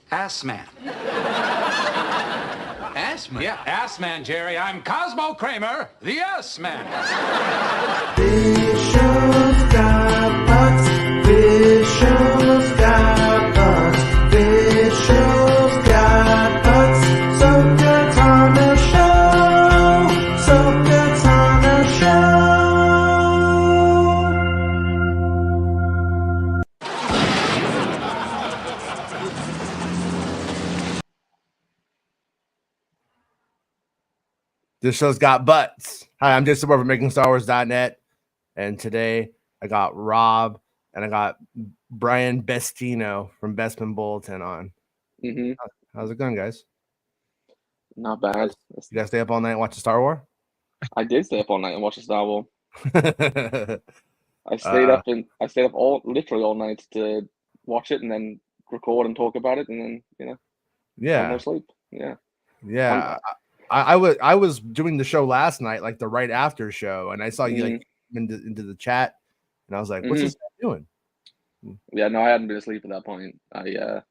Ass Man. Ass Man? Yeah, Ass Man, Jerry. I'm Cosmo Kramer, the Ass Man. Bishop's got butts. Bishop's got butts. Bishop's got butts. So good on the show. So good on the show. This show's got butts. Hi, I'm Jason Moore from MakingStarWars.net, and today I got Rob and I got Brian Bestino from Bestman Bulletin on. Mm-hmm. How's it going, guys? Not bad. You guys stay up all night and watch the Star Wars? I did stay up all night and watch the Star Wars. I I stayed up literally all night to watch it and then record and talk about it and then yeah, no sleep. Yeah. I was doing the show last night, like the right after show, and I saw you like into the chat, and I was like, "What's this guy doing?" Yeah, no, I hadn't been asleep at that point. I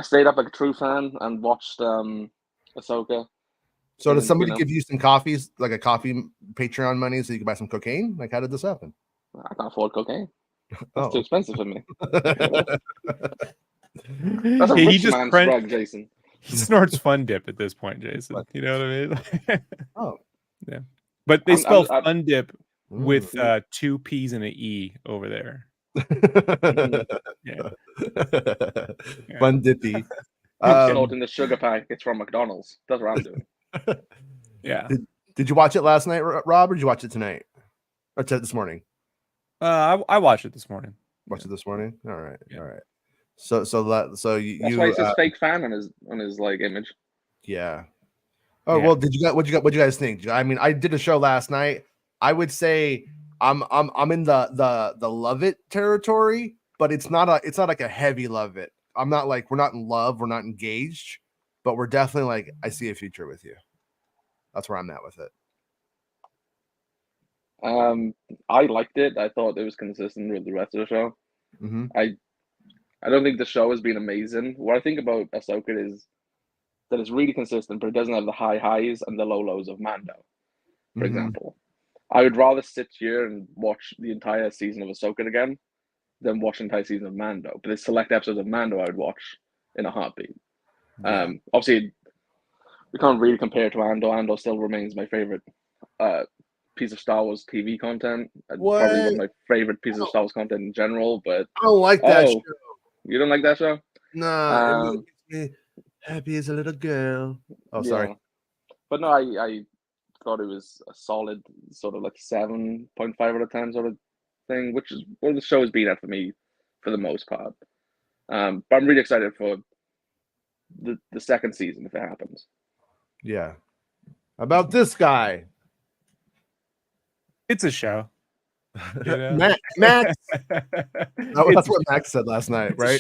stayed up like a true fan and watched Ahsoka. So did somebody give you some coffees, like a coffee Patreon money, so you could buy some cocaine? Like, how did this happen? I can't afford cocaine. That's too expensive for me. That's a rich man's drug, Jason. He snorts Fun Dip at this point, Jason. What? You know what I mean? Oh, yeah. But they spell Fun Dip with 2 P's and an E over there. Yeah. Fun Dippy. Snorting the sugar packets from McDonald's. That's what I'm doing. Yeah. Did you watch it last night, Rob, or did you watch it tonight? Or this morning? I watched it this morning. Watched it this morning? All right. Yeah. All right. So that's why it says fake fan on his like image. Yeah. Oh well, what you guys think? I mean, I did a show last night. I would say I'm in the love it territory, but it's not like a heavy love it. I'm not like, we're not in love, we're not engaged, but we're definitely like, I see a future with you. That's where I'm at with it. I liked it. I thought it was consistent with the rest of the show. Mm-hmm. I don't think the show has been amazing. What I think about Ahsoka is that it's really consistent, but it doesn't have the high highs and the low lows of Mando, for example. I would rather sit here and watch the entire season of Ahsoka again than watch the entire season of Mando. But there's select episodes of Mando I would watch in a heartbeat. Yeah. Obviously, we can't really compare it to Andor. Andor still remains my favorite piece of Star Wars TV content. Probably one of my favorite pieces of Star Wars content in general. But I don't like that show. You don't like that show? No, it makes me happy as a little girl. Oh, sorry. But no, I thought it was a solid sort of like 7.5 out of 10 sort of thing, which is what the show has been at for me for the most part. But I'm really excited for the second season if it happens. Yeah. About this guy. It's a show. You know? Max. That's what Max said last night, right?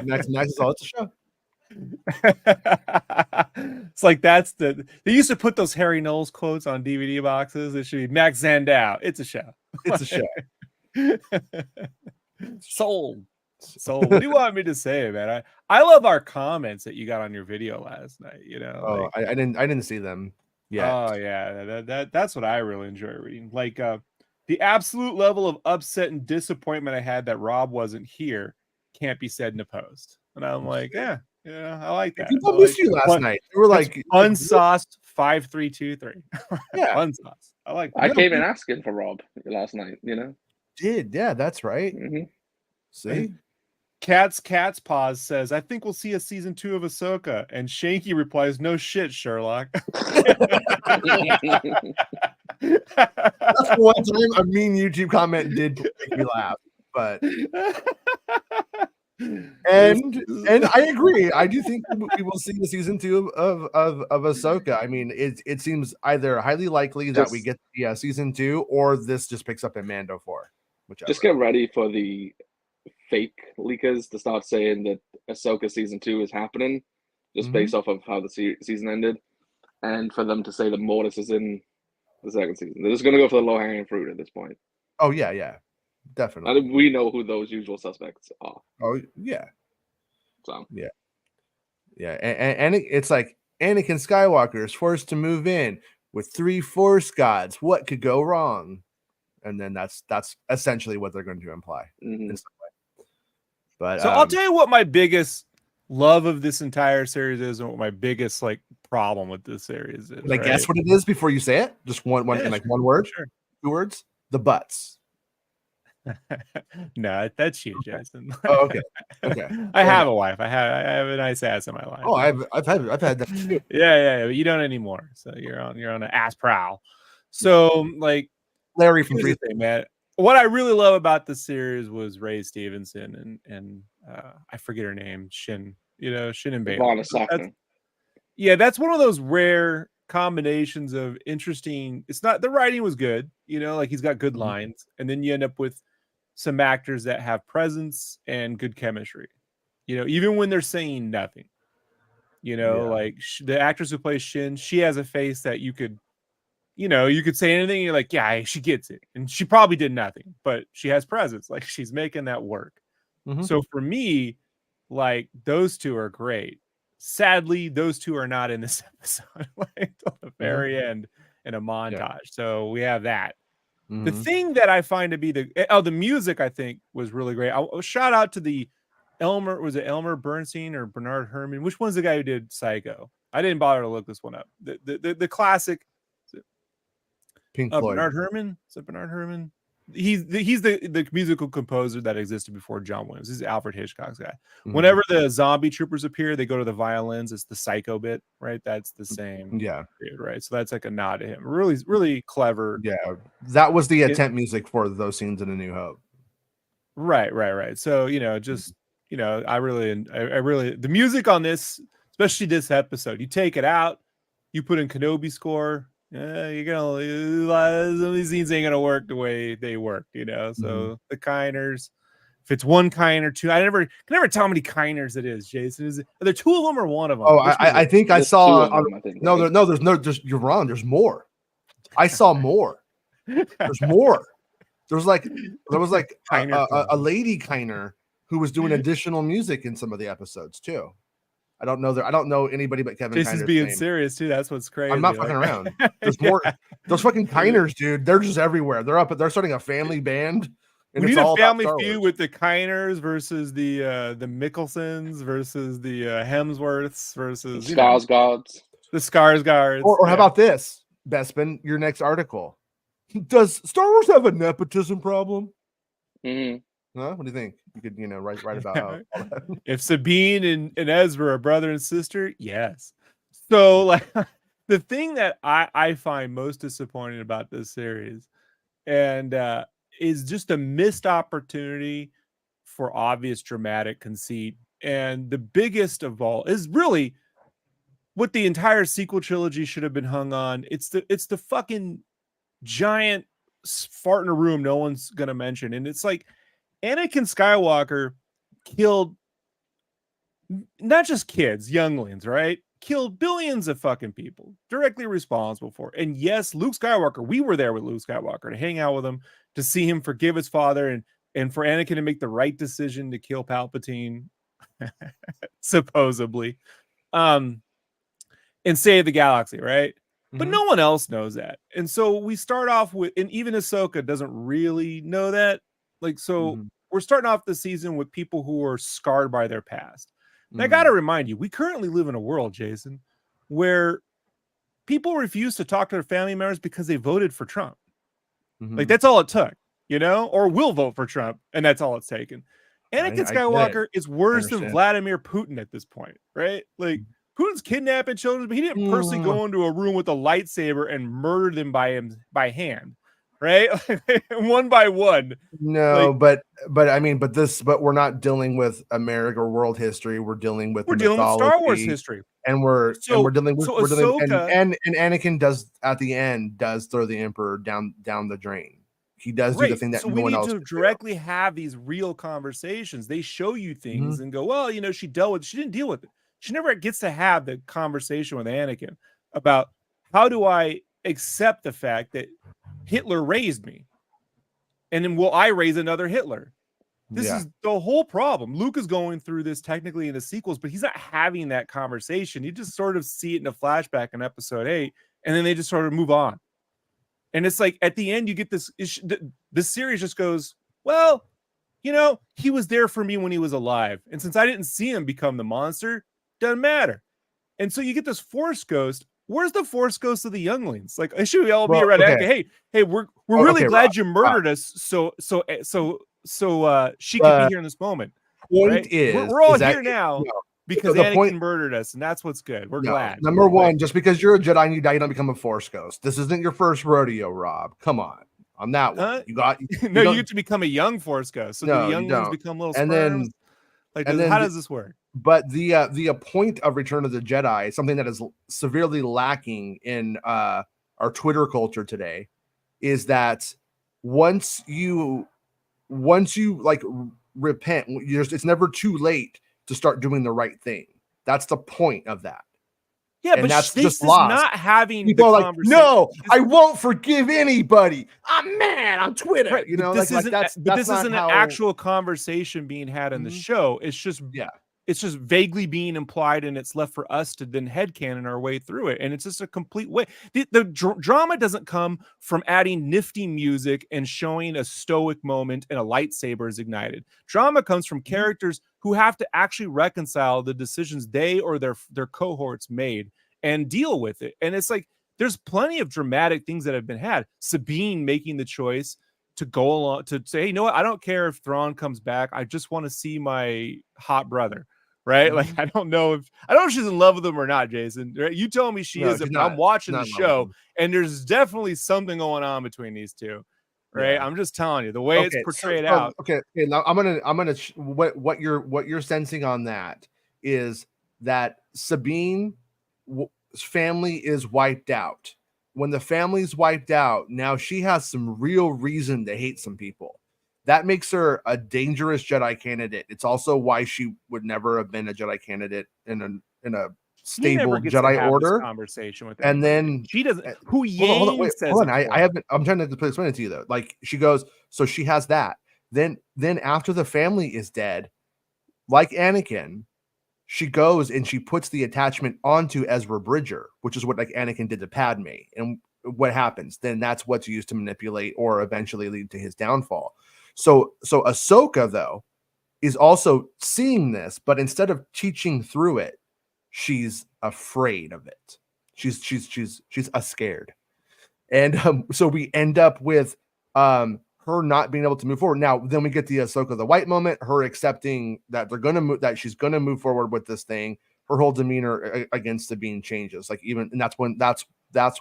Max is all, it's a show. It's like they used to put those Harry Knowles quotes on DVD boxes. It should be Max Zandow. It's a show. It's a show. Sold. So what do you want me to say, man? I love our comments that you got on your video last night. You know. Oh, like, I didn't see them. Yeah. Oh yeah, that's what I really enjoy reading. Like the absolute level of upset and disappointment I had that Rob wasn't here can't be said in a post. And I'm like, yeah, I like that. People missed you last night. They were like unsauced 5323. Yeah, unsauced. I like that. I came in asking for Rob last night. Yeah, that's right. See. Cat's Paws says, I think we'll see a season 2 of Ahsoka. And Shanky replies, no shit, Sherlock. That's the one time a mean YouTube comment did make me laugh. But and I agree. I do think we will see the season 2 of Ahsoka. I mean, it seems either highly likely that we get the season 2 or this just picks up in Mando 4. Whichever. Just get ready for the fake leakers to start saying that Ahsoka season 2 is happening just based off of how the season ended, and for them to say that Mortis is in the second season. They're just going to go for the low-hanging fruit at this point. Oh yeah, definitely. And we know who those usual suspects are. Oh yeah. So yeah, and it's like Anakin Skywalker is forced to move in with 3 Force gods. What could go wrong? And then that's essentially what they're going to imply. mhm. But So I'll tell you what my biggest love of this entire series is, and what my biggest like problem with this series is. can I right? guess what it is before you say it? Just one Yeah, in like sure, one word, Sure. 2 words. The butts. No, that's you, Jason. Oh, okay. Okay. I Go have ahead. a wife. I have a nice ass in my life. Oh, I've had that too. yeah, but you don't anymore. So you're on an ass prowl. So like Larry from here's Three. the thing, man. What I really love about the series was Ray Stevenson and I forget her name, Shin. Shin and Bailey. Ivana Sackner. That's one of those rare combinations of interesting. It's not the writing was good, like he's got good Mhm. lines, and then you end up with some actors that have presence and good chemistry. Even when they're saying nothing. Like the actress who plays Shin, she has a face that you could say anything. And you're like, yeah, she gets it. And she probably did nothing, but she has presence. Like she's making that work. Mhm. So for me, like those two are great. Sadly, those two are not in this episode, like till the very end in a montage. So we have that. The thing that I find to be the music, I think was really great. I'll shout out to the Elmer Bernstein or Bernard Herrmann? Which one's the guy who did Psycho? I didn't bother to look this one up. The classic Pink Floyd. Bernard Herrmann. Is it Bernard Herrmann? He's the musical composer that existed before John Williams. This is Alfred Hitchcock's guy. Whenever the zombie troopers appear, they go to the violins. It's the Psycho bit, right? That's the same. Yeah. Period, right. So that's like a nod to him. Really, really clever. Yeah. That was the attempt music for those scenes in A New Hope. Right. So just I really the music on this, especially this episode, you take it out, you put in Kenobi score. You're gonna some of these scenes ain't gonna work the way they work, So the Kiners, if it's one Kiner, two, I can never tell how many Kiners it is. Jason, are there 2 of them or 1 of them? Oh, I think I saw. There's you're wrong. There's more. I saw more. There's more. There was like a lady Kiner who was doing additional music in some of the episodes too. I don't know anybody but Kevin. Jason's Kiner's being name. serious too. That's what's crazy. I'm not fucking around. There's more. Those fucking Kiners, dude. They're just everywhere. They're starting a family band. And we it's need all a family about Star feud Wars. with the Kiners versus the Mickelsons versus the Hemsworths versus The Skarsgårds. Or how about this, Bespin? Your next article. Does Star Wars have a nepotism problem? Mm-hmm. Huh? What do you think? You could, write about all that. If Sabine and Ezra are brother and sister, yes. So like the thing that I find most disappointing about this series and is just a missed opportunity for obvious dramatic conceit. And the biggest of all is really what the entire sequel trilogy should have been hung on. It's the fucking giant fart in a room no one's gonna mention. And it's like Anakin Skywalker killed not just kids, younglings, right? Killed billions of fucking people, directly responsible for it. And yes, Luke Skywalker, we were there with Luke Skywalker to hang out with him, to see him forgive his father and for Anakin to make the right decision to kill Palpatine, supposedly, and save the galaxy, right? But no one else knows that. And so we start off with, and even Ahsoka doesn't really know that. Like, so we're starting off the season with people who are scarred by their past. And I got to remind you, we currently live in a world, Jason, where people refuse to talk to their family members because they voted for Trump. Like, that's all it took, or will vote for Trump. And that's all it's taken. Anakin Skywalker is worse than Vladimir Putin at this point, right? Like, Putin's kidnapping children, but he didn't personally go into a room with a lightsaber and murder them by hand, right? One by one. No, like, but we're not dealing with America or world history. We're dealing with Star Wars history, and we're dealing with and Anakin does at the end throw the Emperor down the drain. He does do the thing that no one else. So we need to directly have these real conversations. They show you things and go, well, she didn't deal with it. She never gets to have the conversation with Anakin about how do I accept the fact that Hitler raised me, and then will I raise another Hitler? This is the whole problem. Luke is going through this technically in the sequels, but he's not having that conversation. You just sort of see it in a flashback in episode 8, and then they just sort of move on. And it's like at the end, you get this. The series just goes, well, he was there for me when he was alive, and since I didn't see him become the monster, doesn't matter. And so you get this Force ghost. Where's the Force ghost of the younglings? Like, should we all be around? Okay. Hey, we're really glad you murdered us. So she could be here in this moment. Point is, we're all here now because Anakin murdered us, and that's what's good. We're glad. Number one, just because you're a Jedi and you die, you don't become a Force ghost. This isn't your first rodeo, Rob. Come on. On that one, you get to become a young Force ghost. So the young ones become little sperms. How does this work? But the point of Return of the Jedi, something that is severely lacking in our Twitter culture today, is that once you like repent, it's never too late to start doing the right thing. That's the point of that. Yeah, and but that's just lost. Not having people are like, no, I won't forgive anybody. I'm mad on Twitter. Right. This isn't an actual conversation being had in the show. It's just it's just vaguely being implied, and it's left for us to then headcanon our way through it. And it's just a complete way. The drama doesn't come from adding nifty music and showing a stoic moment and a lightsaber is ignited. Drama comes from characters who have to actually reconcile the decisions they or their cohorts made and deal with it. And it's like, there's plenty of dramatic things that have been had. Sabine making the choice to go along to say, hey, you know what? I don't care if Thrawn comes back. I just want to see my hot brother. Right? Like, I don't know if she's in love with him or not, Jason. Right? You tell me she is. I'm watching the show, and there's definitely something going on between these two. Right? Yeah. I'm just telling you the way it's portrayed out. Okay. Now I'm gonna what you're sensing on that is that Sabine's family is wiped out. When the family's wiped out, now she has some real reason to hate some people. That makes her a dangerous Jedi candidate. It's also why she would never have been a Jedi candidate in a stable Jedi order. Conversation with and then she doesn't. Who Yang says? Hold on. I haven't. I'm trying to explain it to you though. Like she goes, so she has that. Then after the family is dead, like Anakin, she goes and she puts the attachment onto Ezra Bridger, which is what like Anakin did to Padme. And what happens? Then that's what's used to manipulate or eventually lead to his downfall. So Ahsoka though is also seeing this, but instead of teaching through it, she's afraid of it. She's scared, and so we end up with her not being able to move forward. Now, then we get the Ahsoka the White moment, her accepting that they're gonna move, that she's gonna move forward with this thing. Her whole demeanor against Sabine changes, like even, and that's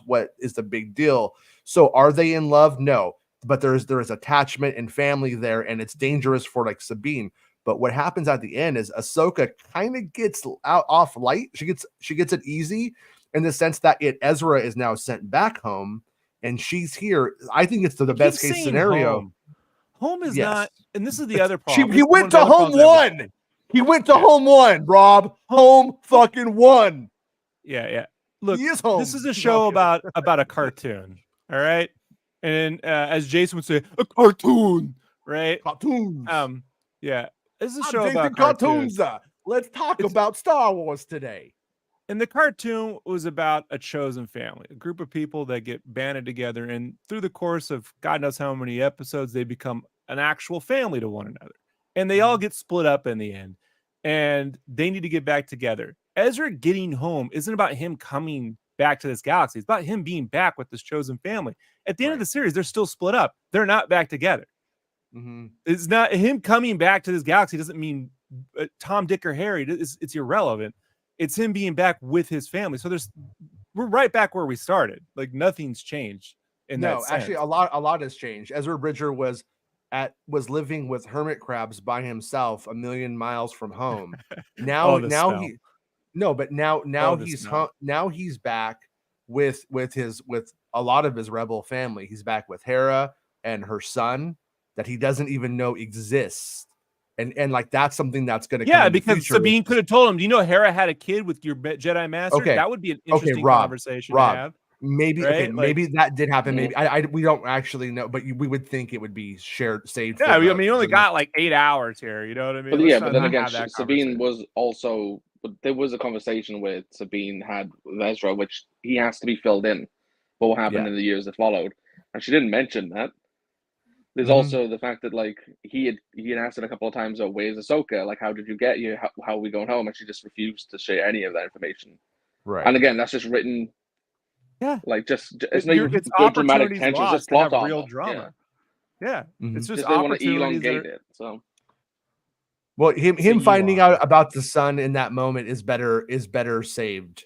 what is the big deal. So are they in love? No. But there is attachment and family there, and it's dangerous for like Sabine. But what happens at the end is Ahsoka kind of gets off light. She gets it easy in the sense that Ezra is now sent back home, and she's here. I think it's the best case scenario. Home is not, and this is the other problem. He went to home one. He went to home one. Rob, home fucking one. Yeah. Look, he is home. This is a show about a cartoon. All right. And as Jason would say, a cartoon, right? Cartoons. Yeah. This is a show about cartoons. Let's talk about Star Wars today. And the cartoon was about a chosen family, a group of people that get banded together, and through the course of God knows how many episodes, they become an actual family to one another. And they all get split up in the end, and they need to get back together. Ezra getting home isn't about him coming back to this galaxy. It's about him being back with this chosen family. At the end of the series, they're still split up. They're not back together. Mm-hmm. It's not him coming back to this galaxy doesn't mean Tom, Dick, or Harry. It's irrelevant. It's him being back with his family. So we're right back where we started. Like nothing's changed in that sense. Actually, a lot has changed. Ezra Bridger was living with hermit crabs by himself 1,000,000 miles from home. Now he's back with a lot of his rebel family. He's back with Hera and her son that he doesn't even know exists. And like that's something that's going to come because Sabine could have told him, do you know Hera had a kid with your Jedi Master? Okay. That would be an interesting conversation to have. Maybe right? okay, maybe that did happen. Yeah. Maybe we don't actually know, but we would think it would be saved. Yeah, for I mean, you only got like 8 hours here. You know what I mean? But Let's yeah, not but then not again, have that Sabine conversation. was also. But there was a conversation with Sabine had with Ezra, which he has to be filled in for what happened Yeah. in the years that followed, and she didn't mention that. There's Mhm. also the fact that like he had asked it a couple of times, "Oh, where's Ahsoka? Like, how did you get here? How are we going home?" And she just refused to share any of that information. Right. And again, that's just written. Yeah, Like it's not it's even good dramatic opportunities tension. It's just lost to have plot real armor. drama. Yeah, Mhm. it's just Just they want to opportunities that elongate are, it. So Well, him It's a finding Elon. out about the son in that moment is better saved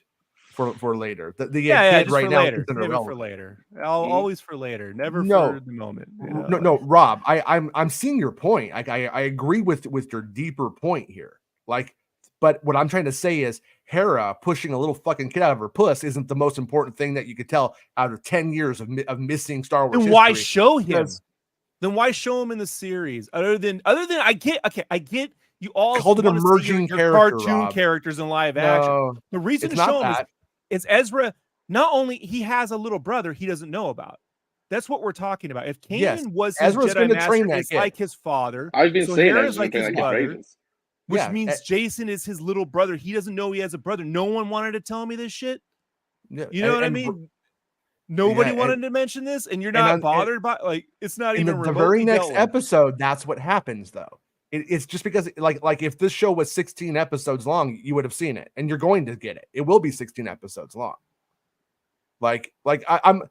for later. The yeah, kid just right for now later. isn't Save it for irrelevant. later. Mhm. Always for later, never No. for the moment. No, Rob, I'm seeing your point. I agree with your deeper point here. Like, but what I'm trying to say is Hera pushing a little fucking kid out of her puss isn't the most important thing that you could tell out of 10 years of missing Star Wars Then why history. show him? Because- Then why show him in the series? Other than I get you all Called an wanna see emerging your character, cartoon Rob. characters in live action. No, The reason it's to not show him that. is Ezra. Not only he has a little brother he doesn't know about. That's what we're talking about. If Kanan Yes, was his Ezra's Jedi gonna master, train that it's kid. like his father. I've been So saying Hera's Ezra's like been his like for mother, ages. which Yeah, means Jason is his little brother. He doesn't know he has a brother. No one wanted to tell me this shit. Yeah, You know what I and- mean? Nobody yeah, wanted to mention this, and you're and not on- bothered by like it's not in even the remotely very next dealt with. episode, that's what happens though. It's just because like if this show was 16 episodes long, you would have seen it, and you're going to get it. It will be 16 episodes long. Like I'm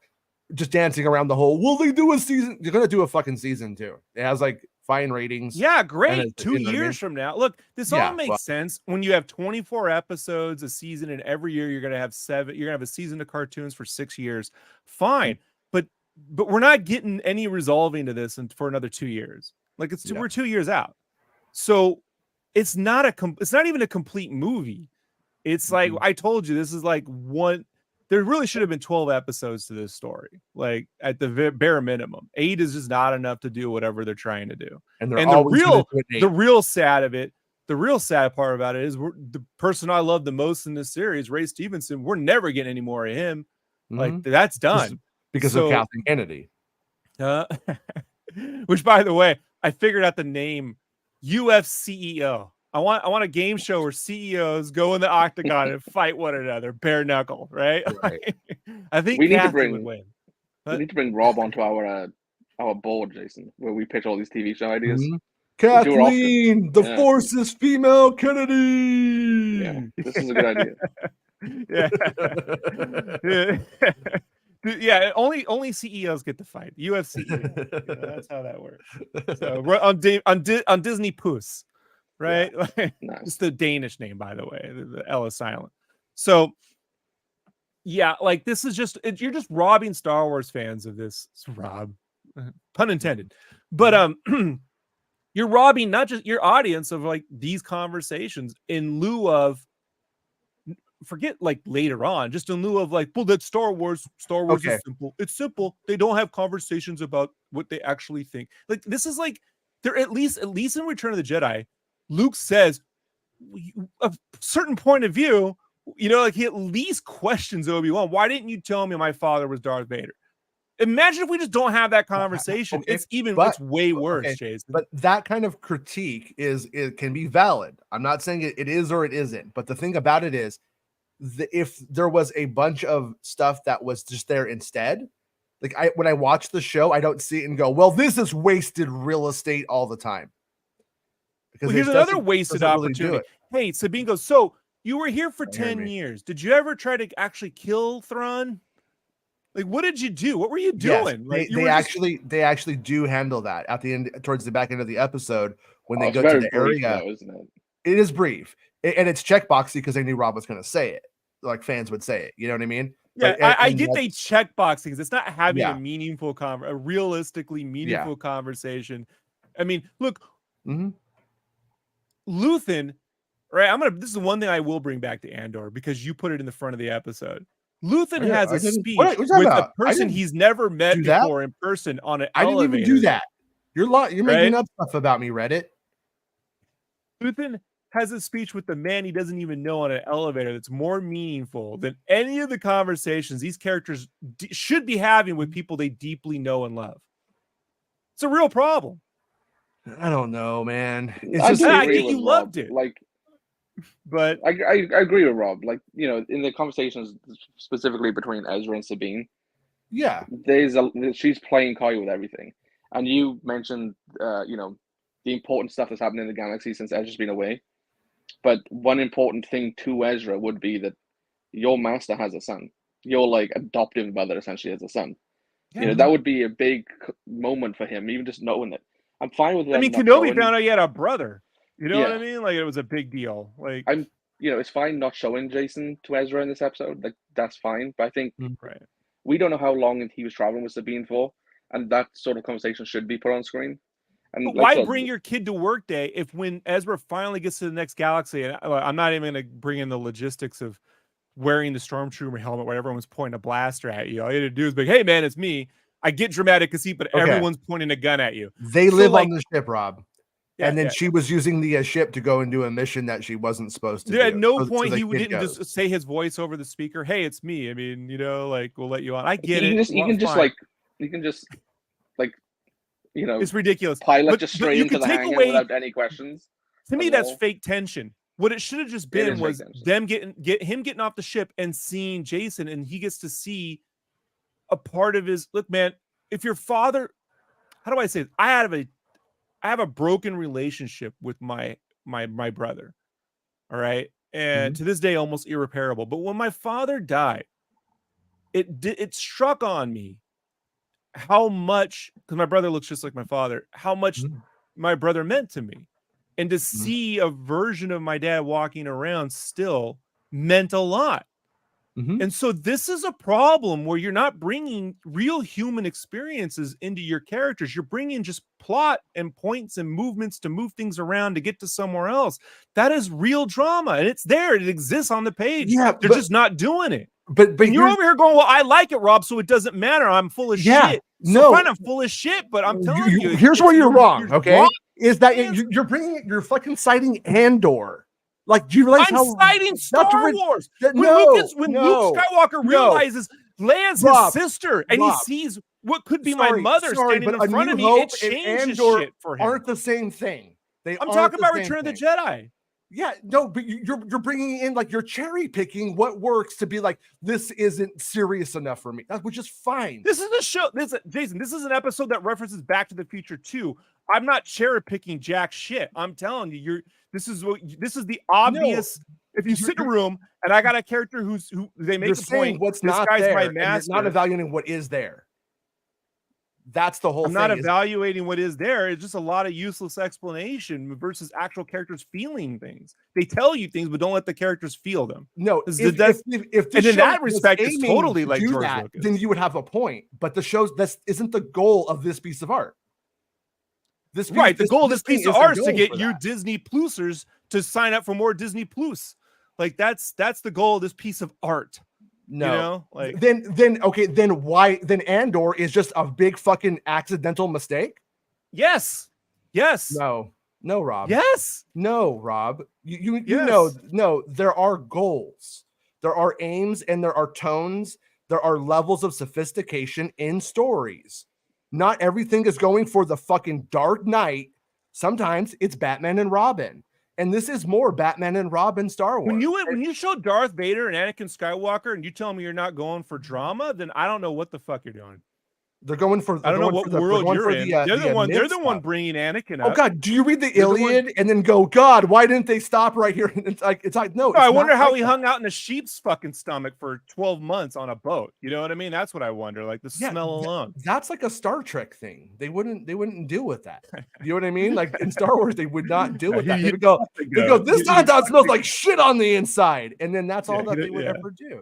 just dancing around the whole. Will they do a season? You're gonna do a fucking season 2. It has like fine ratings. Yeah, And great. it's- 2 you know what I mean? years from now. Look, this Yeah, all makes sense when you have 24 episodes a season, and every year you're gonna have 7. You're gonna have a season of cartoons for 6 years. Fine, but we're not getting any resolving to this for another 2 years. Like Yeah. we're 2 years out, so it's not even a complete movie. It's like I told you, this is like one. There really should have been 12 episodes to this story, like at the bare minimum. 8 is just not enough to do whatever they're trying to do. and they're And always gonna do it in 8. the real sad part about it is the person I love the most in this series, Ray Stevenson. We're never getting any more of him. Like that's done because of Kathleen Kennedy. Which, by the way, I figured out the name UFCEO. I want a game show where CEOs go in the octagon and fight one another, bare knuckle, right? Right. I think We need to Kathleen would bring- win. We need to bring Rob onto our board, Jason, where we pitch all these TV show ideas. Mhm. do her often. Kathleen, the Yeah. Force is female Kennedy. Yeah, this is a good idea. Yeah. Only CEOs get to fight. UFC. That's how that works. So we're on Disney Plus, right? Nice. It's the Danish name, by the way. The L is silent. So yeah, like this is just you're just robbing Star Wars fans of this. Rob, pun intended. But you're robbing not just your audience of like these conversations in lieu of forget like later on, just in lieu of like, well, that's Star Wars. Star Wars Okay. is simple. It's simple. They don't have conversations about what they actually think. Like this is like they're at least in Return of the Jedi, Luke says a certain point of view. You know, like he at least questions Obi-Wan. Why didn't you tell me my father was Darth Vader? Imagine if we just don't have that conversation. Okay, it's way worse, okay, Jason. But that kind of critique it can be valid. I'm not saying it is or it isn't. But the thing about it is, if there was a bunch of stuff that was just there instead, like when I watch the show, I don't see it and go, well, this is wasted real estate all the time. Because here's another wasted opportunity. Really hey, Sabine goes, so you were here for Don't hear 10 me. years. Did you ever try to actually kill Thrawn? Like, what did you do? What were you doing? Yes, Like, they actually do handle that at the end, towards the back end of the episode when they It's go to very the brief, area. though, isn't it? It is brief, and it's checkboxy because they knew Rob was going to say it. Like fans would say it. You know what I mean? Yeah, But- I and get they check boxing. It's not having Yeah. a meaningful a realistically meaningful conversation. I mean, look, Mhm. Luthen, right? This is the one thing I will bring back to Andor because you put it in the front of the episode. Luthen has a speech what are you with talking a about? I person didn't he's never met do that. before in person on an I didn't elevator. even do that. You're making Right? up stuff about me, Reddit. Luthen has a speech with the man he doesn't even know on an elevator that's more meaningful than any of the conversations these characters should be having with people they deeply know and love. It's a real problem. I don't know, man. It's I just do I agree get with you Rob. loved it. Like, but I agree with Rob. Like, you know, in the conversations specifically between Ezra and Sabine, yeah. She's playing coy with everything. And you mentioned, you know, the important stuff that's happened in the galaxy since Ezra's been away. But one important thing to Ezra would be that your master has a son. Your like adoptive mother essentially has a son. yeah. You know, that would be a big moment for him, even just knowing it. I'm fine with that. I mean, Kenobi found out he had a brother. You know what I mean? Like, it was a big deal. Like, you know, it's fine not showing Jason to Ezra in this episode. Like, that's fine. But I think right. we don't know how long he was traveling with Sabine for, and that sort of conversation should be put on screen. And But like why I said, bring your kid to work day if when Ezra finally gets to the next galaxy, and I'm not even going to bring in the logistics of wearing the stormtrooper helmet where everyone's pointing a blaster at you. All you had to do is be like, hey, man, it's me. I get dramatic conceit, but everyone's pointing a gun at you. They live on the ship, Rob. Yeah, and then she was using the ship to go and do a mission that she wasn't supposed to do. At no point he didn't just say his voice over the speaker. Hey, it's me. I mean, you know, like, we'll let you on. I get it. You can just you know, it's ridiculous. Pilot just straight into the hangar without any questions. To me, that's fake tension. What it should have just been was them him getting off the ship and seeing Jason, and he gets to see a part of his look, man. If your father, how do I say it? I have a broken relationship with my brother. All right. And to this day, almost irreparable. But when my father died, it struck on me how much, because my brother looks just like my father, how much my brother meant to me. And to see a version of my dad walking around still meant a lot. And so this is a problem where you're not bringing real human experiences into your characters. You're bringing just plot and points and movements to move things around to get to somewhere else. That is real drama, and it's there. It exists on the page. Yeah, they're just not doing it. But you're over here going, well, I like it, Rob, so it doesn't matter. I'm full of shit. No, fine, I'm full of shit, but I'm telling you, here's where you're wrong. Okay, is that you're fucking citing Andor. Like, do you realize I'm citing Star Wars. When Luke Skywalker realizes Leia's his sister, and he sees what could be my mother standing in front of me, it changes shit for him. Aren't the same thing. I'm talking about Return of the Jedi. Yeah, no, but you're bringing in, like, you're cherry picking what works to be like, this isn't serious enough for me, which is fine. This is a show. Jason, this is an episode that references Back to the Future 2. I'm not cherry picking jack shit. I'm telling you, this is the obvious. If you sit in a room and I got a character who they make a point, what's not there, my master, not evaluating what is there. That's the whole thing. I'm not evaluating what is there. It's just a lot of useless explanation versus actual characters feeling things. They tell you things, but don't let the characters feel them. No, if in that respect, it's totally like George Lucas. Then you would have a point. But the show's that isn't the goal of this piece of art. The goal of this piece of art is to get you Disney Plusers to sign up for more Disney Plus. Like that's the goal of this piece of art. No, you know? Like then why Andor is just a big fucking accidental mistake? Yes. No, Rob. Yes. No, Rob. You know, no, there are goals. There are aims and there are tones. There are levels of sophistication in stories. Not everything is going for the fucking Dark Knight. Sometimes it's Batman and Robin. And this is more Batman and Robin Star Wars. When you show Darth Vader and Anakin Skywalker and you tell me you're not going for drama, then I don't know what the fuck you're doing. They're going for. I don't know what world you're in. They're the one bringing Anakin up. Oh God, do you read the Iliad and then go, God, why didn't they stop right here? It's like no. I wonder how he hung out in a sheep's fucking stomach for 12 months on a boat. You know what I mean? That's what I wonder. Like the smell alone. That's like a Star Trek thing. They wouldn't deal with that. You know what I mean? Like in Star Wars, they would not deal with that. They would go, this Tauntaun smells like shit on the inside, and then that's all that they would ever do.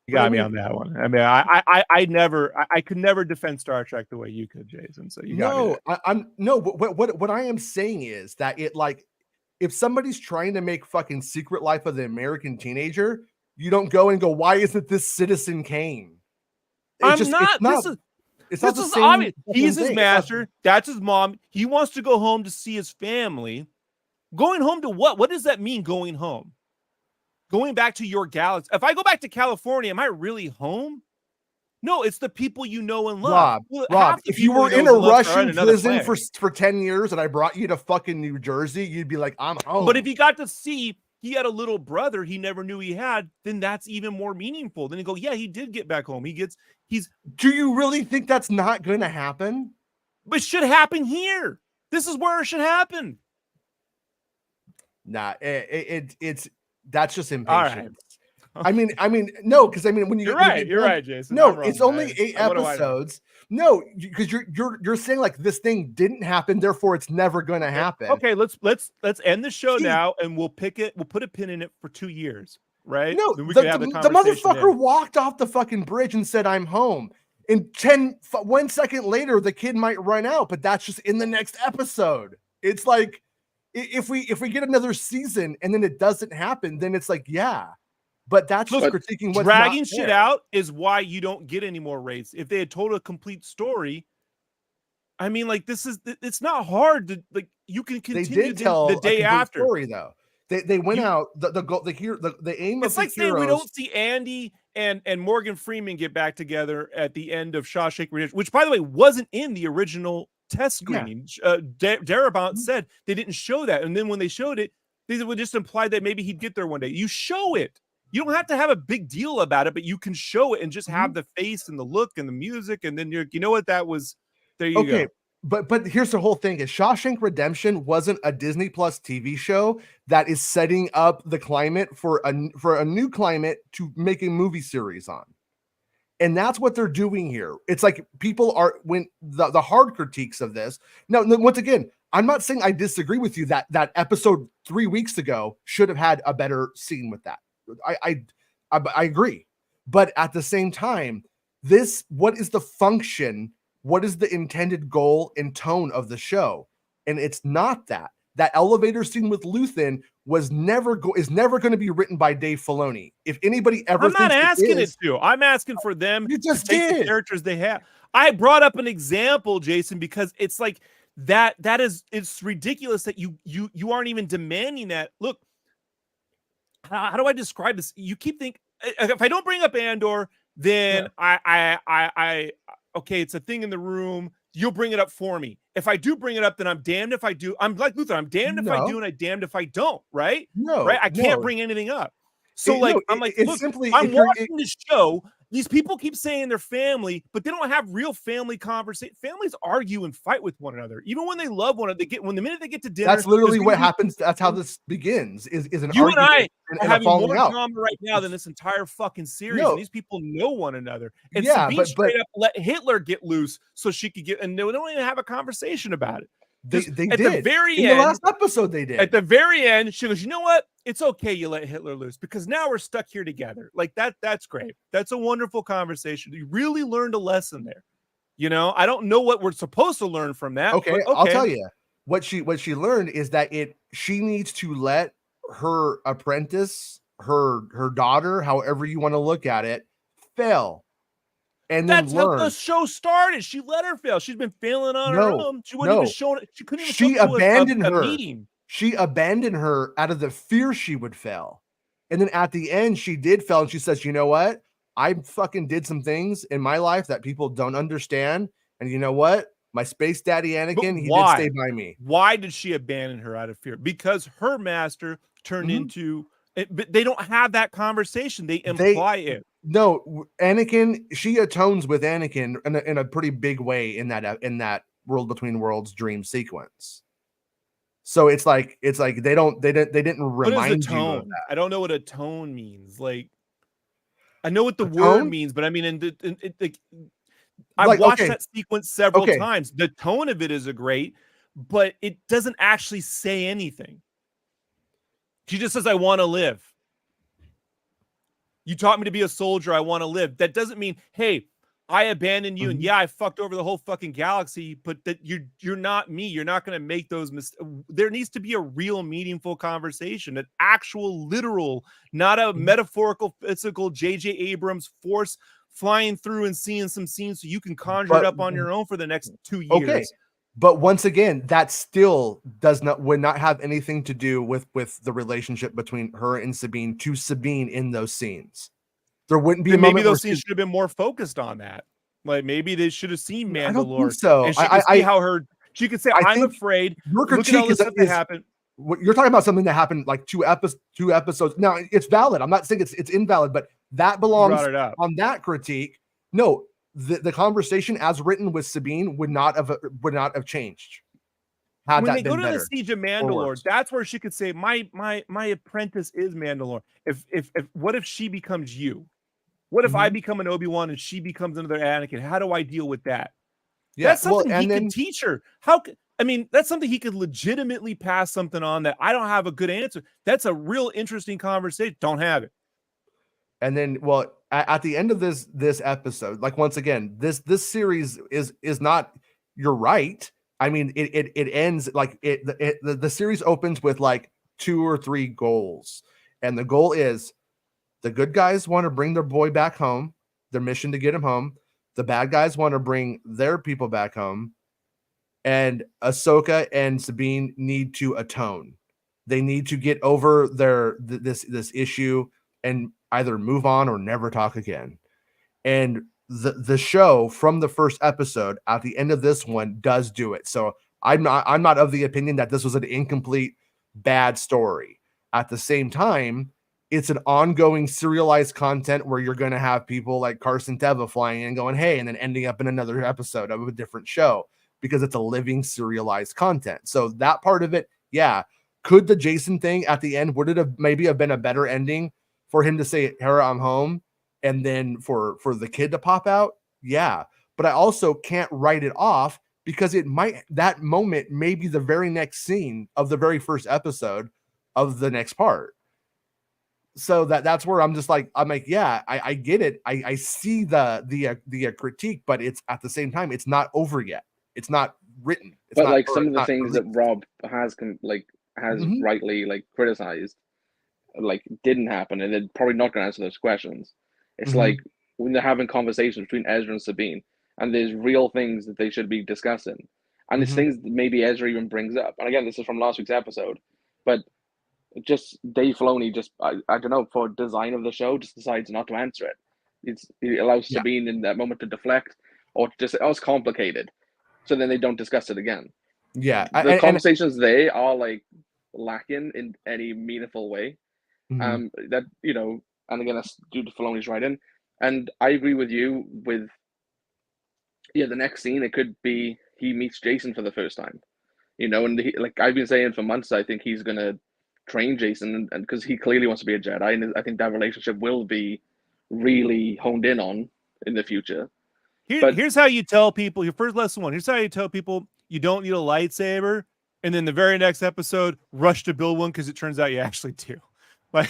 You got me on that one. I mean, I could never defend Star Trek the way you could, Jason. So you got me. What I am saying is that if somebody's trying to make fucking Secret Life of the American Teenager, you don't go and go, why isn't this Citizen Kane? This is obvious. He's his master. That's his mom. He wants to go home to see his family. Going home to what? What does that mean, going home? Going back to your galaxy. If I go back to California, am I really home? No, it's the people you know and love. Rob, Well, Rob, half the if you people were know in and a love are on Russian another prison planet. for 10 years and I brought you to fucking New Jersey, you'd be like, I'm home. But if you got to see he had a little brother he never knew he had, then that's even more meaningful. Then you go, yeah, he did get back home. Do you really think that's not going to happen? But it should happen here. This is where it should happen. Nah, it's that's just impatience. All right. I mean, no, because I mean, when you're right, Jason. No, I'm wrong, it's only 8 what do I know? episodes. No, because you're saying like this thing didn't happen, therefore it's never going to happen. Okay, let's end the show now, and we'll pick it. We'll put a pin in it for 2 years, right? No, Then we the can have the conversation. motherfucker walked off the fucking bridge and said, "I'm home." And 1 second later, the kid might run out, but that's just in the next episode. It's like if we get another season and then it doesn't happen, then it's like, yeah. But that's just critiquing what's dragging shit out is why you don't get any more rates. If they had told a complete story, I mean, like it's not hard to like. You can continue. They did tell the day after story though. They went out the aim. It's of like the saying heroes, we don't see Andy and Morgan Freeman get back together at the end of Shawshank Redemption, which by the way wasn't in the original test screening. Darabont said they didn't show that, and then when they showed it, they would just imply that maybe he'd get there one day. You show it. You don't have to have a big deal about it, but you can show it and just have the face and the look and the music, and then you know what that was. There you go. But here's the whole thing: is Shawshank Redemption wasn't a Disney Plus TV show that is setting up the climate for a new climate to make a movie series on, and that's what they're doing here. It's like people are when the hard critiques of this. Now, once again, I'm not saying I disagree with you that episode 3 weeks ago should have had a better scene with that. I agree, but at the same time, what is the function? What is the intended goal and tone of the show? And it's not that elevator scene with Luthen is never going to be written by Dave Filoni. If anybody ever, I'm not asking it to. I'm asking for them you just to take the characters they have. I brought up an example, Jason, because it's like it's ridiculous that you aren't even demanding that. Look. How do I describe this? You keep thinking if I don't bring up Andor, then I okay, it's a thing in the room. You'll bring it up for me. If I do bring it up, then I'm damned if I do. I'm like Luther. I'm damned if I do, and I'm damned if I don't. Right? No, right. I can't bring anything up. So I'm like, it's look, simply I'm watching this show. These people keep saying they're family, but they don't have real family conversation. Families argue and fight with one another, even when they love one another. The minute they get to dinner, that's literally what happens. That's how this begins. Is an you argument and I are having more drama right now than this entire fucking series. And these people know one another. And Sabine straight up let Hitler get loose so she could get, and they don't even have a conversation about it. They did. The very end, in the last episode they did. At the very end, she goes, you know what? It's okay you let Hitler loose because now we're stuck here together. Like that's great. That's a wonderful conversation. You really learned a lesson there. You know, I don't know what we're supposed to learn from that. Okay, I'll tell you. What she learned is that she needs to let her apprentice, her daughter, however you want to look at it, fail. And that's then how the show started. She let her fail. She's been failing on her own. She wasn't even showing it. She couldn't even. She abandoned her. Meeting. She abandoned her out of the fear she would fail. And then at the end, she did fail. And she says, you know what? I fucking did some things in my life that people don't understand. And you know what? My space daddy Anakin, he did stay by me. Why did she abandon her out of fear? Because her master turned into. But they don't have that conversation. They imply it. No, Anakin. She atones with Anakin in a pretty big way in that World Between Worlds dream sequence. So it's like they didn't remind you of that. I don't know what atone means. Like, I know what the word means, but I mean, I've watched that sequence several times. The tone of it is great, but it doesn't actually say anything. She just says, I want to live. You taught me to be a soldier. I want to live. That doesn't mean, hey, I abandoned you. And yeah, I fucked over the whole fucking galaxy, but that you're not me. You're not going to make those mistakes. There needs to be a real meaningful conversation, an actual literal, not a metaphorical, physical J.J. Abrams force flying through and seeing some scenes so you can conjure it up on your own for the next 2 years. Okay. But once again, that still would not have anything to do with the relationship between her and Sabine to Sabine in those scenes. There wouldn't be a Maybe moment where those scenes should have been more focused on that. Like maybe they should have seen I don't think Mandalore, so. and she could see how she could say, "I'm afraid." Your Look at all critique this stuff that happened. You're talking about something that happened like two episodes. Now it's valid. I'm not saying it's invalid, but that belongs on that critique. No, the conversation as written with Sabine would not have changed. When they go to the Siege of Mandalore, that's where she could say, "My apprentice is Mandalore." If what if she becomes you? What if I become an Obi-Wan and she becomes another Anakin? How do I deal with that? Yeah, that's something he could teach her. That's something he could legitimately pass something on that I don't have a good answer. That's a real interesting conversation. Don't have it. And then, at the end of this episode, like once again, this series is not. You're right. I mean, it ends like the series opens with like 2 or 3 goals, and the goal is the good guys want to bring their boy back home, their mission to get him home. The bad guys want to bring their people back home, and Ahsoka and Sabine need to atone. They need to get over this issue and either move on or never talk again. And the show from the first episode at the end of this one does do it. So I'm not of the opinion that this was an incomplete bad story. At the same time, it's an ongoing serialized content where you're going to have people like Carson Teva flying in going, hey, and then ending up in another episode of a different show because it's a living serialized content. So that part of it, yeah. Could the Jason thing at the end, would it have maybe have been a better ending for him to say, Hera, I'm home, and then for the kid to pop out? Yeah. But I also can't write it off because that moment may be the very next scene of the very first episode of the next part. So that's where I'm like, yeah, I get it. I see the critique, but it's at the same time, it's not over yet. It's not written. But like some of the things that Rob has rightly like criticized, like didn't happen, and they're probably not going to answer those questions. It's like when they're having conversations between Ezra and Sabine, and there's real things that they should be discussing, and it's things that maybe Ezra even brings up. And again, this is from last week's episode, but just Dave Filoni I don't know, for design of the show, just decides not to answer it. It allows Sabine in that moment to deflect or just it's complicated, so then they don't discuss it again. Yeah, the conversations they are like lacking in any meaningful way. That and again that's due to Filoni's writing. And I agree with you with the next scene. It could be he meets Jason for the first time, and like I've been saying for months, I think he's gonna train Jason, and because he clearly wants to be a Jedi, and I think that relationship will be really honed in on in the future. Here's how you tell people your first lesson one. Here's how you tell people you don't need a lightsaber, and then the very next episode, rush to build one because it turns out you actually do. Like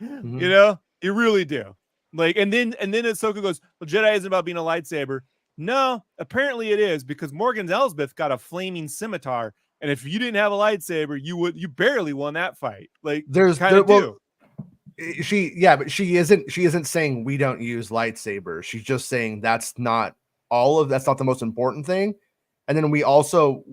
you really do. Like, and then Ahsoka goes, well, Jedi isn't about being a lightsaber. No, apparently it is, because Morgan Elsbeth got a flaming scimitar, and if you didn't have a lightsaber, you barely won that fight. Like, but she isn't saying we don't use lightsabers. She's just saying that's not the most important thing. And then we also,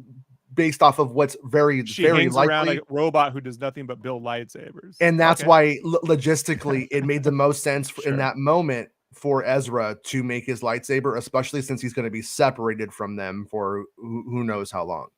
based off of what's very likely around a robot who does nothing but build lightsabers, and that's why logistically it made the most sense in that moment for Ezra to make his lightsaber, especially since he's going to be separated from them for who knows how long.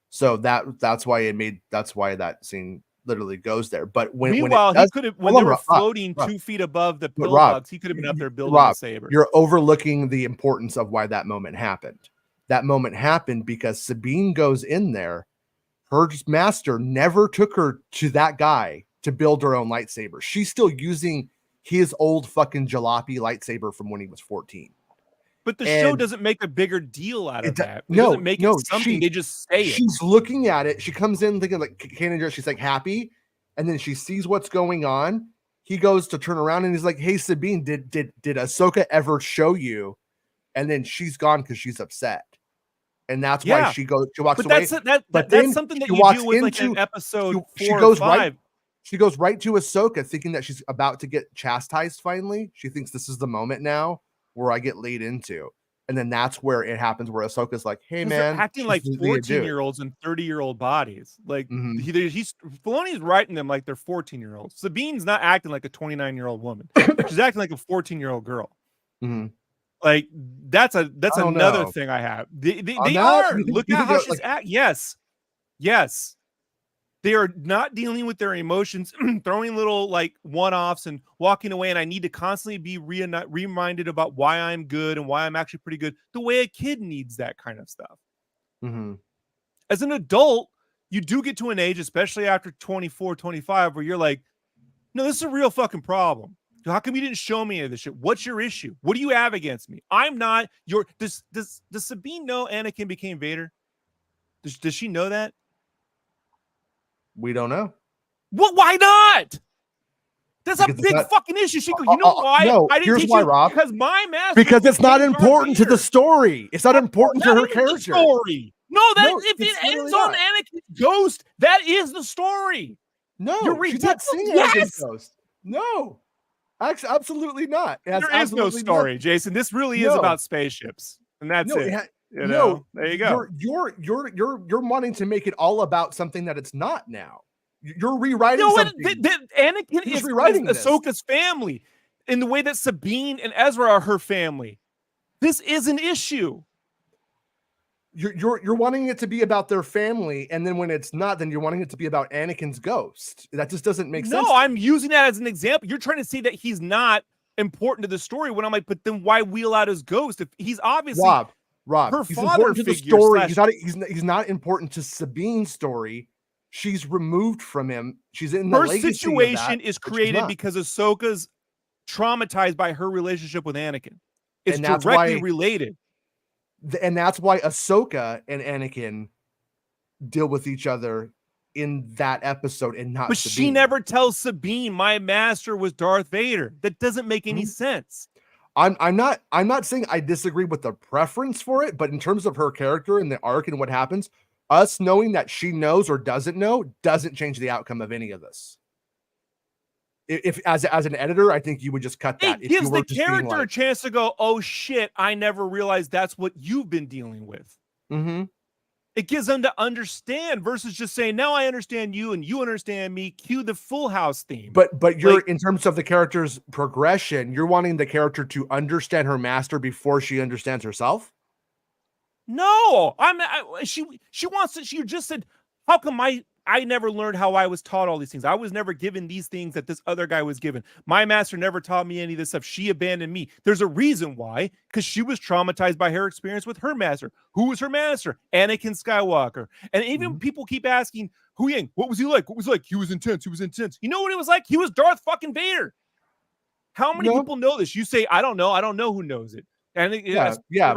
So that's why that scene literally goes there. But when they were floating 2 feet above the pillbox, he could have been up there building a saber. You're overlooking the importance of why that moment happened. That moment happened because Sabine goes in there. Her master never took her to that guy to build her own lightsaber. She's still using his old fucking jalopy lightsaber from when he was 14. But the show doesn't make a bigger deal out of that. It doesn't make it something. They just say it. She's looking at it. She comes in thinking like Kanan, she's like happy, and then she sees what's going on. He goes to turn around and he's like, "Hey Sabine, did Ahsoka ever show you?" And then she's gone because she's upset, and that's why she walks away. That's something that you deal with like in episode 4 or 5. She goes right to Ahsoka, thinking that she's about to get chastised. Finally, she thinks this is the moment now where I get laid into. And and then that's where it happens, where Ahsoka's like, "Hey, man, they're acting she's like the dude." 14-year-olds and 30-year-old bodies. Like Mhm. he's Filoni's writing them like they're 14-year-olds. Sabine's not acting like a 29-year-old woman. She's acting like a 14-year-old girl. Mhm. Like that's I don't another know. thing I have. They On that, are. you think- Look you at think how that, she's like- Yes. They are not dealing with their emotions, throwing little like one-offs and walking away. And I need to constantly be reminded about why I'm good and why I'm actually pretty good. The way a kid needs that kind of stuff. Mhm. As an adult, you do get to an age, especially after 24, 25, where you're like, no, this is a real fucking problem. How come you didn't show me any of this shit? What's your issue? What do you have against me? I'm not your. Does Sabine know Anakin became Vader? Does she know that? We don't know. What? Why not? That's Because a it's big not- fucking issue. She goes, you know why? no, I didn't here's teach why, you Rob. because my master. Because it's not became Darth important to the Vader. story. It's not important to That her is the character. story. No, if it's it literally ends on not. Anakin's ghost, that is the story. No, You're she's not ridiculous. seeing Yes! Anakin's ghost. No, actually, absolutely not. It has There is no absolutely story, Jason. This really is No. about spaceships, and that's No, it. no, know? There you go. You're wanting to make it all about something that it's not now. You're rewriting No, something. Anakin You're is just rewriting this. Ahsoka's family in the way that Sabine and Ezra are her family. This is an issue. You're wanting it to be about their family, and then when it's not, then you're wanting it to be about Anakin's ghost. That just doesn't make sense. No, I'm using that as an example. You're trying to say that he's not important to the story when I'm like, but then why wheel out his ghost if he's obviously Rob, her he's father important to the figure story. slash- He's not important to Sabine's story. She's removed from him. She's in the her legacy of situation that, is but she's created not. because Ahsoka's traumatized by her relationship with Anakin. It's And that's directly why- related. And that's why Ahsoka and Anakin deal with each other in that episode and not But Sabine. she never tells Sabine my master was Darth Vader. That doesn't make any sense. I'm not saying I disagree with the preference for it, but in terms of her character and the arc and what happens, us knowing that she knows or doesn't know doesn't change the outcome of any of this. If as an editor, I think you would just cut that. It If you gives were the just being character a like, chance to go, oh shit, I never realized that's what you've been dealing with. mhm. It gives them to understand versus just saying, now I understand you and you understand me. Cue the Full House theme. But you're Like- in terms of the character's progression, you're wanting the character to understand her master before she understands herself. No, she wants to. She just said, how come I never learned how I was taught all these things? I was never given these things that this other guy was given. My master never taught me any of this stuff. She abandoned me. There's a reason why, because she was traumatized by her experience with her master. Who was her master? Anakin Skywalker. And even people keep asking, Hu Yang, what was he like? What was he like? He was intense. He was intense. You know what it was like? He was Darth fucking Vader. How many people know this? You say, I don't know. I don't know who knows it. And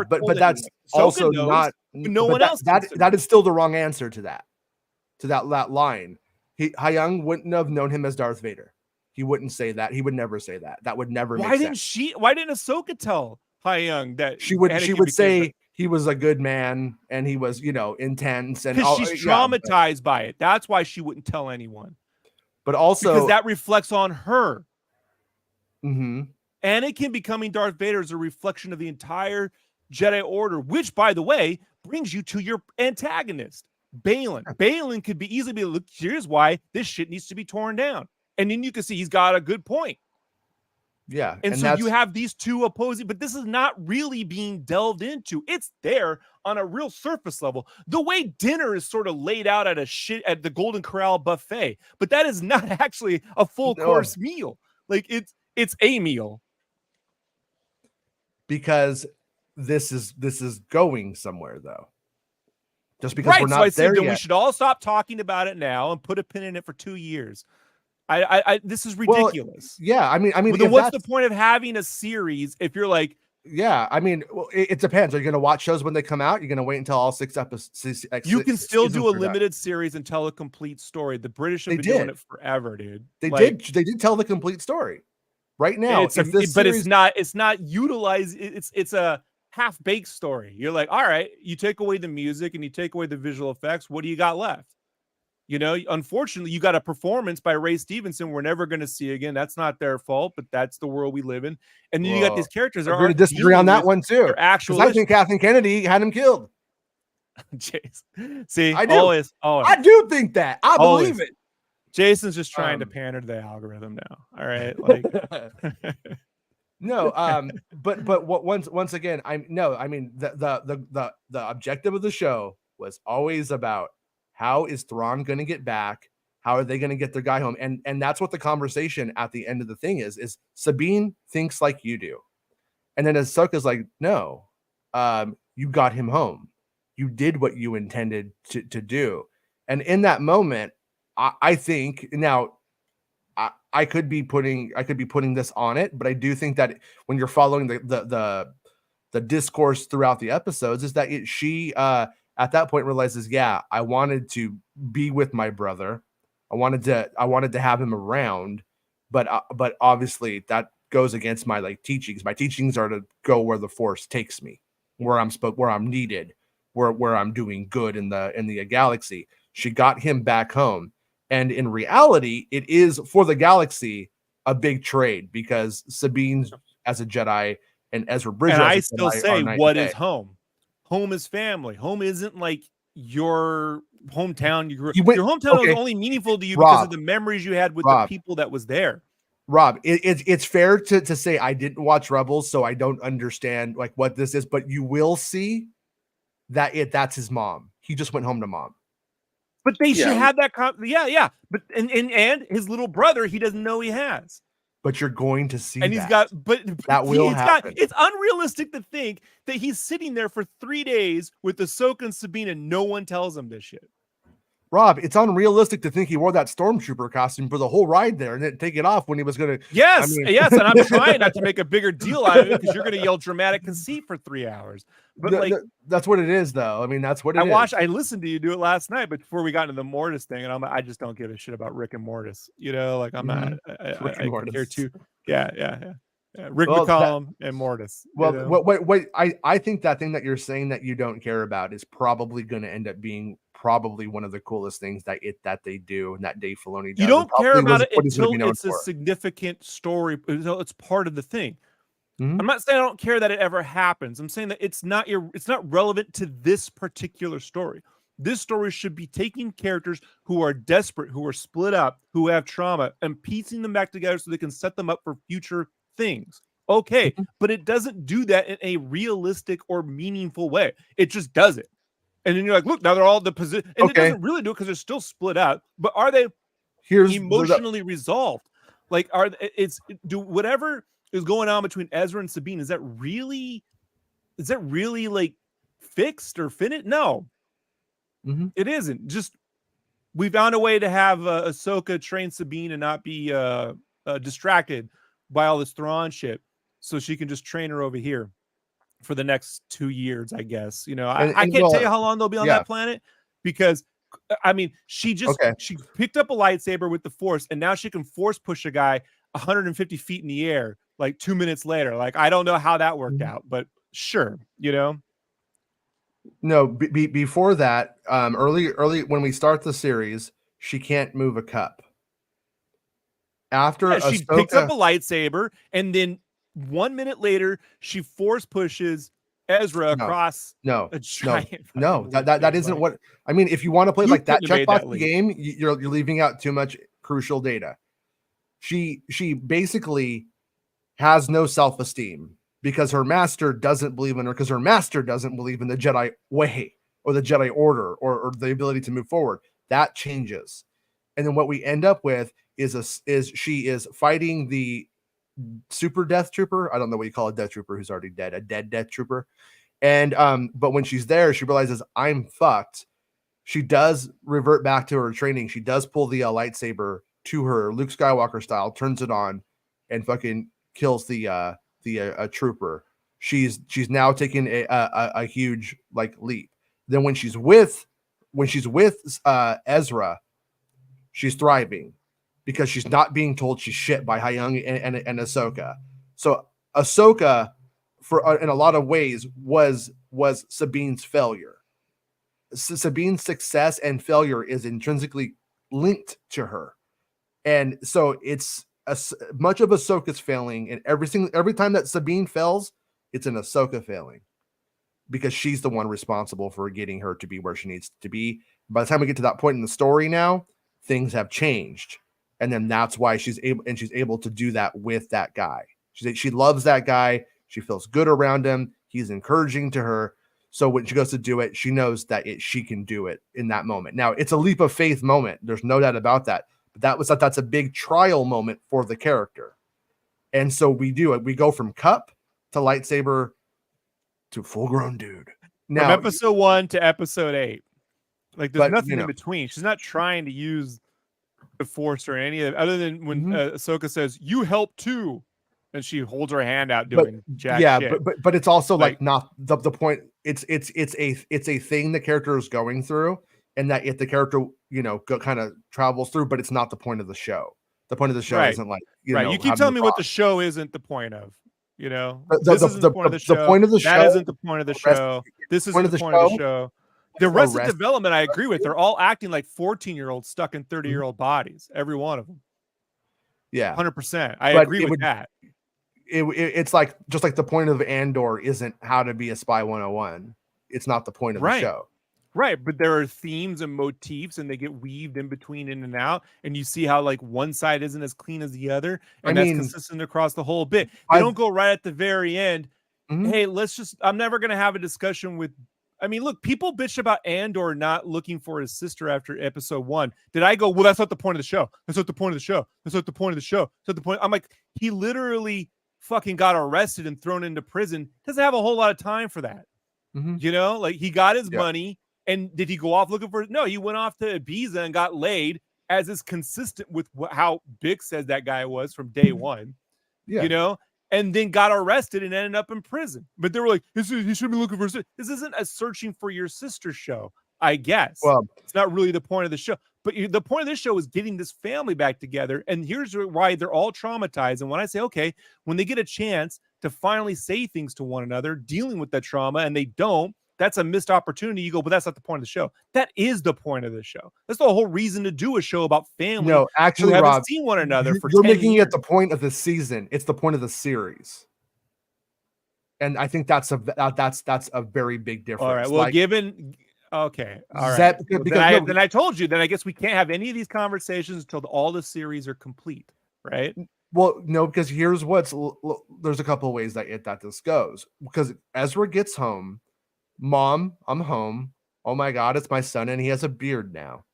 but that's also not. No but one else. That is still the wrong answer to that line. Hyung wouldn't have known him as Darth Vader. He wouldn't say that. He would never say that. That would never. Why make didn't sense. she? Why didn't Ahsoka tell Hyung that She would Anakin say he was a good man and he was, intense and because she's traumatized by it. That's why she wouldn't tell anyone. But also because that reflects on her. Mm-hmm. Anakin becoming Darth Vader is a reflection of the entire Jedi Order, which, by the way, brings you to your antagonist, Balin. Balin could be easily look. Here's why this shit needs to be torn down, and then you can see he's got a good point. Yeah, and so you have these two opposing, but this is not really being delved into. It's there on a real surface level. The way dinner is sort of laid out at the Golden Corral buffet, but that is not actually a full course meal. Like it's a meal. Because this is going somewhere though. Just because we're not so I there said that yet. we should all stop talking about it now and put a pin in it for 2 years. This is ridiculous. Well, yeah, I mean, then what's the point of having a series if you're like? Yeah, I mean, it depends. Are you going to watch shows when they come out? You're going to wait until all 6 episodes. You can still do a limited series and tell a complete story. The British have been doing it forever, dude. They did tell the complete story. Right now, it's not utilized. It's a half-baked story. You're like, all right, you take away the music and you take away the visual effects. What do you got left? You know, unfortunately, you got a performance by Ray Stevenson we're never going to see again. That's not their fault, but that's the world we live in. And then you got these characters that agree to aren't disagree on that one too. their actual Because I think Kathleen Kennedy had him killed. See, I do. always. I do think that. I believe it. Jason's just trying to pander to the algorithm now. All right, like no, but once again, I mean the objective of the show was always about how is Thrawn going to get back? How are they going to get their guy home? And that's what the conversation at the end of the thing is Sabine thinks like you do. And then Ahsoka's like, no, you got him home. You did what you intended to do. And in that moment, I think now I could be putting this on it, but I do think that when you're following the discourse throughout the episodes is that she at that point realizes, yeah, I wanted to be with my brother. I wanted to have him around, but obviously that goes against my teachings. My teachings are to go where the Force takes me, where I'm needed, where I'm doing good in the galaxy. She got him back home. And in reality, it is for the galaxy a big trade because Sabine as a Jedi and Ezra Bridger. And I still say, what is home? Home is family. Home isn't like your hometown. Your hometown is only meaningful to you because of the memories you had with the people that was there. Rob, it's fair to say I didn't watch Rebels, so I don't understand what this is, but you will see that's his mom. He just went home to mom. But they should have that. But and his little brother, he doesn't know he has. But you're going to see, and he's got. But that will happen. It's unrealistic to think that he's sitting there for 3 days with Ahsoka and Sabine, and no one tells him this shit. Rob, it's unrealistic to think he wore that stormtrooper costume for the whole ride there and then take it off when he was going to. Yes, yes, and I'm trying not to make a bigger deal out of it because you're going to yell dramatic conceit for 3 hours. But that's what it is, though. I mean, that's what it is. I listened to you do it last night, but before we got into the Mortis thing, and I just don't give a shit about Rick and Mortis. You know, like I'm not. I care too. Yeah. Rick McCallum and Mortis. Well, you know? what I think that thing that you're saying that you don't care about is probably going to end up being probably one of the coolest things that they do and that Dave Filoni does. You don't care about it until it's a significant story. It's part of the thing. Mm-hmm. I'm not saying I don't care that it ever happens. I'm saying that it's not relevant to this particular story. This story should be taking characters who are desperate, who are split up, who have trauma, and piecing them back together so they can set them up for future things. Okay, but it doesn't do that in a realistic or meaningful way. It just does it. And then you're like, look, now they're all the position. And it doesn't really do it because they're still split up. But are they emotionally resolved? Like, whatever is going on between Ezra and Sabine, is that really like fixed or finished? No, it isn't. Just we found a way to have Ahsoka train Sabine and not be distracted by all this Thrawn shit, so she can just train her over here for the next 2 years, I guess. You know, I can't tell you how long they'll be on that planet because, I mean, she picked up a lightsaber with the Force, and now she can Force push a guy 150 feet in the air like 2 minutes later. Like, I don't know how that worked out, but sure, you know. No, before that, early when we start the series, she can't move a cup. After she picks up a lightsaber, and then 1 minute later, she Force pushes Ezra across a giant. No, that isn't what I mean. If you want to play like that checkbox game, you're leaving out too much crucial data. She basically has no self-esteem because her master doesn't believe in her, because her master doesn't believe in the Jedi way or the Jedi order or the ability to move forward. That changes. And then what we end up with is she is fighting the super death trooper. I don't know what you call a death trooper who's already dead, a dead death trooper. And but when she's there, she realizes I'm fucked. She does revert back to her training. She does pull the lightsaber to her Luke Skywalker style, turns it on, and fucking kills the trooper. She's now taking a huge leap. Then when she's with Ezra, she's thriving because she's not being told she's shit by Hyung and Ahsoka. So Ahsoka, in a lot of ways, was Sabine's failure. Sabine's success and failure is intrinsically linked to her, and so it's much of Ahsoka's failing, and every time that Sabine fails, it's an Ahsoka failing, because she's the one responsible for getting her to be where she needs to be. By the time we get to that point in the story now, things have changed, and then that's why she's able to do that with that guy. She loves that guy. She feels good around him. He's encouraging to her. So when she goes to do it, she knows that she can do it in that moment. Now, it's a leap of faith moment. There's no doubt about that. But that's a big trial moment for the character. And so we do it. We go from cup to lightsaber to full-grown dude. Now, from episode 1 to episode 8. Like, there's nothing in between. She's not trying to use the Force or any of it, other than when Ahsoka says, "You help too," and she holds her hand out doing jack shit. But it's also like not the point. It's a thing the character is going through, and that if the character kind of travels through, but it's not the point of the show. The point of the show isn't like you keep telling me what the show isn't the point of. This isn't the point of the show. The point of the show. That isn't the point of the show. This isn't the point of the show. The rest of development, I agree with. They're all acting like 14-year-olds stuck in 30-year-old bodies. Every one of them. Yeah, 100%. I agree with that. It's like just like the point of Andor isn't how to be a spy 101. It's not the point of the show. Right, but there are themes and motifs, and they get weaved in between, in and out, and you see how like one side isn't as clean as the other, and that's consistent across the whole bit. They don't go right at the very end. Hey, I'm never going to have a discussion with. I mean, look, people bitch about Andor not looking for his sister after episode 1. Did I go, well, that's not the point of the show. That's not the point of the show. That's not the point of the show. That's not the point. I'm like, he literally fucking got arrested and thrown into prison. Doesn't have a whole lot of time for that. Like he got his money, and did he go off looking for it? No, he went off to Ibiza and got laid, as is consistent with how Bix says that guy was from day one. And then got arrested and ended up in prison. But they were like, he should be looking for this isn't a searching for your sister show, I guess. Well, it's not really the point of the show. But the point of this show is getting this family back together. And here's why they're all traumatized. And when I say, okay, when they get a chance to finally say things to one another, dealing with that trauma, and they don't, that's a missed opportunity. You go, but that's not the point of the show. That is the point of the show. That's the whole reason to do a show about family. No, actually, who haven't Rob, seen one another for you're 10 making years. it the point of the season. It's the point of the series, and I think that's a very big difference. All right. Well, okay. All right. Then I told you. Then I guess we can't have any of these conversations until all the series are complete, right? Well, no, because here's there's a couple of ways that this goes. Because Ezra gets home. Mom, I'm home. Oh my God, it's my son, and he has a beard now.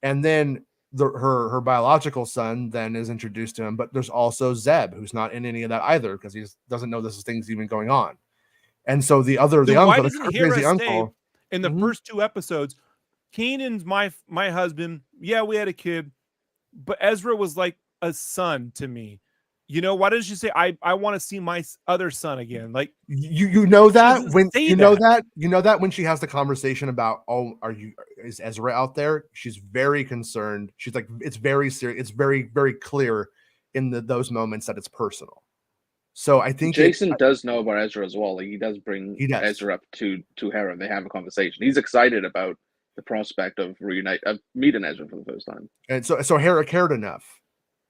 And then her biological son then is introduced to him, but there's also Zeb, who's not in any of that either, because he doesn't know this thing's even going on. And so the uncle, the crazy uncle, in the first 2 episodes, Kanan's my husband. Yeah, we had a kid, but Ezra was like a son to me. Why didn't you say I want to see my other son again? Like you know that when when she has the conversation about, is Ezra out there? She's very concerned. She's like, it's very serious. It's very, very clear in those moments that it's personal. So I think Jason does know about Ezra as well. Like he does bring Ezra up to her, and they have a conversation. He's excited about the prospect of meeting Ezra for the first time. And so Hera cared enough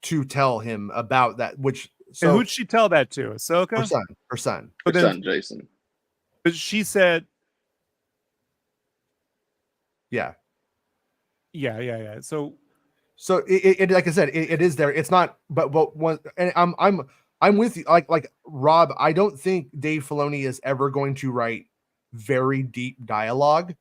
to tell him about that, and who'd she tell that to? Ahsoka? Her son, Jason. But she said, yeah. So it like I said, it is there. It's not, but one, and I'm with you. Like Rob, I don't think Dave Filoni is ever going to write very deep dialogue.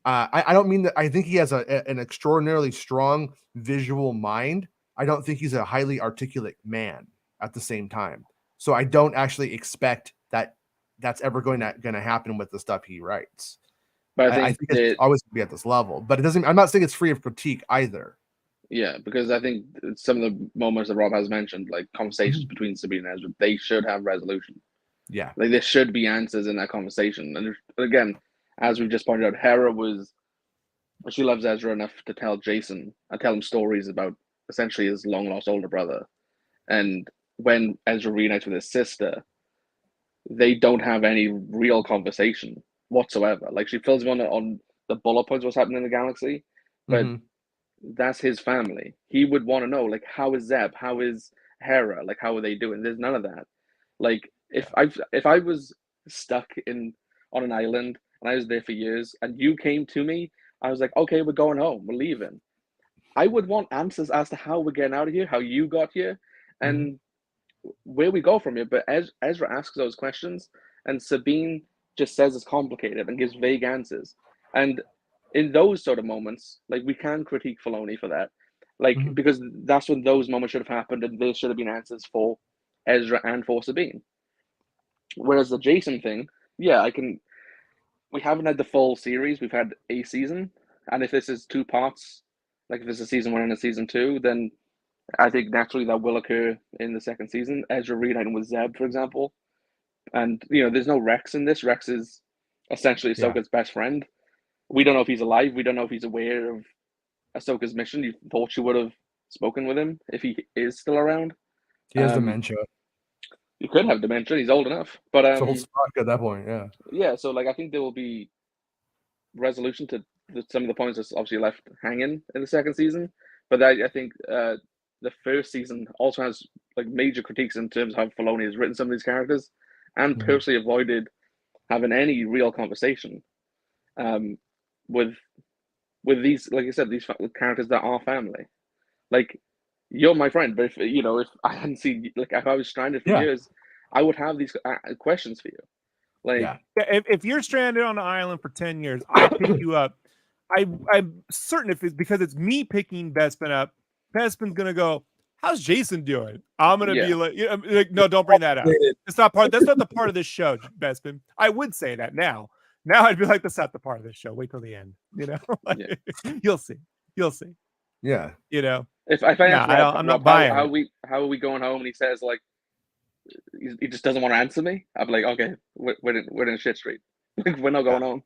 I don't mean that. I think he has an extraordinarily strong visual mind. I don't think he's a highly articulate man at the same time. So I don't actually expect that that's ever going to happen with the stuff he writes. But I think it's always going to be at this level. But it doesn't. I'm not saying it's free of critique either. Yeah, because I think some of the moments that Rob has mentioned, like conversations between Sabine and Ezra, they should have resolution. Yeah, like there should be answers in that conversation. And again, as we've just pointed out, Hera she loves Ezra enough to tell Jason and tell him stories about essentially his long lost older brother. And when Ezra reunites with his sister, they don't have any real conversation whatsoever. Like she fills him on the bullet points what's happening in the galaxy, but that's his family. He would want to know, like, how is Zeb? How is Hera? Like, how are they doing? There's none of that. Like, if I was stuck on an island and I was there for years and you came to me, I was like, okay, we're going home, we're leaving. I would want answers as to how we're getting out of here, how you got here, and where we go from here. But Ezra asks those questions, and Sabine just says it's complicated and gives vague answers. And in those sort of moments, like, we can critique Filoni for that, like, because that's when those moments should have happened, and there should have been answers for Ezra and for Sabine. Whereas the Jason thing, yeah, we haven't had the full series. We've had a season, and if this is 2 parts, like if this is season 1 and a season 2, then I think naturally that will occur in the second season. Ezra reuniting with Zeb, for example. And, there's no Rex in this. Rex is essentially Ahsoka's best friend. We don't know if he's alive. We don't know if he's aware of Ahsoka's mission. You thought she would have spoken with him if he is still around. He has dementia. You could have dementia. He's old enough. But it's old stock at that point, yeah. Yeah, so, like, I think there will be resolution to some of the points that's obviously left hanging in the second season. But I think the first season also has, like, major critiques in terms of how Filoni has written some of these characters, and purposely avoided having any real conversation with these, like I said, these characters that are family. Like, you're my friend, but if I hadn't seen, like, if I was stranded for years, I would have these questions for you. Like, if you're stranded on an island for 10 years, I pick you up. I'm certain if it's because it's me picking Bespin up, Bespin's gonna go, how's Jason doing? I'm gonna be like, no, don't bring that up. It's not part. That's not the part of this show, Bespin. I would say that now. Now I'd be like, that's not the part of this show. Wait till the end. You'll see. Yeah. If I ask Rob, I'm not buying. How are we going home? And he says, like, he just doesn't want to answer me. I'm like, okay, we're in shit street. We're not going home.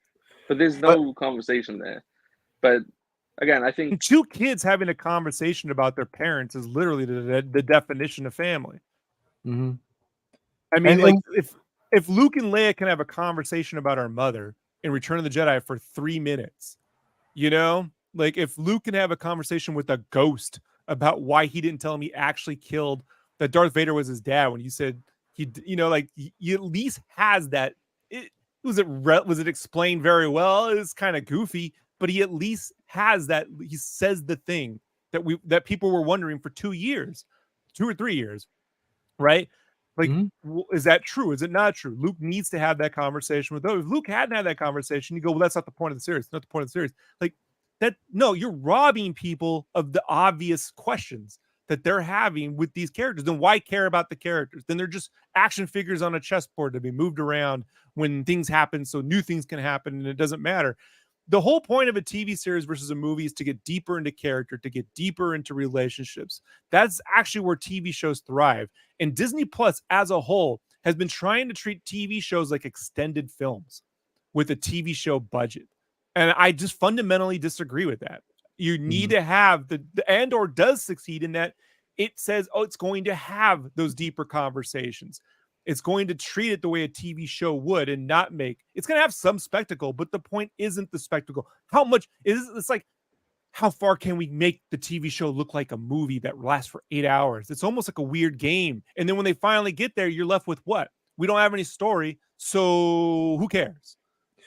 But there's no conversation there. But again, I think 2 kids having a conversation about their parents is literally the definition of family. I mean, if Luke and Leia can have a conversation about our mother in Return of the Jedi for 3 minutes, like, if Luke can have a conversation with a ghost about why he didn't tell him he actually killed, that Darth Vader was his dad when he said he at least has that. Was it explained very well? It was kind of goofy, but he at least has that. He says the thing that people were wondering for 2 years, 2 or 3 years, right? Like, is that true? Is it not true? Luke needs to have that conversation with those. If Luke hadn't had that conversation, you go, well, that's not the point of the series. It's not the point of the series. Like that. No, you're robbing people of the obvious questions that they're having with these characters. Then why care about the characters? Then they're just action figures on a chessboard to be moved around when things happen, so new things can happen, and it doesn't matter. The whole point of a TV series versus a movie is to get deeper into character, to get deeper into relationships. That's actually where TV shows thrive. And Disney Plus as a whole has been trying to treat TV shows like extended films with a TV show budget. And I just fundamentally disagree with that. You need to have the Andor does succeed in that it says, it's going to have those deeper conversations. It's going to treat it the way a TV show would and not it's going to have some spectacle, but the point isn't the spectacle. It's like, how far can we make the TV show look like a movie that lasts for 8 hours? It's almost like a weird game. And then when they finally get there, you're left with what? We don't have any story. So who cares?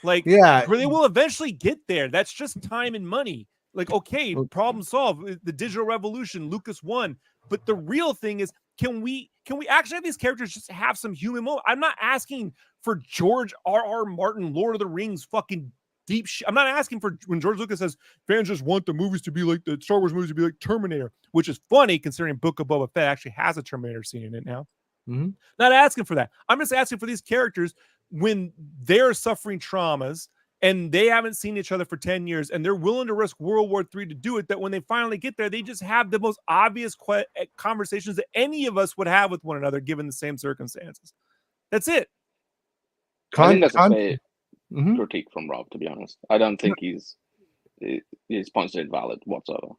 Like, they will eventually get there. That's just time and money. Like, okay, problem solved. The digital revolution, Lucas won. But the real thing is, can we actually have these characters just have some human moment? I'm not asking for George R.R. Martin, Lord of the Rings, fucking deep shit. I'm not asking for when George Lucas says fans just want the movies to be like the Star Wars movies to be like Terminator, which is funny considering Book of Boba Fett actually has a Terminator scene in it now. Not asking for that. I'm just asking for these characters when they're suffering traumas and they haven't seen each other for 10 years and they're willing to risk World War III to do it, that when they finally get there, they just have the most obvious conversations that any of us would have with one another given the same circumstances. That's it. I think that's a fair critique from Rob, to be honest. I don't think his points are invalid whatsoever.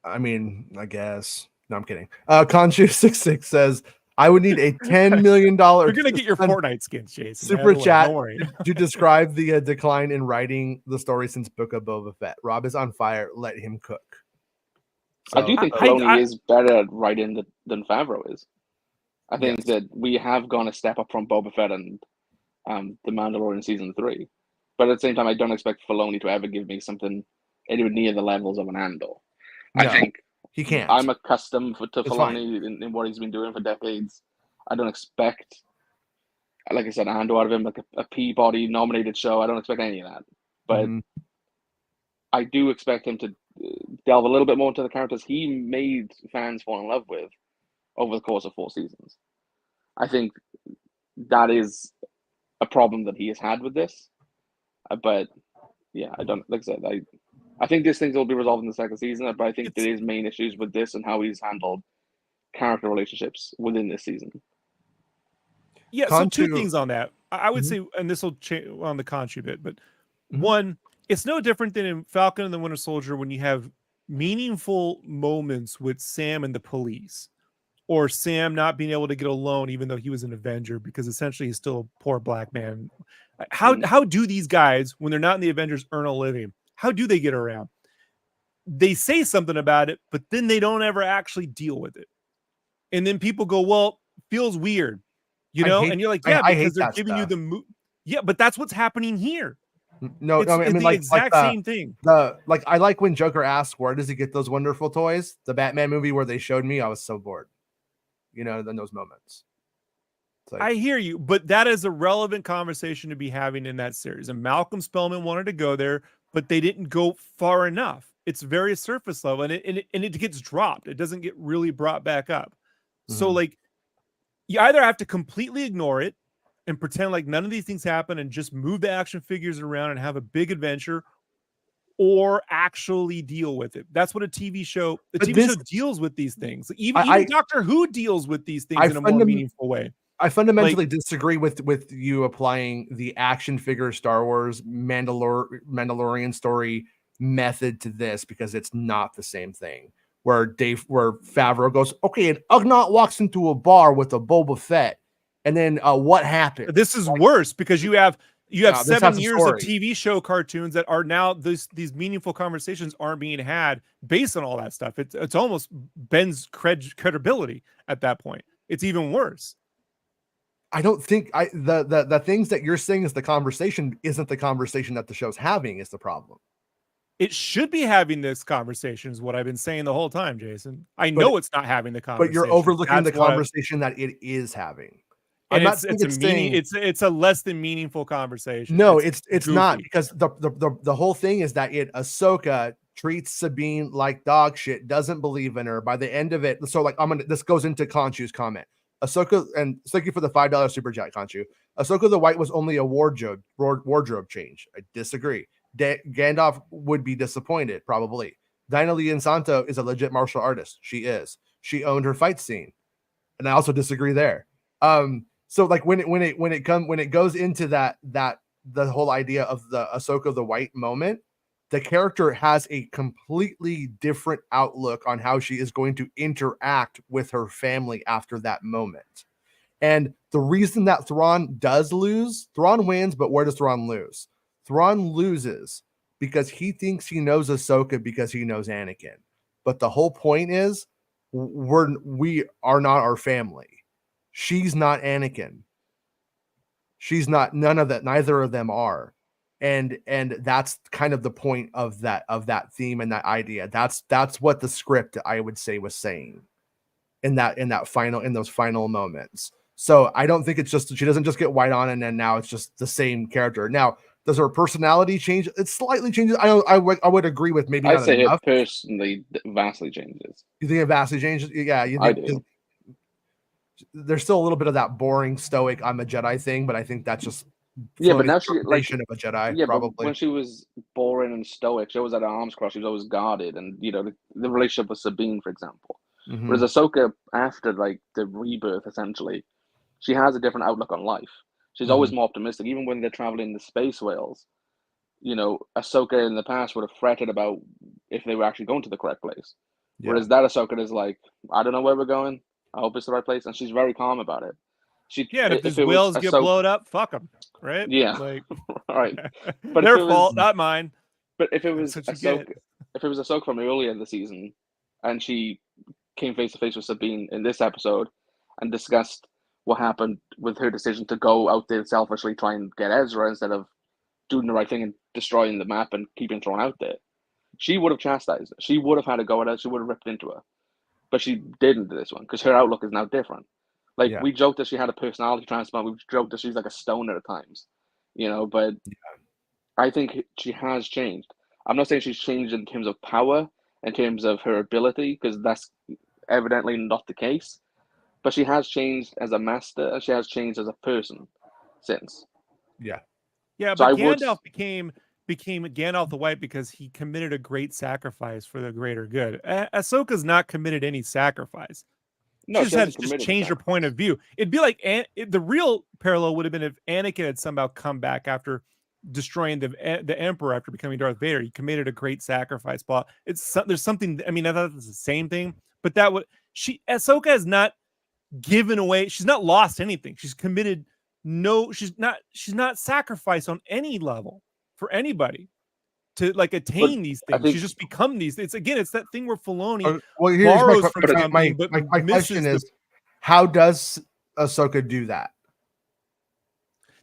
I mean, I guess. No, I'm kidding. Conchu66 says, I would need a $10 million. You're gonna get your Fortnite skins, Jason. Super chat. Don't worry. To describe the decline in writing the story since Book of Boba Fett. Rob is on fire. Let him cook. I do think Filoni is better at writing than Favreau is. I think that we have gone a step up from Boba Fett and The Mandalorian season 3, but at the same time, I don't expect Filoni to ever give me something anywhere near the levels of an Andor. No, I think he can't. I'm accustomed to It's Filoni in what he's been doing for decades. I don't expect, like I said, Andor out of him, like a Peabody nominated show. I don't expect any of that, but I do expect him to delve a little bit more into the characters he made fans fall in love with over the course of 4 seasons. I think that is a problem that he has had with this. But yeah, I don't, like I said, I think these things will be resolved in the second season, but I think there is main issues with this and how he's handled character relationships within this season. Yeah, so 2 things on that. I would say, and this will change on the Khonshu bit, but one, it's no different than in Falcon and the Winter Soldier when you have meaningful moments with Sam and the police, or Sam not being able to get a loan even though he was an Avenger because essentially he's still a poor black man. How do these guys, when they're not in the Avengers, earn a living? How do they get around? They say something about it, but then they don't ever actually deal with it. And then people go, well, feels weird, you know? And you're like, yeah, because they're giving you the yeah, but that's what's happening here. No, it's, I mean, the exact same thing. I like when Joker asks, where does he get those wonderful toys? The Batman movie where they showed me, I was so bored. You know, in those moments. Like, I hear you, but that is a relevant conversation to be having in that series. And Malcolm Spellman wanted to go there, but they didn't go far enough. It's very surface level, and it gets dropped. It doesn't get really brought back up. So, like, you either have to completely ignore it and pretend like none of these things happen and just move the action figures around and have a big adventure, or actually deal with it. That's what a TV show, show deals with these things. Even Doctor Who deals with these things in a more meaningful way. I fundamentally disagree with you applying the action figure Star Wars Mandalorian story method to this, because it's not the same thing. Where Favreau goes, okay, and Ugnaught walks into a bar with a Boba Fett, and then what happened? This is worse because you have 7 years of TV show cartoons that are now these meaningful conversations aren't being had based on all that stuff. It's almost bends credibility at that point. It's even worse. I don't think the things that you're saying is the conversation isn't the conversation that the show's having is the problem. It should be having this conversation is what I've been saying the whole time, Jason. I know it's not having the conversation. But you're overlooking the conversation that it is having. And it's a less than meaningful conversation. No, it's not, because the whole thing is that Ahsoka treats Sabine like dog shit, doesn't believe in her. By the end of it, so like this goes into Khonshu's comment. Ahsoka, and thank you for the $5 super chat, Khonshu. Ahsoka the White was only a wardrobe change. I disagree. Gandalf would be disappointed, probably. Dinah Lee Santo is a legit martial artist. She is. She owned her fight scene, and I also disagree there. So like when it goes into that the whole idea of the Ahsoka the White moment, the character has a completely different outlook on how she is going to interact with her family after that moment. And the reason that Thrawn wins, but where does Thrawn lose? Thrawn loses because he thinks he knows Ahsoka because he knows Anakin. But the whole point is we are not our family. She's not Anakin. She's not, none of that, neither of them are. And that's kind of the point of that theme and that idea. That's what the script, I would say, was saying in those final moments. So I don't think it's just, she doesn't just get white on and then now it's just the same character. Now, does her personality change? It slightly changes. I would agree with maybe. I'd say it personally vastly changes. You think it vastly changes? Yeah, I do. There's still a little bit of that boring stoic I'm a Jedi thing, but I think that's just but now she of a Jedi. Yeah, probably. But when she was boring and stoic, she was at her arms crossed. She was always guarded, and the relationship with Sabine, for example. Mm-hmm. Whereas Ahsoka, after like the rebirth, essentially, she has a different outlook on life. She's always more optimistic, even when they're traveling the space whales. Ahsoka in the past would have fretted about if they were actually going to the correct place. Yeah. Whereas that Ahsoka is like, I don't know where we're going. I hope it's the right place, and she's very calm about it. And if these it was whales get blown up, fuck them, right? Yeah, like all right. But their fault, not mine. But if it was Ahsoka, from earlier in the season, and she came face to face with Sabine in this episode, and discussed what happened with her decision to go out there selfishly try and get Ezra instead of doing the right thing and destroying the map and keeping thrown out there, she would have chastised her. She would have had to go at her. She would have ripped into her. But she didn't do this one because her outlook is now different. Like, we joked that she had a personality transplant. We joked that she's like a stoner at times, but I think she has changed. I'm not saying she's changed in terms of power, in terms of her ability, because that's evidently not the case. But she has changed as a master, and she has changed as a person since. Yeah, but Gandalf became Gandalf the White because he committed a great sacrifice for the greater good. Ahsoka's not committed any sacrifice. No, she just changed her point of view. It'd be like the real parallel would have been if Anakin had somehow come back after destroying the Emperor after becoming Darth Vader. He committed a great sacrifice. But there's something. I mean, I thought it was the same thing, but Ahsoka has not given away. She's not lost anything. She's committed. No, she's not sacrificed on any level for anybody to attain these things. She's just become these. It's that thing where Filoni borrows from something, but my question is, how does Ahsoka do that?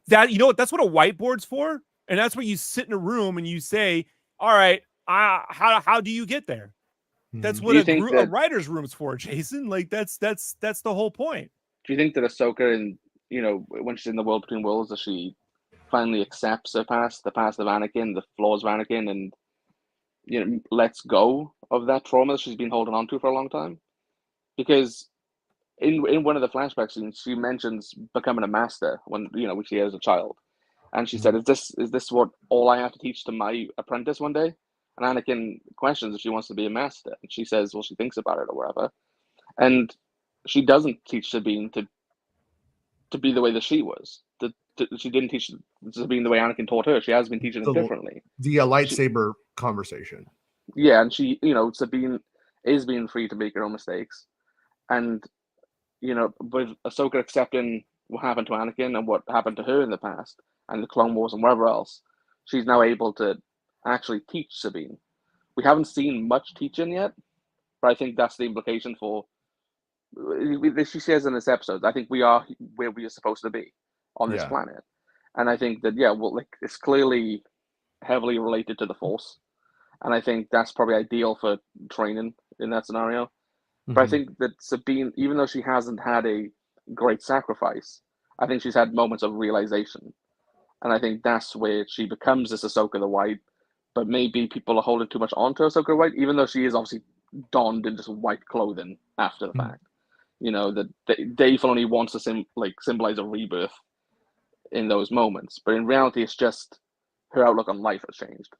That's what a whiteboard's for, and that's where you sit in a room and you say, "All right, how do you get there?" That's what a writer's room's for, Jason. That's the whole point. Do you think that Ahsoka, and when she's in the world between worlds, that she finally accepts her past, the past of Anakin, the flaws of Anakin, and lets go of that trauma that she's been holding on to for a long time? Because in one of the flashback scenes, she mentions becoming a master when she is a child, and she said, "Is this what all I have to teach to my apprentice one day?" And Anakin questions if she wants to be a master, and she says, "Well, she thinks about it or whatever," and she doesn't teach Sabine to be the way that she was. She didn't teach Sabine the way Anakin taught her. She has been teaching it differently. The lightsaber conversation. Yeah, and she, Sabine is being free to make her own mistakes, and with Ahsoka accepting what happened to Anakin and what happened to her in the past, and the Clone Wars and wherever else, she's now able to actually teach Sabine. We haven't seen much teaching yet, but I think that's the implication for. She says in this episode, I think we are where we are supposed to be on this planet, and I think that it's clearly heavily related to the Force, and I think that's probably ideal for training in that scenario. But I think that Sabine, even though she hasn't had a great sacrifice, I think she's had moments of realization, and I think that's where she becomes this Ahsoka the White. But maybe people are holding too much onto Ahsoka the White, even though she is obviously donned in just white clothing after the fact. That Dave only wants to symbolize a rebirth in those moments, but in reality, it's just her outlook on life has changed.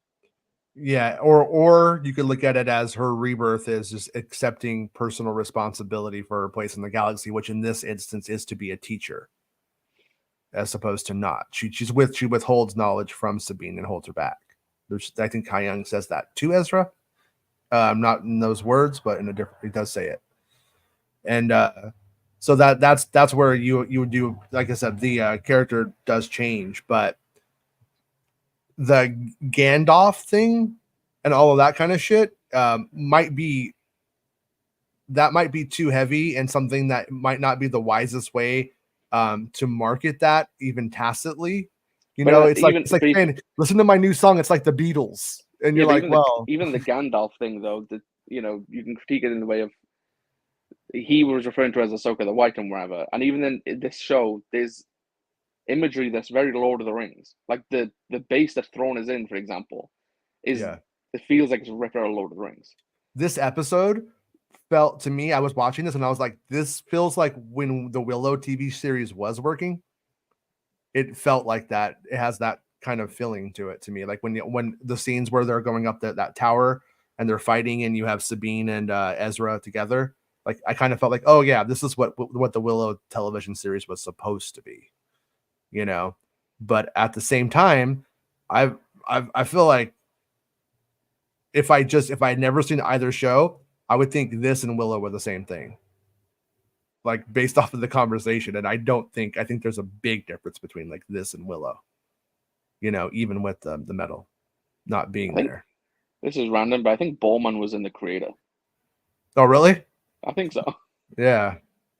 Yeah, or you could look at it as her rebirth is just accepting personal responsibility for her place in the galaxy, which in this instance is to be a teacher, as opposed to not. She withholds knowledge from Sabine and holds her back. I think Kai Young says that to Ezra, not in those words, but in a different. He does say it, and so that's where you would do. Like I said, the character does change, but the Gandalf thing and all of that kind of shit might be too heavy and something that might not be the wisest way to market that even tacitly. It's like saying, listen to my new song. It's like the Beatles, and you're like, even the Gandalf thing though, that you can critique it in the way of he was referring to as Ahsoka the White and wherever, and even in this show, there's imagery that's very Lord of the Rings. Like the base that Thrawn is in, for example, it feels like it's ripped out of Lord of the Rings. This episode felt to me, I was watching this and I was like, this feels like when the Willow TV series was working. It felt like that. It has that kind of feeling to it to me. Like when the scenes where they're going up that tower and they're fighting and you have Sabine and Ezra together. Like I kind of felt like, oh yeah, this is what the Willow television series was supposed to be. But at the same time, I feel like if I'd never seen either show, I would think this and Willow were the same thing. like based off of the conversation. And I think there's a big difference between like this and Willow, you know, even with the metal not being there. This is random, but I think Bowman was in the creator. Oh, really? I think so. Yeah.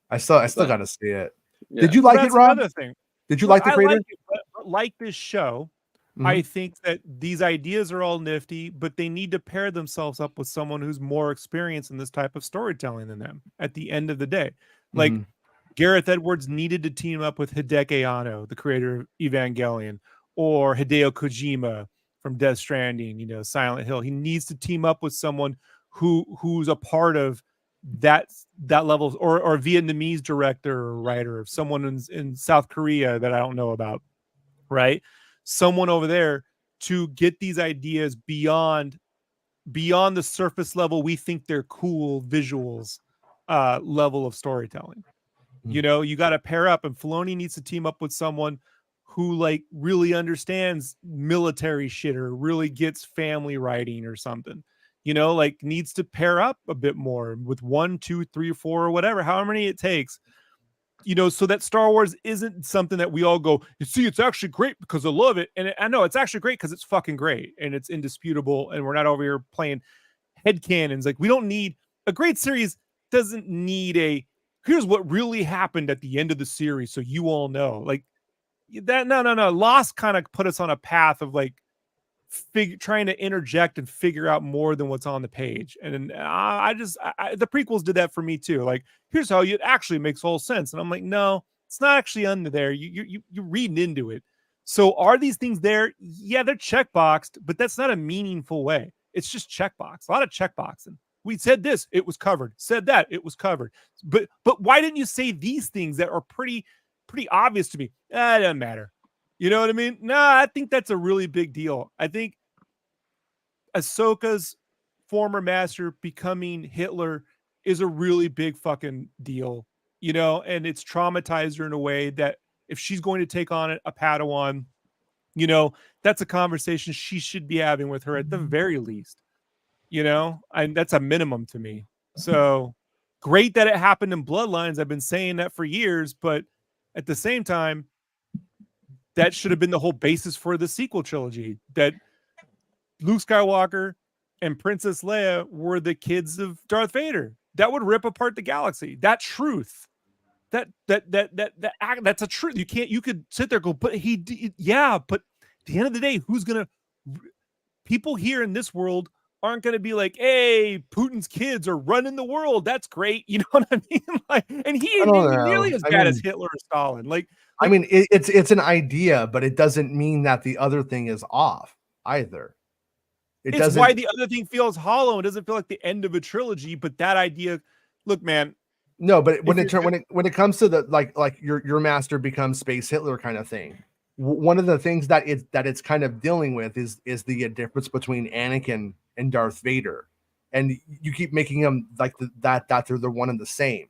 I still got to see it. Yeah. Did you like it, Rob? Another thing. Did you like the creator? Like it, but like this show, I think that these ideas are all nifty, but they need to pair themselves up with someone who's more experienced in this type of storytelling than them at the end of the day. Like Gareth Edwards needed to team up with Hideki Anno, the creator of Evangelion, or Hideo Kojima from Death Stranding, you know, Silent Hill. He needs to team up with someone who's a part of that level, or a Vietnamese director or writer, of someone in South Korea that I don't know about, right? Someone over there to get these ideas beyond the surface level we think they're cool visuals level of storytelling. You know, you got to pair up, and Filoni needs to team up with someone who like really understands military shit or really gets family writing or something, you know, like needs to pair up a bit more with 1, 2, 3, or 4 or whatever, however many it takes, you know, so that Star Wars isn't something that we all go, you see, it's actually great because I love it. And I know it's actually great because it's fucking great and it's indisputable. And we're not over here playing headcanons. Like, we don't need a great series, doesn't need here's what really happened at the end of the series, so you all know. Like that, no. Lost kind of put us on a path of like trying to interject and figure out more than what's on the page. And the prequels did that for me too. Like, here's how it actually makes whole sense. And I'm like, no, it's not actually under there. You're reading into it. So are these things there? Yeah, they're checkboxed, but that's not a meaningful way. It's just checkbox. A lot of checkboxing. We said this, it was covered. Said that, it was covered. But why didn't you say these things that are pretty obvious to me? It doesn't matter. You know what I mean? No, I think that's a really big deal. I think Ahsoka's former master becoming Hitler is a really big fucking deal, you know, and it's traumatized her in a way that if she's going to take on a Padawan, you know, that's a conversation she should be having with her at the very least. You know, and that's a minimum to me. So great that it happened in Bloodlines. I've been saying that for years, but at the same time, that should have been the whole basis for the sequel trilogy, that Luke Skywalker and Princess Leia were the kids of Darth Vader. That would rip apart the galaxy. That truth, that's a truth. You could sit there and go, but but at the end of the day, people here in this world aren't going to be like, hey, Putin's kids are running the world. That's great. You know what I mean? Like, and he ain't nearly as bad as Hitler or Stalin. Like, I mean, it's an idea, but it doesn't mean that the other thing is off either. It's why the other thing feels hollow. It doesn't feel like the end of a trilogy, but that idea, look, man. No, but when it comes to the like your master becomes Space Hitler kind of thing, one of the things that it's kind of dealing with is the difference between Anakin and Darth Vader, and you keep making them like that they're the one and the same.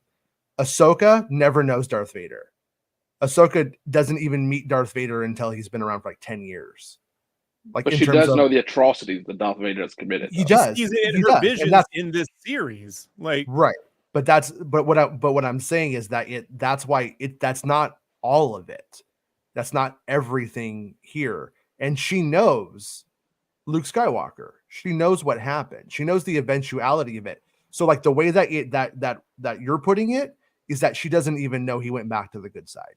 Ahsoka never knows Darth Vader. Ahsoka doesn't even meet Darth Vader until he's been around for like 10 years. Like, but she does know the atrocities that Darth Vader has committed. He does. He's in her visions in this series, like right. But what I'm saying is that that's not all of it. That's not everything here. And she knows Luke Skywalker. She knows what happened. She knows the eventuality of it. So like the way that you're putting it is that she doesn't even know he went back to the good side.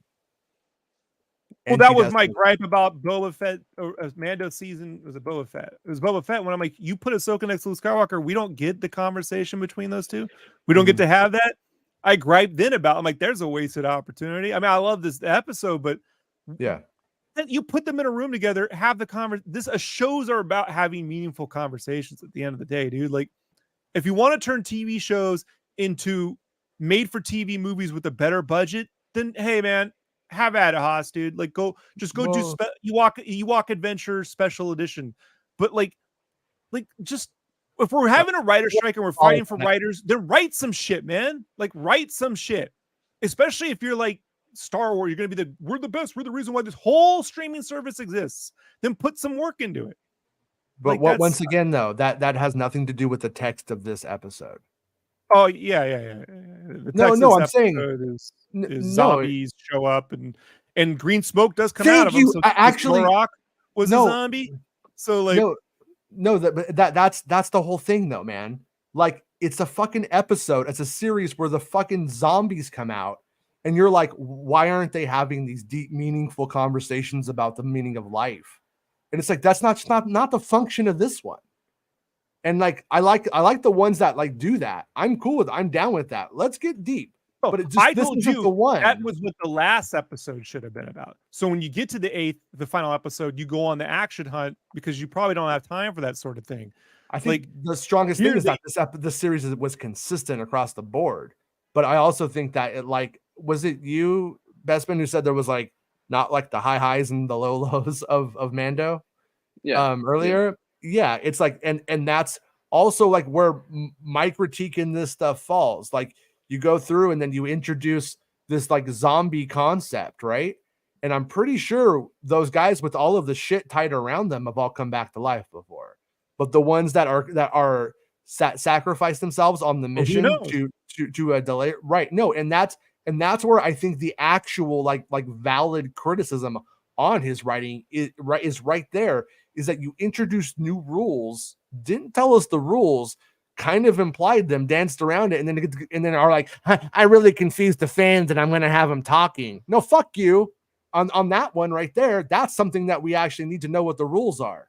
Well, that was my gripe about Boba Fett or Mando season. Was it Boba Fett? It was Boba Fett when I'm like, you put Ahsoka next to Luke Skywalker, we don't get the conversation between those two. We don't get to have that. I griped then about, I'm like, there's a wasted opportunity. I mean, I love this episode, but yeah, you put them in a room together, have the conversation. Shows are about having meaningful conversations at the end of the day, dude. Like, if you want to turn TV shows into made for TV movies with a better budget, then hey, man, have at it, Haas, dude. Like, do you walk adventure special edition. But like just if we're having a writer strike and we're fighting for writers, then write some shit, man. Like, write some shit. Especially if you're like Star Wars, you're gonna be we're the best, we're the reason why this whole streaming service exists. Then put some work into it. But once again, though, that has nothing to do with the text of this episode. Oh yeah. The No, Texas I'm saying episode is no. zombies show up and green smoke does come out Thank of them. you. So I actually Morrock was a no, zombie. So like no, that's the whole thing though, man. Like it's a fucking episode. It's a series where the fucking zombies come out, and you're like, why aren't they having these deep, meaningful conversations about the meaning of life? And it's like that's not the function of this one. And like I like the ones that like do that. I'm cool with. I'm down with that. Let's get deep. Oh, But I this told isn't you the one. that was what the last episode should have been about. So when you get to the final episode, you go on the action hunt because you probably don't have time for that sort of thing. I think Like, the strongest thing is they- that this series was consistent across the board. But I also think that it like was it you, Bestman, who said there was like not like the high highs and the low lows of Mando earlier. Yeah, it's like and that's also like where my critique in this stuff falls. Like you go through and then you introduce this like zombie concept, right? And I'm pretty sure those guys with all of the shit tied around them have all come back to life before. But the ones that are sacrifice themselves on the mission to a delay, right? No, and that's where I think the actual like valid criticism on his writing is right there. Is that you introduced new rules, didn't tell us the rules, kind of implied them, danced around it, and then are like, I really confused the fans, and I'm going to have them talking. No, fuck you. On that one right there, that's something that we actually need to know what the rules are.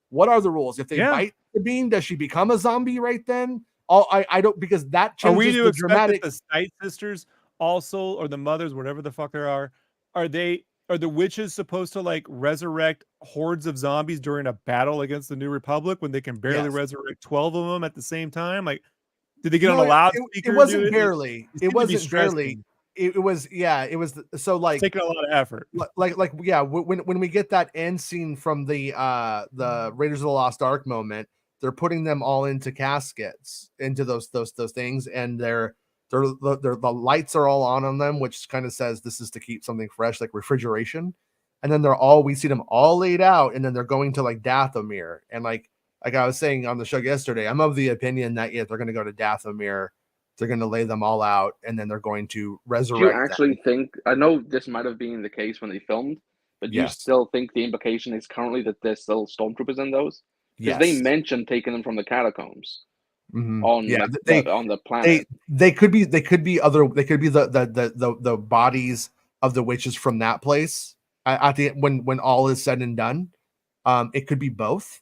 What are the rules? If they bite Sabine, does she become a zombie right then? I don't, because that changes. Are we to the expect dramatic. that the Sight sisters also, or the mothers, whatever the fuck there are the witches supposed to like resurrect hordes of zombies during a battle against the New Republic when they can barely resurrect 12 of them at the same time? Like, did they get on a loudspeaker? It wasn't barely. Like, it wasn't barely. It was so like it's taking a lot of effort. When we get that end scene from the Raiders of the Lost Ark moment, they're putting them all into caskets, into those things, and the lights are all on them, which kind of says this is to keep something fresh, like refrigeration. And then we see them all laid out, and then they're going to like Dathomir, and like I was saying on the show yesterday, I'm of the opinion that if they're going to go to Dathomir, they're going to lay them all out, and then they're going to resurrect. Do you actually think? I know this might have been the case when they filmed, but do you still think the implication is currently that there's still stormtroopers in those? Because they mentioned taking them from the catacombs on the planet. They could be the bodies of the witches from that place at the when all is said and done. It could be both.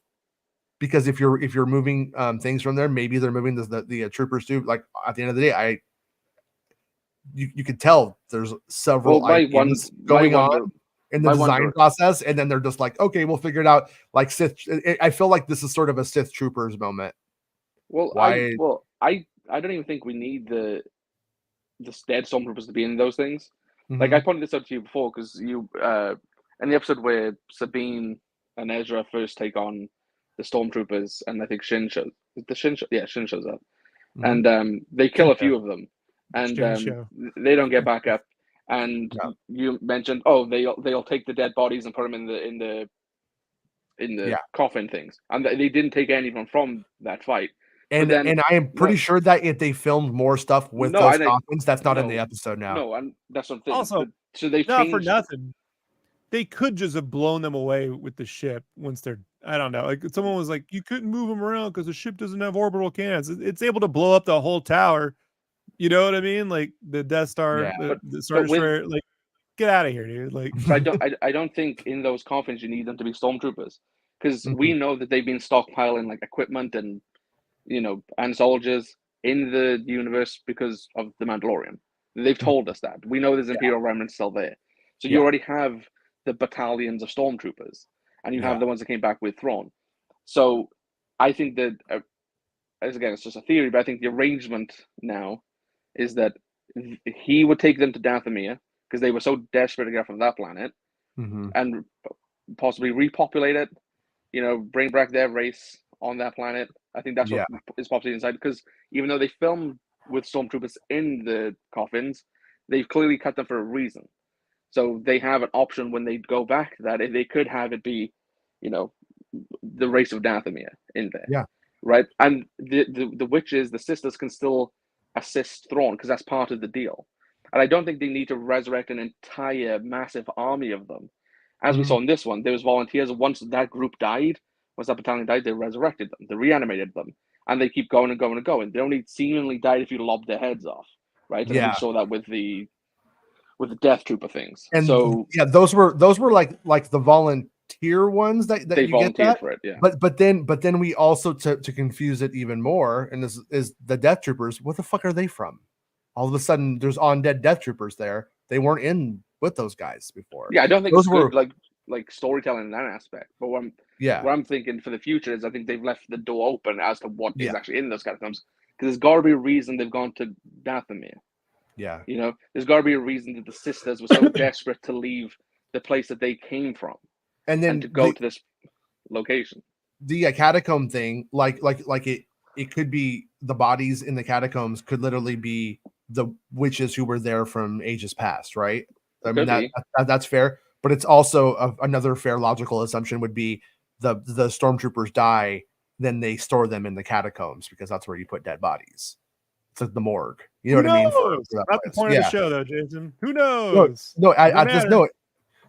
Because if you're moving things from there, maybe they're moving the troopers too. Like at the end of the day, you could tell there's several ideas going on in the design process, and then they're just like, okay, we'll figure it out. Like Sith, I feel like this is sort of a Sith Troopers moment. Well, I don't even think we need the dead stormtroopers to be in those things. Mm-hmm. Like I pointed this out to you before because you in the episode where Sabine and Ezra first take on the stormtroopers, and I think Shin shows up, mm-hmm. and they kill a few of them, and they don't get back up. And you mentioned, they'll take the dead bodies and put them in the coffin things, and they didn't take anyone from that fight. And I am pretty sure that if they filmed more stuff with those coffins, that's not in the episode now. No, and that's what I'm thinking. Also, so they not for nothing. They could just have blown them away with the ship once they're. I don't know. Like someone was like, you couldn't move them around because the ship doesn't have orbital cannons. It's able to blow up the whole tower. You know what I mean? Like the Death Star, the Star Destroyer. Like, get out of here, dude. Like, I don't think in those coffins you need them to be stormtroopers because we know that they've been stockpiling like equipment and and soldiers in the universe because of the Mandalorian. They've told us that. We know there's Imperial remnants still there. So you already have the battalions of stormtroopers, and you have the ones that came back with Thrawn. So I think that, again, it's just a theory, but I think the arrangement now is that he would take them to Dathomir because they were so desperate to get off of that planet and possibly repopulate it, bring back their race on that planet. I think that's what is possibly inside, because even though they filmed with stormtroopers in the coffins, they've clearly cut them for a reason. So they have an option when they go back that they could have it be, the race of Dathomir in there. Yeah. Right. And the witches, the sisters, can still assist Thrawn because that's part of the deal. And I don't think they need to resurrect an entire massive army of them. As we saw in this one, there was volunteers. Once that group died, once that battalion died, they resurrected them, they reanimated them, and they keep going and going and going. They only seemingly died if you lobbed their heads off, right? And then we saw that with the Death Trooper things. And so yeah, those were like the volunteer ones that they you get that for it, yeah. But then we also to confuse it even more, and this is the Death Troopers. What the fuck are they from? All of a sudden, there's undead Death Troopers there. They weren't in with those guys before. Yeah, I don't think those it's were good, like storytelling in that aspect. But what I'm thinking for the future is I think they've left the door open as to what is actually in those catacombs, because there's got to be a reason they've gone to Dathomir. Yeah, you know, there's got to be a reason that the sisters were so desperate to leave the place that they came from, and then to go to this location. The catacomb thing, like it could be the bodies in the catacombs could literally be the witches who were there from ages past, right? I mean that's fair, but it's also another fair logical assumption would be the stormtroopers die, then they store them in the catacombs because that's where you put dead bodies. It's like the morgue. You know what I mean? For not the point of the show, though, Jason. Who knows? No, I just know it.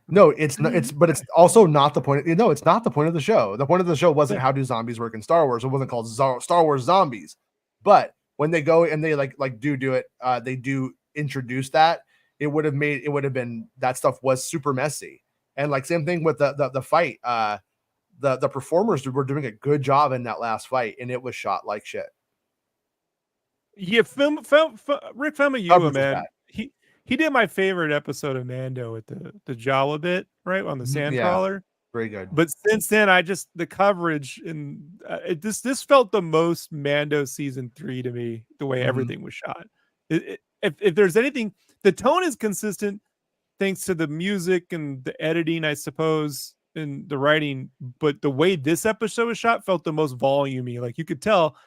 No, it's not. But it's also not the point. No, it's not the point of the show. The point of the show wasn't how do zombies work in Star Wars. It wasn't called Star Wars Zombies. But when they go and they do it, they do introduce that. It would have been that stuff was super messy. And like same thing with the fight. The performers were doing a good job in that last fight, and it was shot like shit. Yeah, Rick Famuyiwa, man. He did my favorite episode of Mando with the Jawa bit, right, on the Sandcrawler. Very good. But since then, the coverage and this felt the most Mando season 3 to me, the way everything was shot. If there's anything, the tone is consistent thanks to the music and the editing, I suppose, and the writing. But the way this episode was shot felt the most volumey. Like you could tell,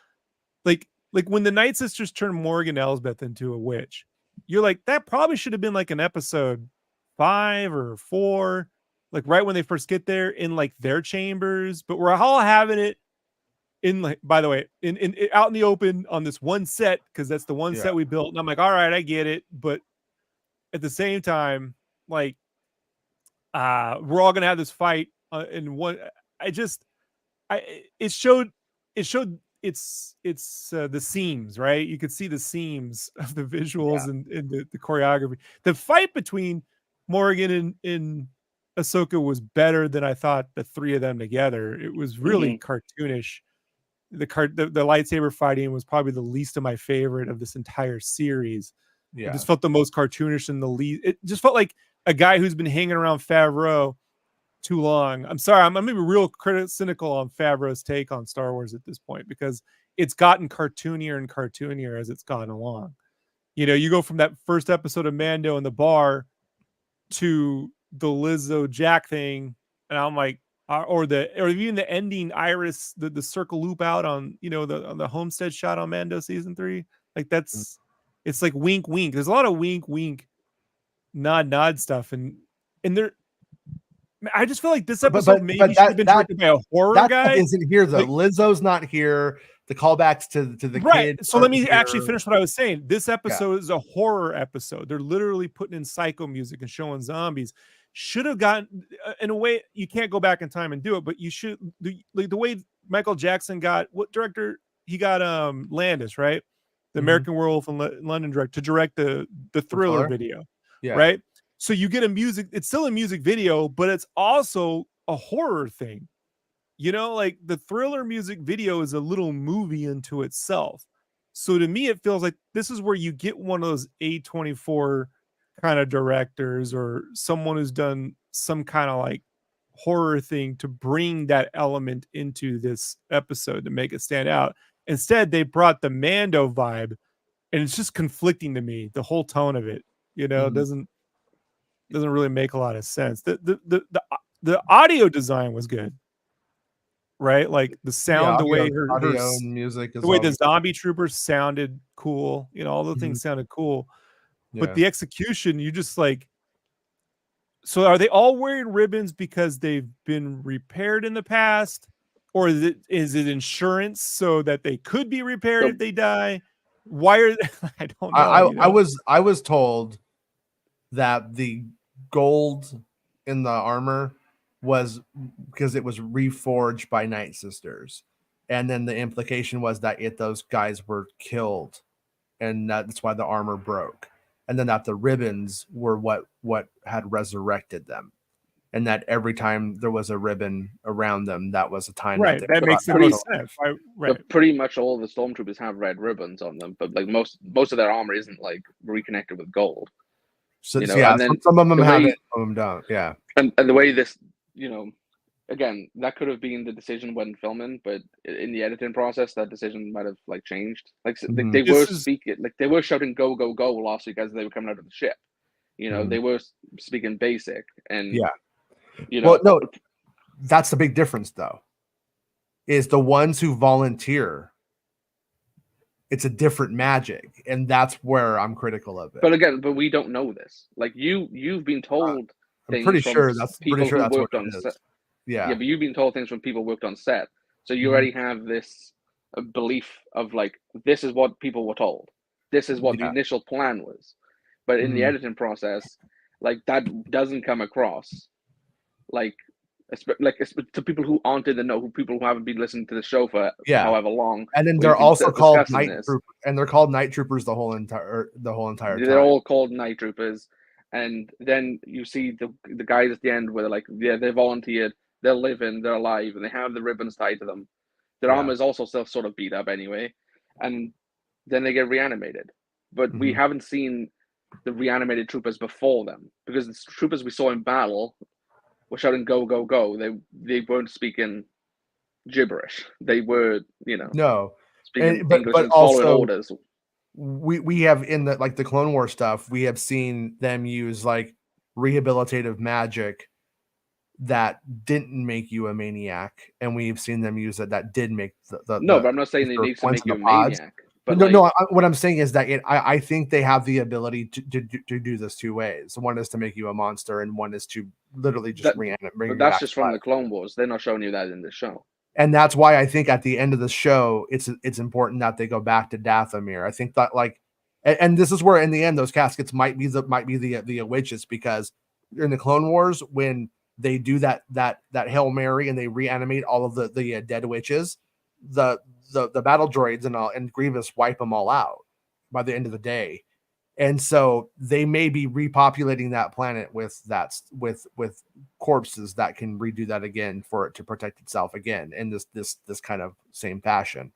like when the Night Sisters turned Morgan Elsbeth into a witch, you're like, that probably should have been like an episode 5 or 4, like right when they first get there in like their chambers. But we're all having it in, like, by the way, in out in the open on this one set, because that's the one set we built. And I'm like, all right, I get it. But at the same time, like, we're all gonna have this fight in one. It showed it's the seams, right? You could see the seams of the visuals and the choreography. The fight between Morgan and Ahsoka was better than I thought the three of them together. It was really cartoonish. The lightsaber fighting was probably the least of my favorite of this entire series. It just felt the most cartoonish and the least. It just felt like a guy who's been hanging around Favreau too long. I'm sorry, I'm gonna be real cynical on Favreau's take on Star Wars at this point, because it's gotten cartoonier and cartoonier as it's gone along. You know, you go from that first episode of Mando in the bar to the Lizzo Jack thing, and I'm like, or even the ending Iris, the circle loop out on, you know, on the homestead shot on Mando season 3. Like that's it's like wink wink. There's a lot of wink wink, nod stuff, and there. I just feel like this episode maybe should have been directed by a horror guy. Isn't here though. Like, Lizzo's not here. The callbacks to the right. kid. So let me actually finish what I was saying. This episode is a horror episode. They're literally putting in psycho music and showing zombies. Should have gotten, in a way, you can't go back in time and do it, but you should, like the way Michael Jackson got, what director he got? Landis, right? The American Werewolf in London director to direct the Thriller video, right? So you get it's still a music video, but it's also a horror thing. You know, like the Thriller music video is a little movie unto itself. So to me, it feels like this is where you get one of those A24 kind of directors or someone who's done some kind of like horror thing to bring that element into this episode to make it stand out. Instead, they brought the Mando vibe, and it's just conflicting to me. The whole tone of it, you know, doesn't really make a lot of sense. The audio design was good, right? Like the sound, the way her and music, the way the zombie troopers sounded cool. You know, all the things sounded cool, but the execution, you just like. So are they all wearing ribbons because they've been repaired in the past, or is it insurance so that they could be repaired if they die? Why are I don't know. I was told that the gold in the armor was because it was reforged by Night Sisters, and then the implication was that those guys were killed, and that's why the armor broke, and then that the ribbons were what had resurrected them, and that every time there was a ribbon around them, that was a time that makes the most sense. But pretty much all the stormtroopers have red ribbons on them, but like most of their armor isn't like reconnected with gold. So, and then some of them have it, some of them don't. Yeah, and the way this, again, that could have been the decision when filming, but in the editing process, that decision might have like changed. Like they were speaking, like they were shouting "Go, go, go" last week as they were coming out of the ship. They were speaking basic, and well, no, that's the big difference, though. Is the ones who volunteer. It's a different magic, and that's where I'm critical of it. But we don't know this. Like you've been told. I'm pretty sure that's what it is. Yeah, but you've been told things from people who worked on set, so you already have this belief of like this is what people were told. This is what the initial plan was, but in the editing process, like that doesn't come across. Like to people who aren't in the know, people who haven't been listening to the show for however long, and then they're also called night troopers, and they're called night troopers the whole entire time. They're all called night troopers, and then you see the guys at the end where they're like, they volunteered, they're living, they're alive, and they have the ribbons tied to them. Their armor is also still sort of beat up anyway, and then they get reanimated. But we haven't seen the reanimated troopers before them, because the troopers we saw in battle were shouting "Go, go, go." They weren't speaking gibberish. They were, speaking English and following orders. We have in the Clone War stuff, we have seen them use like rehabilitative magic that didn't make you a maniac, and we've seen them use that did make the no. But I'm not saying they need to make you a maniac. But no, what I'm saying is that I think they have the ability to do this two ways. One is to make you a monster, and one is to literally just reanimate. But that's just from the Clone Wars. They're not showing you that in the show. And that's why I think at the end of the show, it's important that they go back to Dathomir. I think that and this is where in the end those caskets might be the witches, because in the Clone Wars when they do that Hail Mary and they reanimate all of the dead witches, the battle droids and Grievous wipe them all out by the end of the day. And so they may be repopulating that planet with corpses that can redo that again for it to protect itself again in this kind of same fashion.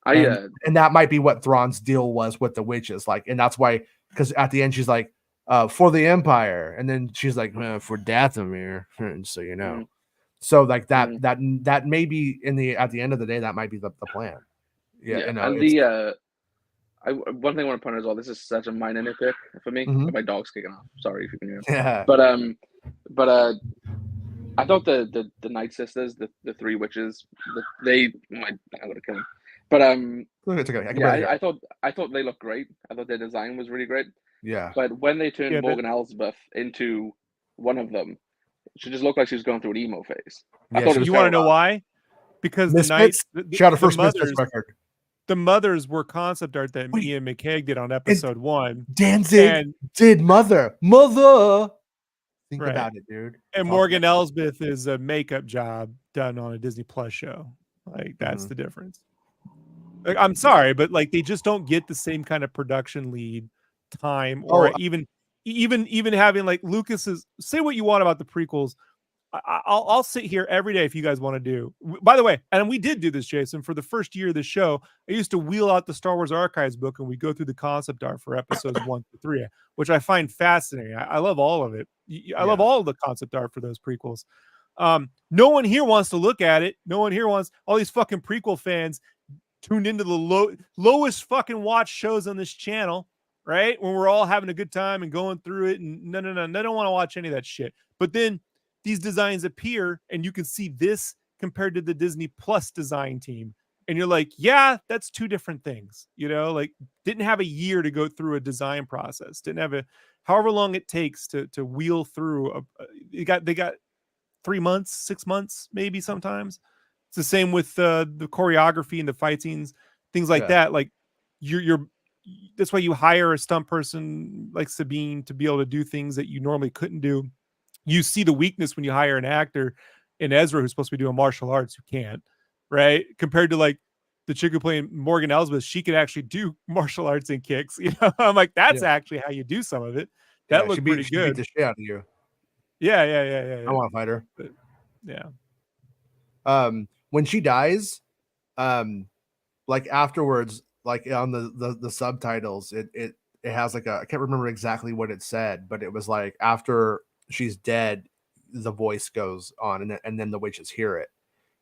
And that might be what Thrawn's deal was with the witches, and that's why, because at the end she's like, for the Empire, and then she's like, for Dathomir, so so like that may be at the end of the day, that might be the plan. One thing I want to point out as well, this is such a minor nitpick for me. My dog's kicking off. Sorry if you can hear. Yeah. But I thought the Night Sisters, the three witches, I'm gonna kill him. But it's okay. I thought they looked great. I thought their design was really great. Yeah. But when they turned Morgan Elsbeth into one of them, she just looked like she was going through an emo phase. I thought you want to know why? Because she had a first Misfits record. The mothers were concept art that Ian McKaig did on episode 1. Danzig did Mother. Think about it, dude. And Morgan Elsbeth is a makeup job done on a Disney Plus show. Like that's the difference. Like, I'm sorry, but like they just don't get the same kind of production lead time, or even having like Lucas's. Say what you want about the prequels. I'll sit here every day if you guys want to do. By the way, and we did do this, Jason, for the first year of the show. I used to wheel out the Star Wars Archives book, and we go through the concept art for episodes 1 to 3, which I find fascinating. I love all of it. I love all of the concept art for those prequels. No one here wants to look at it. No one here wants all these fucking prequel fans tuned into the lowest fucking watch shows on this channel, right? When we're all having a good time and going through it, and no, they don't want to watch any of that shit. But then these designs appear, and you can see this compared to the Disney Plus design team, and you're like, yeah, that's two different things. Like didn't have a year to go through a design process. Didn't have however long it takes to wheel through. They got 3 months, 6 months, maybe sometimes. It's the same with the choreography and the fight scenes, things like that. Like you're that's why you hire a stunt person like Sabine to be able to do things that you normally couldn't do. You see the weakness when you hire an actor in Ezra who's supposed to be doing martial arts who can't, right? Compared to like the chick who playing Morgan Elsbeth, she could actually do martial arts and kicks. You know, I'm like, that's actually how you do some of it. That looked pretty good. She beat the shit out of you. Yeah. I want to fight her. But, yeah. When she dies, like afterwards, like on the subtitles, it has like I can't remember exactly what it said, but it was like after she's dead, the voice goes on, and then the witches hear it.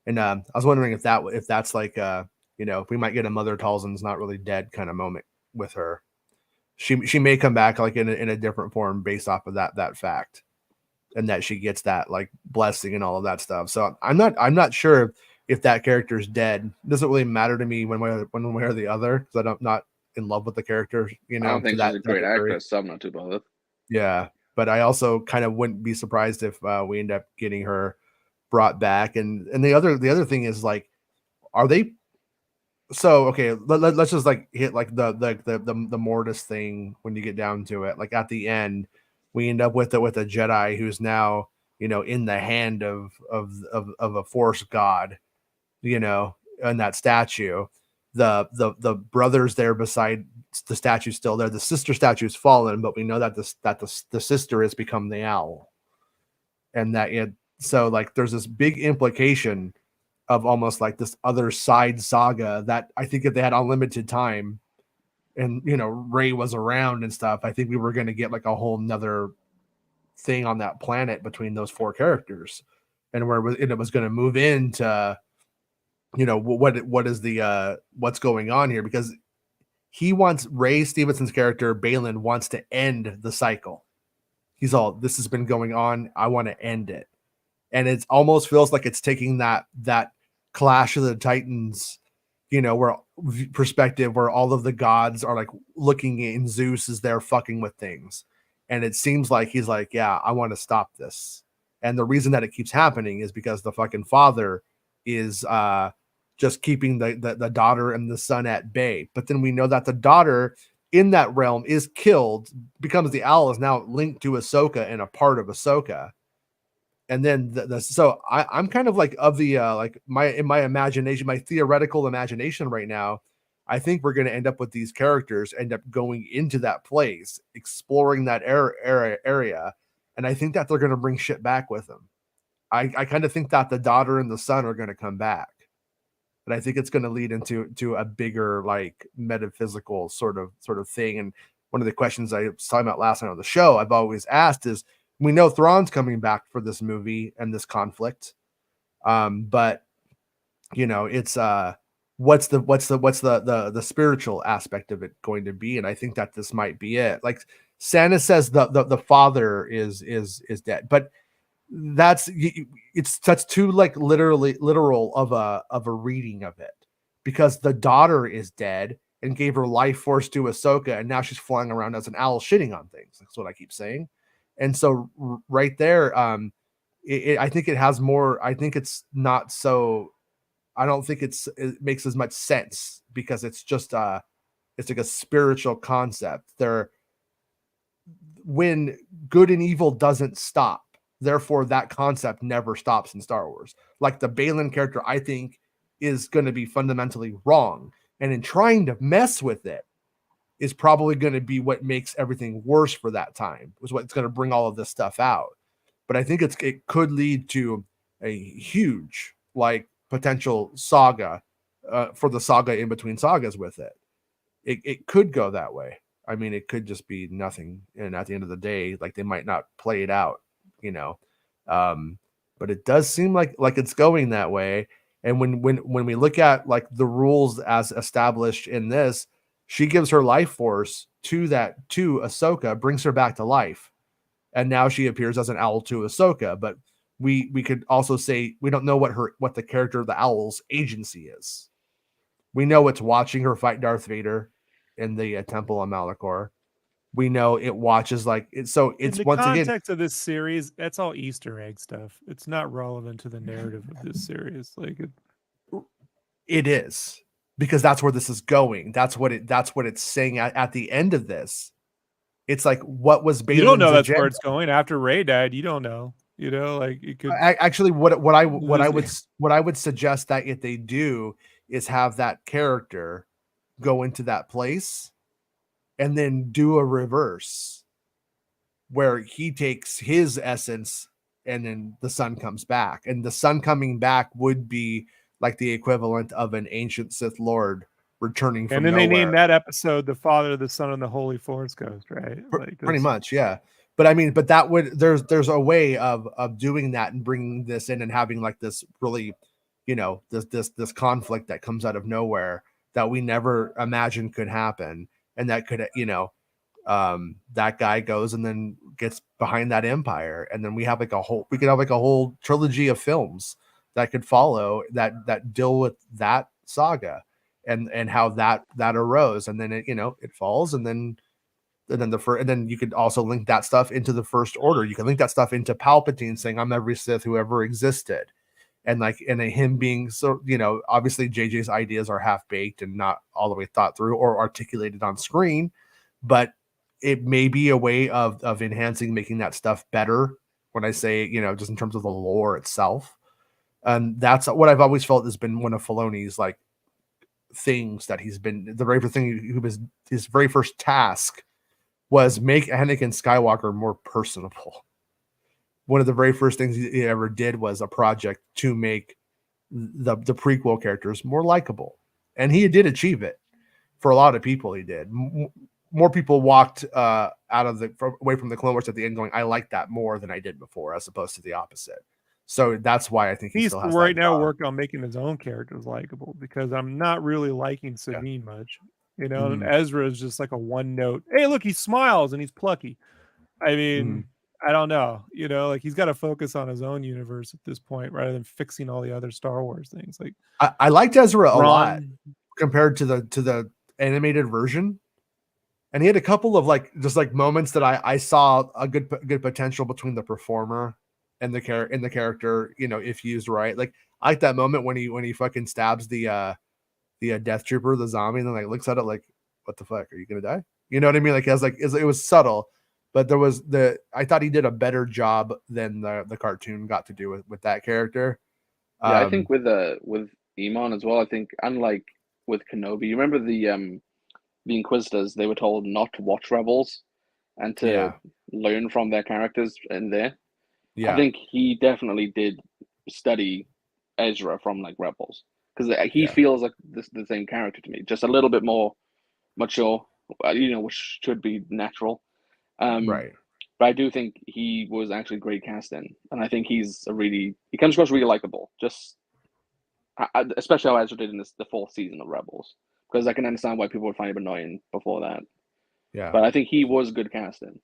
And I was wondering if that's like if we might get a Mother Talzin's not really dead kind of moment with her. She may come back like in a different form based off of that fact, and that she gets that like blessing and all of that stuff. So I'm not sure if that character is dead. It doesn't really matter to me one way or the other, because I'm not in love with the character. You know, I don't think she's a great actress, so I'm not too bothered. Yeah, but I also kind of wouldn't be surprised if we end up getting her brought back. And the other thing is like, are they? So okay, let's just like hit like the Mortis thing when you get down to it. Like at the end, we end up with a Jedi who's now in the hand of a Force god, and that statue. The brothers there beside the statue still there. The sister statue's fallen, but we know that the sister has become the owl, and so like there's this big implication of almost like this other side saga that I think if they had unlimited time and Rey was around and stuff, I think we were going to get like a whole nother thing on that planet between those four characters, and where it was going to move into what is the what's going on here, because Ray Stevenson's character Balin wants to end the cycle. He's all, this has been going on, I want to end it. And it almost feels like it's taking that Clash of the Titans, where perspective where all of the gods are like looking in Zeus as they're fucking with things. And it seems like he's like, yeah, I want to stop this. And the reason that it keeps happening is because the fucking father is just keeping the daughter and the son at bay. But then we know that the daughter in that realm is killed, becomes the owl, is now linked to Ahsoka and a part of Ahsoka. And then so I'm kind of like of the like in my imagination, my theoretical imagination right now, I think we're going to end up with these characters end up going into that place, exploring that area, and I think that they're going to bring shit back with them. I kind of think that the daughter and the son are going to come back, but I think it's going to lead into a bigger like metaphysical sort of thing. And one of the questions I was talking about last night on the show, I've always asked is, we know Thrawn's coming back for this movie and this conflict, but it's what's the spiritual aspect of it going to be? And I think that this might be it. Like Santa says, the father is dead, but that's too like literal of a reading of it, because the daughter is dead and gave her life force to Ahsoka, and now she's flying around as an owl shitting on things. That's what I keep saying. And so right there, I think it has more. I think it's not so. I don't think it makes as much sense, because it's just it's like a spiritual concept. When good and evil doesn't stop, therefore that concept never stops in Star Wars. Like the Balin character, I think is going to be fundamentally wrong, and in trying to mess with it, is probably going to be what makes everything worse for that time. Was what's going to bring all of this stuff out. But I think it could lead to a huge like potential saga for the saga in between sagas with it. It could go that way. I mean, it could just be nothing. And at the end of the day, like they might not play it out, but it does seem like it's going that way. And when we look at like the rules as established in this, she gives her life force to Ahsoka, brings her back to life. And now she appears as an owl to Ahsoka. But we could also say we don't know what the character of the owl's agency is. We know it's watching her fight Darth Vader in the Temple of Malachor. We know it watches like it. So it's in the once again, context of this series, that's all Easter egg stuff. It's not relevant to the narrative of this series. Like it is. because that's where this is going. That's what it's saying at the end of this. It's like, what was Balin's You don't know that's agenda? where it's going. After Ray died, you don't know. You know, like it could Actually, what I would suggest that if they do is have that character go into that place and then do a reverse where he takes his essence and then the son comes back, and the son coming back would be like the equivalent of an ancient Sith Lord returning from and then nowhere. they named that episode "The Father, the Son, and the Holy Force Ghost," right? Like Pretty much, yeah. But I mean, but that would there's a way of doing that and bringing this in and having like this really, this conflict that comes out of nowhere that we never imagined could happen, and that could, that guy goes and then gets behind that empire, and then we could have like a whole trilogy of films that could follow that deal with that saga and how that arose, and then it falls, and then you could also link that stuff into the First Order. You can link that stuff into Palpatine saying, "I'm every Sith who ever existed," and him being so, obviously JJ's ideas are half baked and not all the way thought through or articulated on screen, but it may be a way of enhancing, making that stuff better. When I say, just in terms of the lore itself, and that's what I've always felt has been one of Filoni's like things that he's been the very first thing. His very first task was make Anakin Skywalker more personable. One of the very first things he ever did was a project to make the prequel characters more likable, and he did achieve it for a lot of people. He did. More people walked away from the Clone Wars at the end going, "I like that more than I did before," as opposed to the opposite. So that's why I think he still has right now working on making his own characters likable, because I'm not really liking Sabine much. And Ezra is just like a one note. Hey, look, he smiles and he's plucky. I mean, I don't know. Like he's got to focus on his own universe at this point rather than fixing all the other Star Wars things. Like I liked Ezra a lot compared to the animated version. And he had a couple of moments that I saw a good potential between the performer and the character, if used right. Like I like that moment when he fucking stabs the death trooper, the zombie, and then like looks at it like, "What the fuck? Are you gonna die?" You know what I mean? Like it was subtle, but I thought he did a better job than the cartoon got to do with that character. Yeah, I think with Iman as well. I think unlike with Kenobi, you remember the Inquisitors, they were told not to watch Rebels and to learn from their characters in there. Yeah. I think he definitely did study Ezra from like Rebels, because he feels like the same character to me, just a little bit more mature, which should be natural. Right. But I do think he was actually great casting, and I think he comes across really likable, just especially how Ezra did in the fourth season of Rebels. Because I can understand why people would find him annoying before that. Yeah. But I think he was good casting.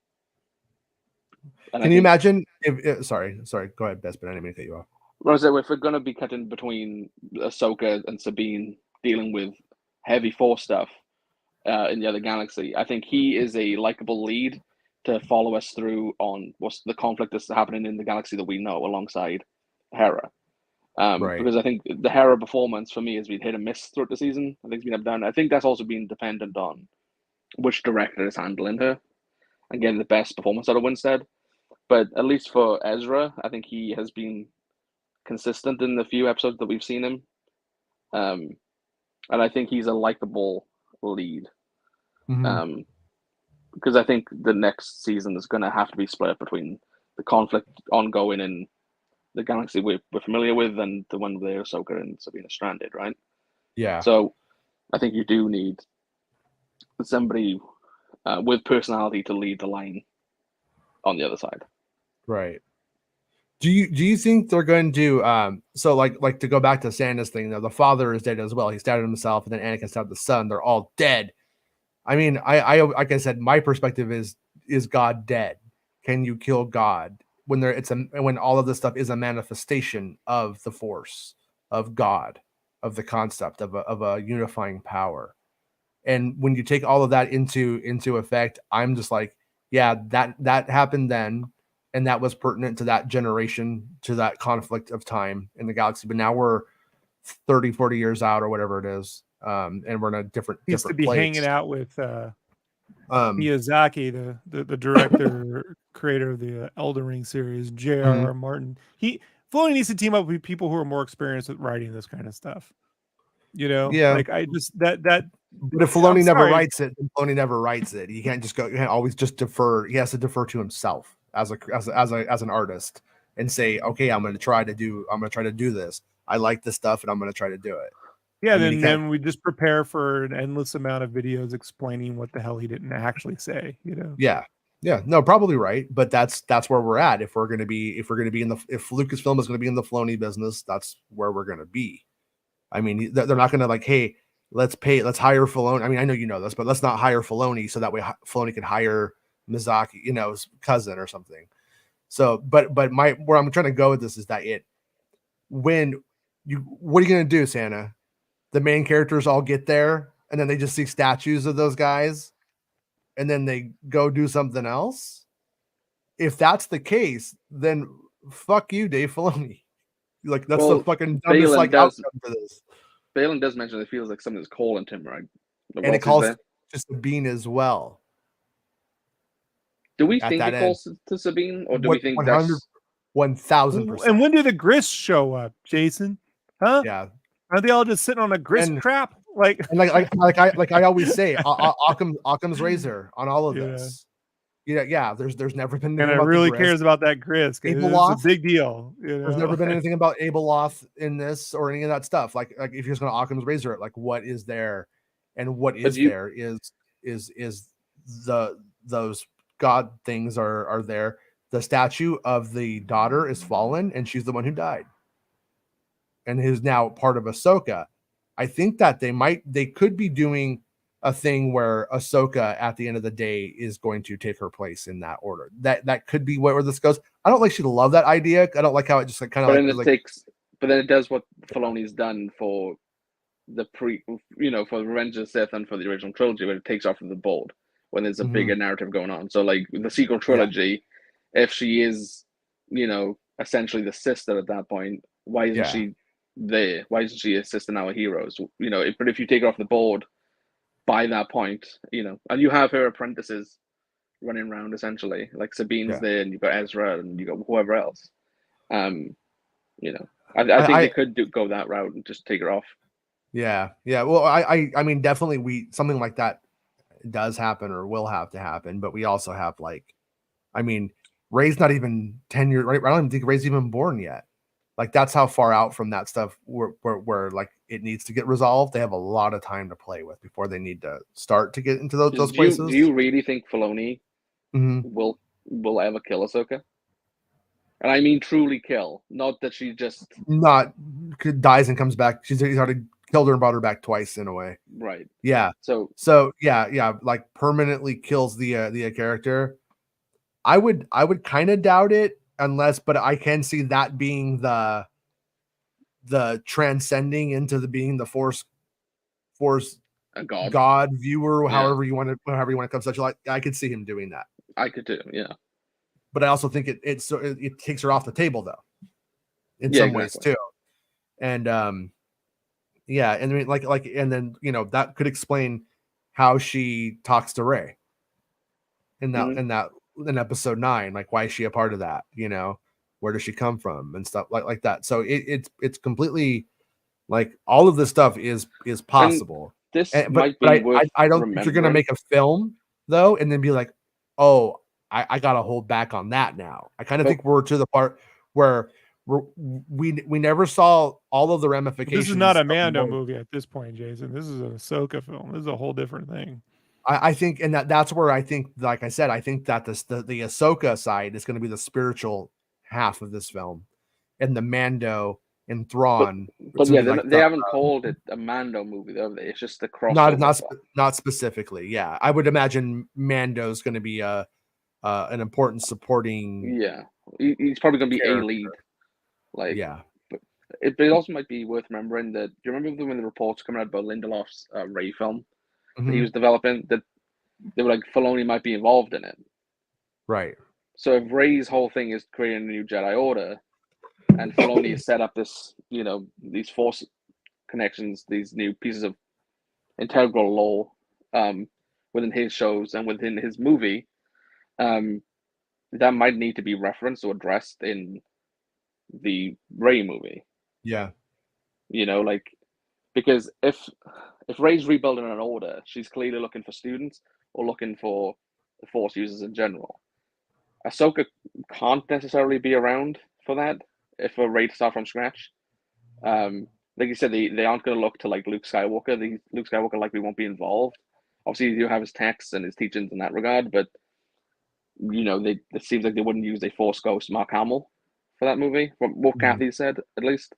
Can you imagine if sorry, go ahead, Bess, but I didn't mean to cut you off. Rosa, if we're going to be cutting between Ahsoka and Sabine dealing with heavy Force stuff in the other galaxy, I think he is a likable lead to follow us through on what's the conflict that's happening in the galaxy that we know alongside Hera. Right. Because I think the Hera performance for me has been hit and miss throughout the season. I think it's been up and down. I think that's also been dependent on which director is handling her and getting the best performance out of Winstead. But at least for Ezra, I think he has been consistent in the few episodes that we've seen him. And I think he's a likable lead. Because I think the next season is going to have to be split between the conflict ongoing in the galaxy we're familiar with and the one where Ahsoka and Sabine are stranded, right? Yeah. So I think you do need somebody with personality to lead the line on the other side. Right. Do you think they're going to so like to go back to Santa's thing, though, the father is dead as well. He stabbed himself, and then Anakin stabbed the son. They're all dead. I mean, I like I said, my perspective is God dead? Can you kill God when when all of this stuff is a manifestation of the Force, of God, of the concept of a unifying power? And when you take all of that into effect, I'm just like, yeah, that happened then, and that was pertinent to that generation, to that conflict of time in the galaxy. But now we're 30, 40 years out or whatever it is, and we're in a different He used to be place. hanging out with Miyazaki, the director, creator of the Elden Ring series, J.R.R. Martin. Filoni needs to team up with people who are more experienced with writing this kind of stuff. Yeah. Like I just that. But if Filoni never writes it, then Filoni never writes it. He can't just go. You can't always just defer. He has to defer to himself as an artist and say, okay, I'm going to try to do this. I like this stuff, and I'm going to try to do it. Yeah, then we just prepare for an endless amount of videos explaining what the hell he didn't actually say. Yeah, no, probably right. But that's where we're at. If if Lucasfilm is going to be in the Filoni business, that's where we're going to be. I mean, they're not going to like, hey, let's hire Filoni. I mean, I know you know this, but let's not hire Filoni so that way Filoni can hire Miyazaki, his cousin or something. So, but where I'm trying to go with this is that what are you going to do, Santa? The main characters all get there and then they just see statues of those guys and then they go do something else. If that's the case, then fuck you, Dave Filoni. Like that's the fucking dumbest outcome for this. Balin does mention it feels like something's calling to him, right? And it calls to Sabine as well. Do we think it calls to Sabine, or do we think that's 1,000%? And when do the Grist show up, Jason? Huh? Yeah. Are they all just sitting on a grist trap? Like I always say, Occam's razor on all of this. Yeah. There's never been. And it really cares about that grist. It's a big deal. There's never been anything about Abeloth in this or any of that stuff. Like if you're just going to Occam's razor it, like what is there, and what is there is those god things are there. The statue of the daughter is fallen, and she's the one who died. And who's now part of Ahsoka. I think that they could be doing a thing where Ahsoka at the end of the day is going to take her place in that order. That could be where this goes. I don't like she'd love that idea. I don't like how it just like kind of but then it does what Filoni's done for the for Revenge of the Sith and for the original trilogy, where it takes off of the board when there's a bigger narrative going on. So like the sequel trilogy, if she is, essentially the sister at that point, why isn't she there? Why isn't she assisting our heroes? But if you take her off the board by that point, and you have her apprentices running around essentially, like Sabine's there, and you've got Ezra, and you got whoever else. I think they could go that route and just take her off. Yeah. Well, I mean, definitely something like that does happen or will have to happen, but we also have Rey's not even 10 years, right? I don't even think Rey's even born yet. Like that's how far out from that stuff where like it needs to get resolved. They have a lot of time to play with before they need to start to get into those places. Do you really think Filoni will ever kill Ahsoka? And I mean truly kill, not that she just dies and comes back. He's already killed her and brought her back twice in a way. Right. Yeah. So yeah, like permanently kills the character. I would kind of doubt it. But I can see that being the transcending into being the force a god viewer, however you want to conceptualize. I could see him doing that. I could too, yeah. But I also think it takes her off the table though, in some ways too. And and I mean and then that could explain how she talks to Rey in episode 9, like why is she a part of that? Where does she come from and stuff like that. So it's completely like all of this stuff is possible. But I don't think you're gonna make a film though and then be like, oh, I gotta hold back on that now. I kind of think we're to the part where we never saw all of the ramifications. This is not a Mando movie at this point, Jason. This is an Ahsoka film. This is a whole different thing. I think, and that's where I think, like I said, I think that the Ahsoka side is going to be the spiritual half of this film, and the Mando and Thrawn. But they haven't called it a Mando movie, though. It's just a crossover. Not specifically. Yeah, I would imagine Mando's going to be an important supporting. Yeah, he's probably going to be a lead. But it also might be worth remembering that. Do you remember when the reports coming out about Lindelof's Rey film? That he was developing, that they were like Filoni might be involved in it, right? So if Rey's whole thing is creating a new Jedi Order, and Filoni has set up this, these Force connections, these new pieces of integral lore within his shows and within his movie, that might need to be referenced or addressed in the Rey movie. Yeah. You know, like, because if Rey's rebuilding an order, she's clearly looking for students or looking for the Force users in general. Ahsoka can't necessarily be around for that if a Rey to start from scratch. Like you said, they aren't going to look to like Luke Skywalker. Luke Skywalker likely won't be involved. Obviously, you have his texts and his teachings in that regard, but you know, it seems like they wouldn't use a Force ghost Mark Hamill for that movie, from what Kathy said, at least.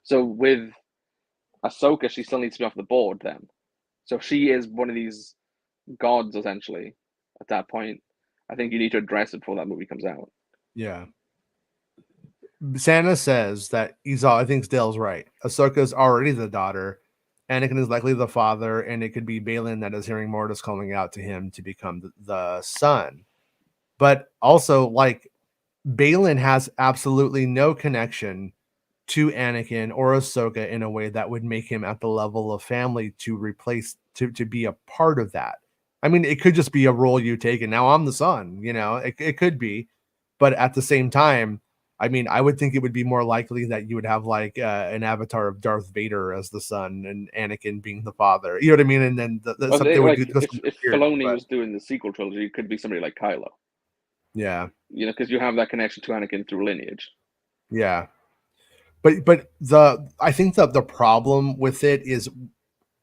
So with Ahsoka, she still needs to be off the board then. So she is one of these gods, essentially, at that point. I think you need to address it before that movie comes out. Yeah. Santa says that I think Dale's right. Ahsoka's already the daughter. Anakin is likely the father, and it could be Balin that is hearing Mortis calling out to him to become the son. But also, like, Balin has absolutely no connection to Anakin or Ahsoka in a way that would make him at the level of family to be a part of that. I mean, it could just be a role you take, and now I'm the son, you know, it could be. But at the same time, I mean, I would think it would be more likely that you would have like an avatar of Darth Vader as the son and Anakin being the father. You know what I mean? And then something would do if Filoni was doing the sequel trilogy, it could be somebody like Kylo. Yeah, you know, because you have that connection to Anakin through lineage. Yeah, but I think the problem with it is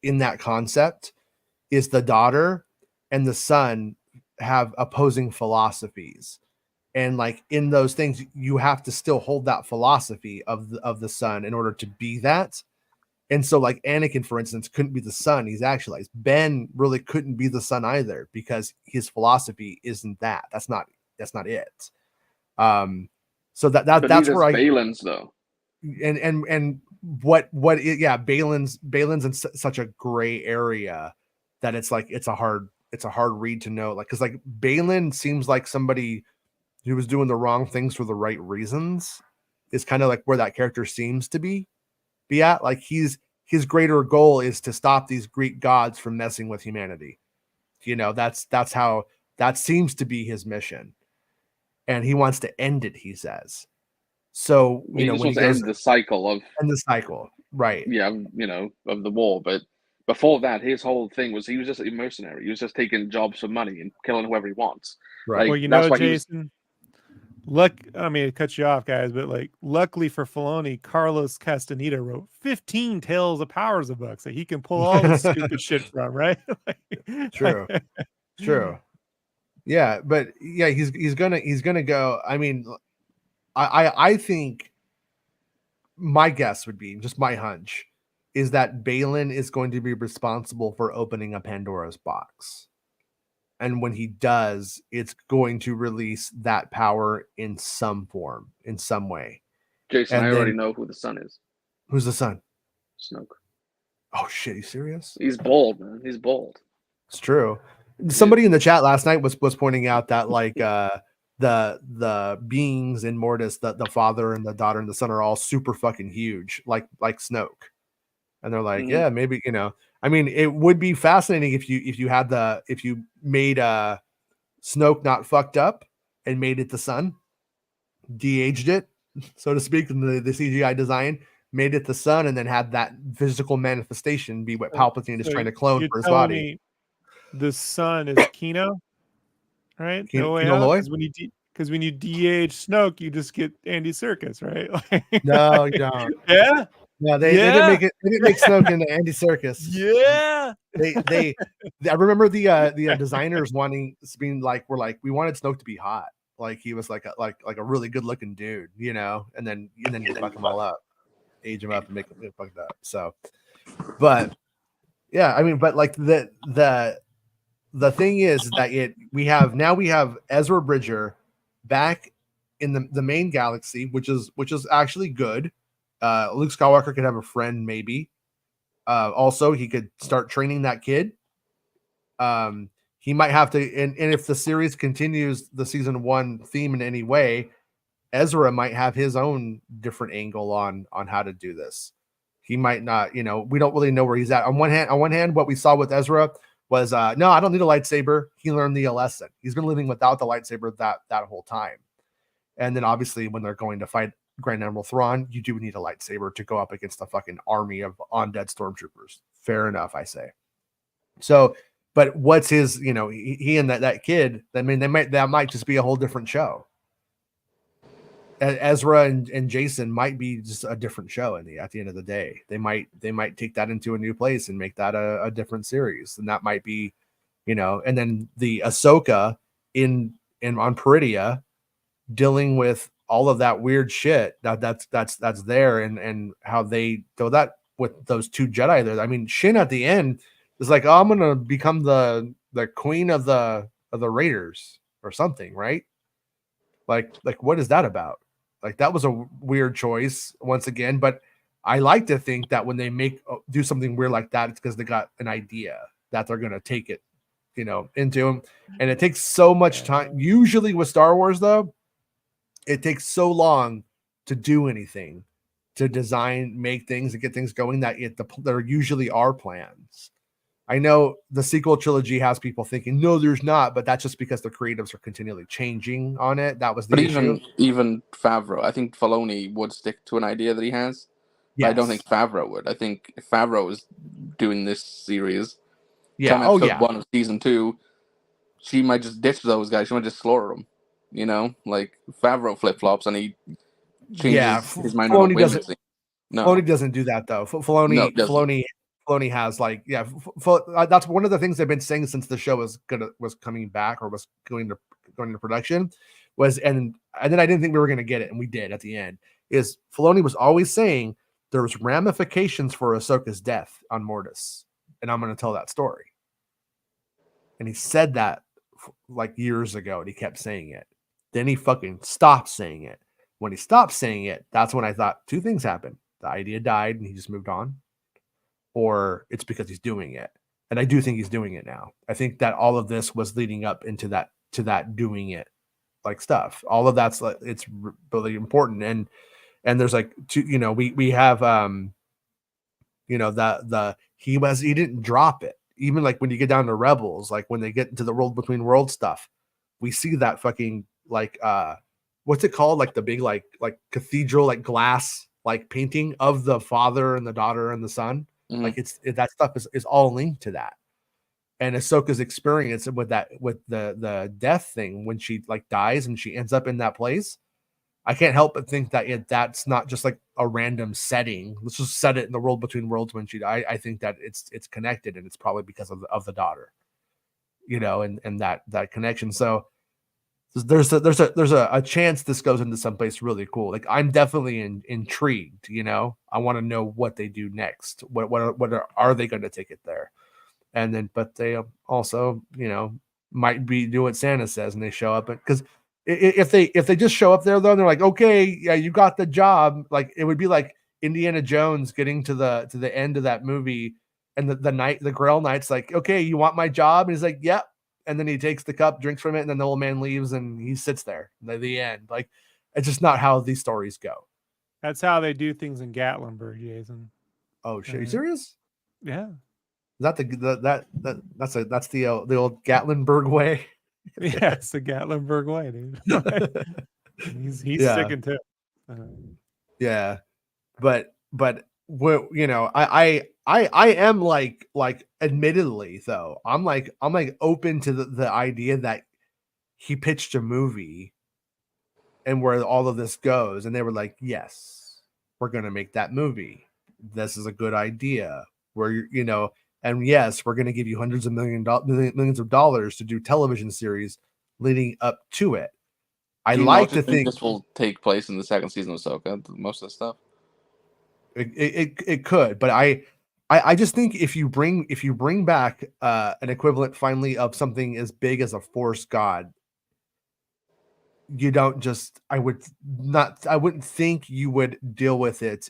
in that concept is the daughter and the son have opposing philosophies. And like in those things, you have to still hold that philosophy of the son in order to be that. And so like Anakin, for instance, couldn't be the son he's actualized. Ben really couldn't be the son either because his philosophy isn't that. That's not it. So that's where Balin's though. And Balin's in such a gray area that it's like it's a hard read to know, like, because like Balin seems like somebody who was doing the wrong things for the right reasons is kind of like where that character seems to be at. Like his greater goal is to stop these Greek gods from messing with humanity. You know, that's how that seems to be his mission, and he wants to end it, he says. So you know, when he goes end the cycle, right? Yeah, you know, of the war. But before that, his whole thing was he was just a mercenary. He was just taking jobs for money and killing whoever he wants. Right. Like, well, you know, Jason. I mean, to cut you off, guys, but like, luckily for Filoni, Carlos Castaneda wrote 15 Tales of Powers of books that he can pull all this stupid shit from, right? True. Yeah, but yeah, he's gonna go. I mean, I think my guess would be, just my hunch, is that Balin is going to be responsible for opening a Pandora's box. And when he does, it's going to release that power in some form, in some way. Jason, I already know who the son is. Who's the son? Snoke. Oh shit, are you serious? He's bald, man. He's bald. It's true. Somebody in the chat last night was pointing out that like the beings in Mortis, the father and the daughter and the son are all super fucking huge, like Snoke. And they're like, yeah, maybe, you know, I mean, it would be fascinating if you made Snoke not fucked up and made it the son, de-aged it, so to speak, in the CGI design, made it the son, and then had that physical manifestation be what Palpatine is trying to clone for his body. The son is Kino, right? Kino Loy? Because when you de-age Snoke, you just get Andy Serkis, right? No, you don't. Yeah. No, they didn't make it. They didn't make Snoke into Andy Serkis. Yeah. I remember the designers wanting Sabine, we're like, we wanted Snoke to be hot, like he was like a really good looking dude, you know, and then you fuck him all up, age him up, and make him fucked up. So, but yeah, I mean, but like the thing is that we have Ezra Bridger back in the main galaxy, which is actually good. Luke Skywalker could have a friend, maybe. Also, he could start training that kid. He might have to, and if the series continues the season 1 theme in any way, Ezra might have his own different angle on how to do this. He might not, we don't really know where he's at. On one hand, what we saw with Ezra was no, I don't need a lightsaber. He learned the lesson. He's been living without the lightsaber that whole time. And then obviously when they're going to fight Grand Admiral Thrawn, you do need a lightsaber to go up against the fucking army of undead stormtroopers. Fair enough, I say. So, but what's his, he and that kid, I mean, that might just be a whole different show. Ezra and Jason might be just a different show at the end of the day. They might take that into a new place and make that a different series. And that might be, and then the Ahsoka on Peridia dealing with all of that weird shit that's there and how they do that with those two Jedi there. I mean, Shin at the end is like, oh, I'm gonna become the queen of the Raiders or something, right? Like what is that about? Like that was a weird choice once again, but I like to think that when they do something weird like that, it's because they got an idea that they're gonna take it, into them, and it takes so much time. Usually with Star Wars, though, it takes so long to do anything, to design, make things, and get things going that there usually are plans. I know the sequel trilogy has people thinking, no, there's not, but that's just because the creatives are continually changing on it. That was the issue. Even Favreau, I think Filoni would stick to an idea that he has. Yes. I don't think Favreau would. I think if Favreau is doing this series, come episode 1 of season 2, she might just ditch those guys. She might just slaughter them. Like Favreau flip-flops and he changes his mind on women. Filoni doesn't do that though. Filoni has that's one of the things they've been saying since the show was coming back or was going to production and then I didn't think we were going to get it, and we did at the end. Is Filoni was always saying there was ramifications for Ahsoka's death on Mortis, and I'm going to tell that story. And he said that like years ago, and he kept saying it. Then he fucking stopped saying it. When he stopped saying it, that's when I thought two things happened. The idea died and he just moved on, or it's because he's doing it. And I do think he's doing it now. I think that all of this was leading up into that doing it like stuff. All of that's like, it's really important. And there's like two, we have he didn't drop it. Even like when you get down to Rebels, like when they get into the world between world stuff, we see that fucking like what's it called? Like the big like cathedral, like glass, like painting of the father and the daughter and the son. Mm-hmm. Like that stuff is all linked to that. And Ahsoka's experience with the death thing when she like dies and she ends up in that place. I can't help but think that that's not just like a random setting. Let's just set it in the world between worlds when she died. I think that it's connected, and it's probably because of the daughter, and that connection. So there's a chance this goes into someplace really cool. Like I'm definitely intrigued. I want to know what they do next. What are they going to take it there? And then, but they also, might be do what Santa says, and they show up because. If they just show up there though, and they're like, okay, yeah, you got the job. Like it would be like Indiana Jones getting to the end of that movie, and the Grail Knight's like, okay, you want my job? And he's like, yep. And then he takes the cup, drinks from it, and then the old man leaves, and he sits there. At the end, like it's just not how these stories go. That's how they do things in Gatlinburg, Jason. Oh shit, are you serious? Yeah. Is that that's the old Gatlinburg way? Yeah, it's the Gatlinburg way, dude. he's sticking to it. Yeah, but I am like admittedly though, I'm like open to the idea that he pitched a movie and where all of this goes, and they were like, yes, we're gonna make that movie. This is a good idea. Where and yes, we're going to give you hundreds of millions of dollars to do television series leading up to it. I like to think this will take place in the second season of Ahsoka. Most of the stuff. It could, but I just think if you bring back an equivalent finally of something as big as a Force God, you don't just. I wouldn't think you would deal with it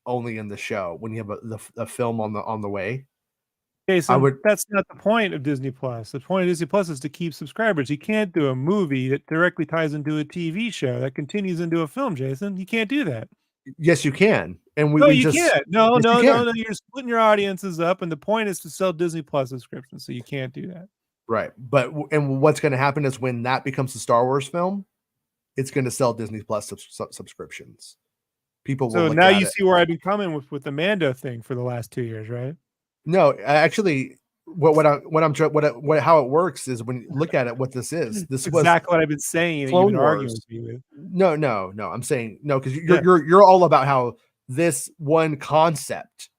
only in the show when you have a film on the way. Jason, that's not the point of Disney Plus. The point of Disney Plus is to keep subscribers. You can't do a movie that directly ties into a TV show that continues into a film, Jason. You can't do that. Yes, you can. And No, we you just can't. No, yes, you no, can. no, no. You're splitting your audiences up, and the point is to sell Disney Plus subscriptions, so you can't do that. Right. But and what's going to happen is when that becomes a Star Wars film, it's going to sell Disney Plus subscriptions. People will So look now at you it. see where I've been coming with the Mando thing for the last 2 years, right? No, actually, how it works is when you look at it, what this is. This was Exactly what I've been saying that you've Clone been arguing Wars. with me with. No. I'm saying no because Yeah. you're all about how this one concept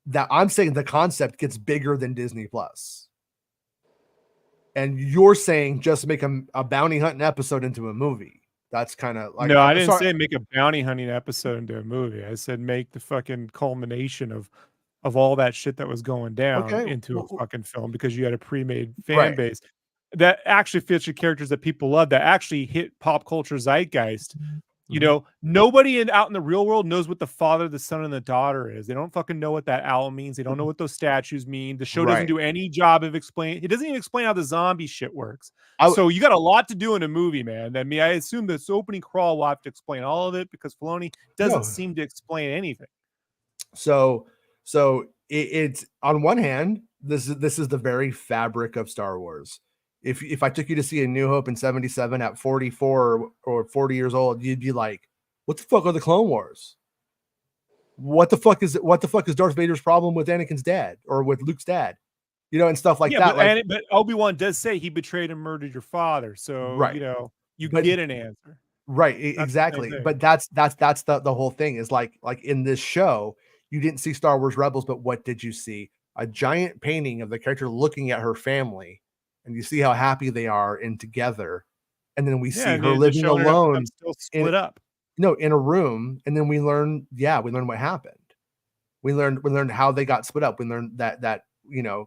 that I'm saying the concept gets bigger than Disney Plus. And you're saying just make a bounty hunting episode into a movie. That's kind of like No, I didn't say make a bounty hunting episode into a movie. I said make the fucking culmination of all that shit that was going down into a fucking film because you had a pre-made fan base that actually featured characters that people love that actually hit pop culture zeitgeist. You know, nobody out in the real world knows what the father, the son, and the daughter is. They don't fucking know what that owl means. They don't know what those statues mean. The show doesn't do any job of explaining. It doesn't even explain how the zombie shit works. So you got a lot to do in a movie, man. I mean, I assume this opening crawl will have to explain all of it because Filoni doesn't seem to explain anything. So it's on one hand, this is the very fabric of Star Wars. If I took you to see A New Hope in 77 at 44 or 40 years old, you'd be like, what the fuck are the Clone Wars? What the fuck is Darth Vader's problem with Anakin's dad or with Luke's dad? You know, and stuff like that. But Obi-Wan does say he betrayed and murdered your father. So, you know, you get an answer. Right, exactly. But that's the whole thing is like in this show, you didn't see Star Wars Rebels, but what did you see? A giant painting of the character looking at her family, and you see how happy they are and together. And then we see her living alone, still split up. In a room, and then we learn what happened. We learned how they got split up. We learned that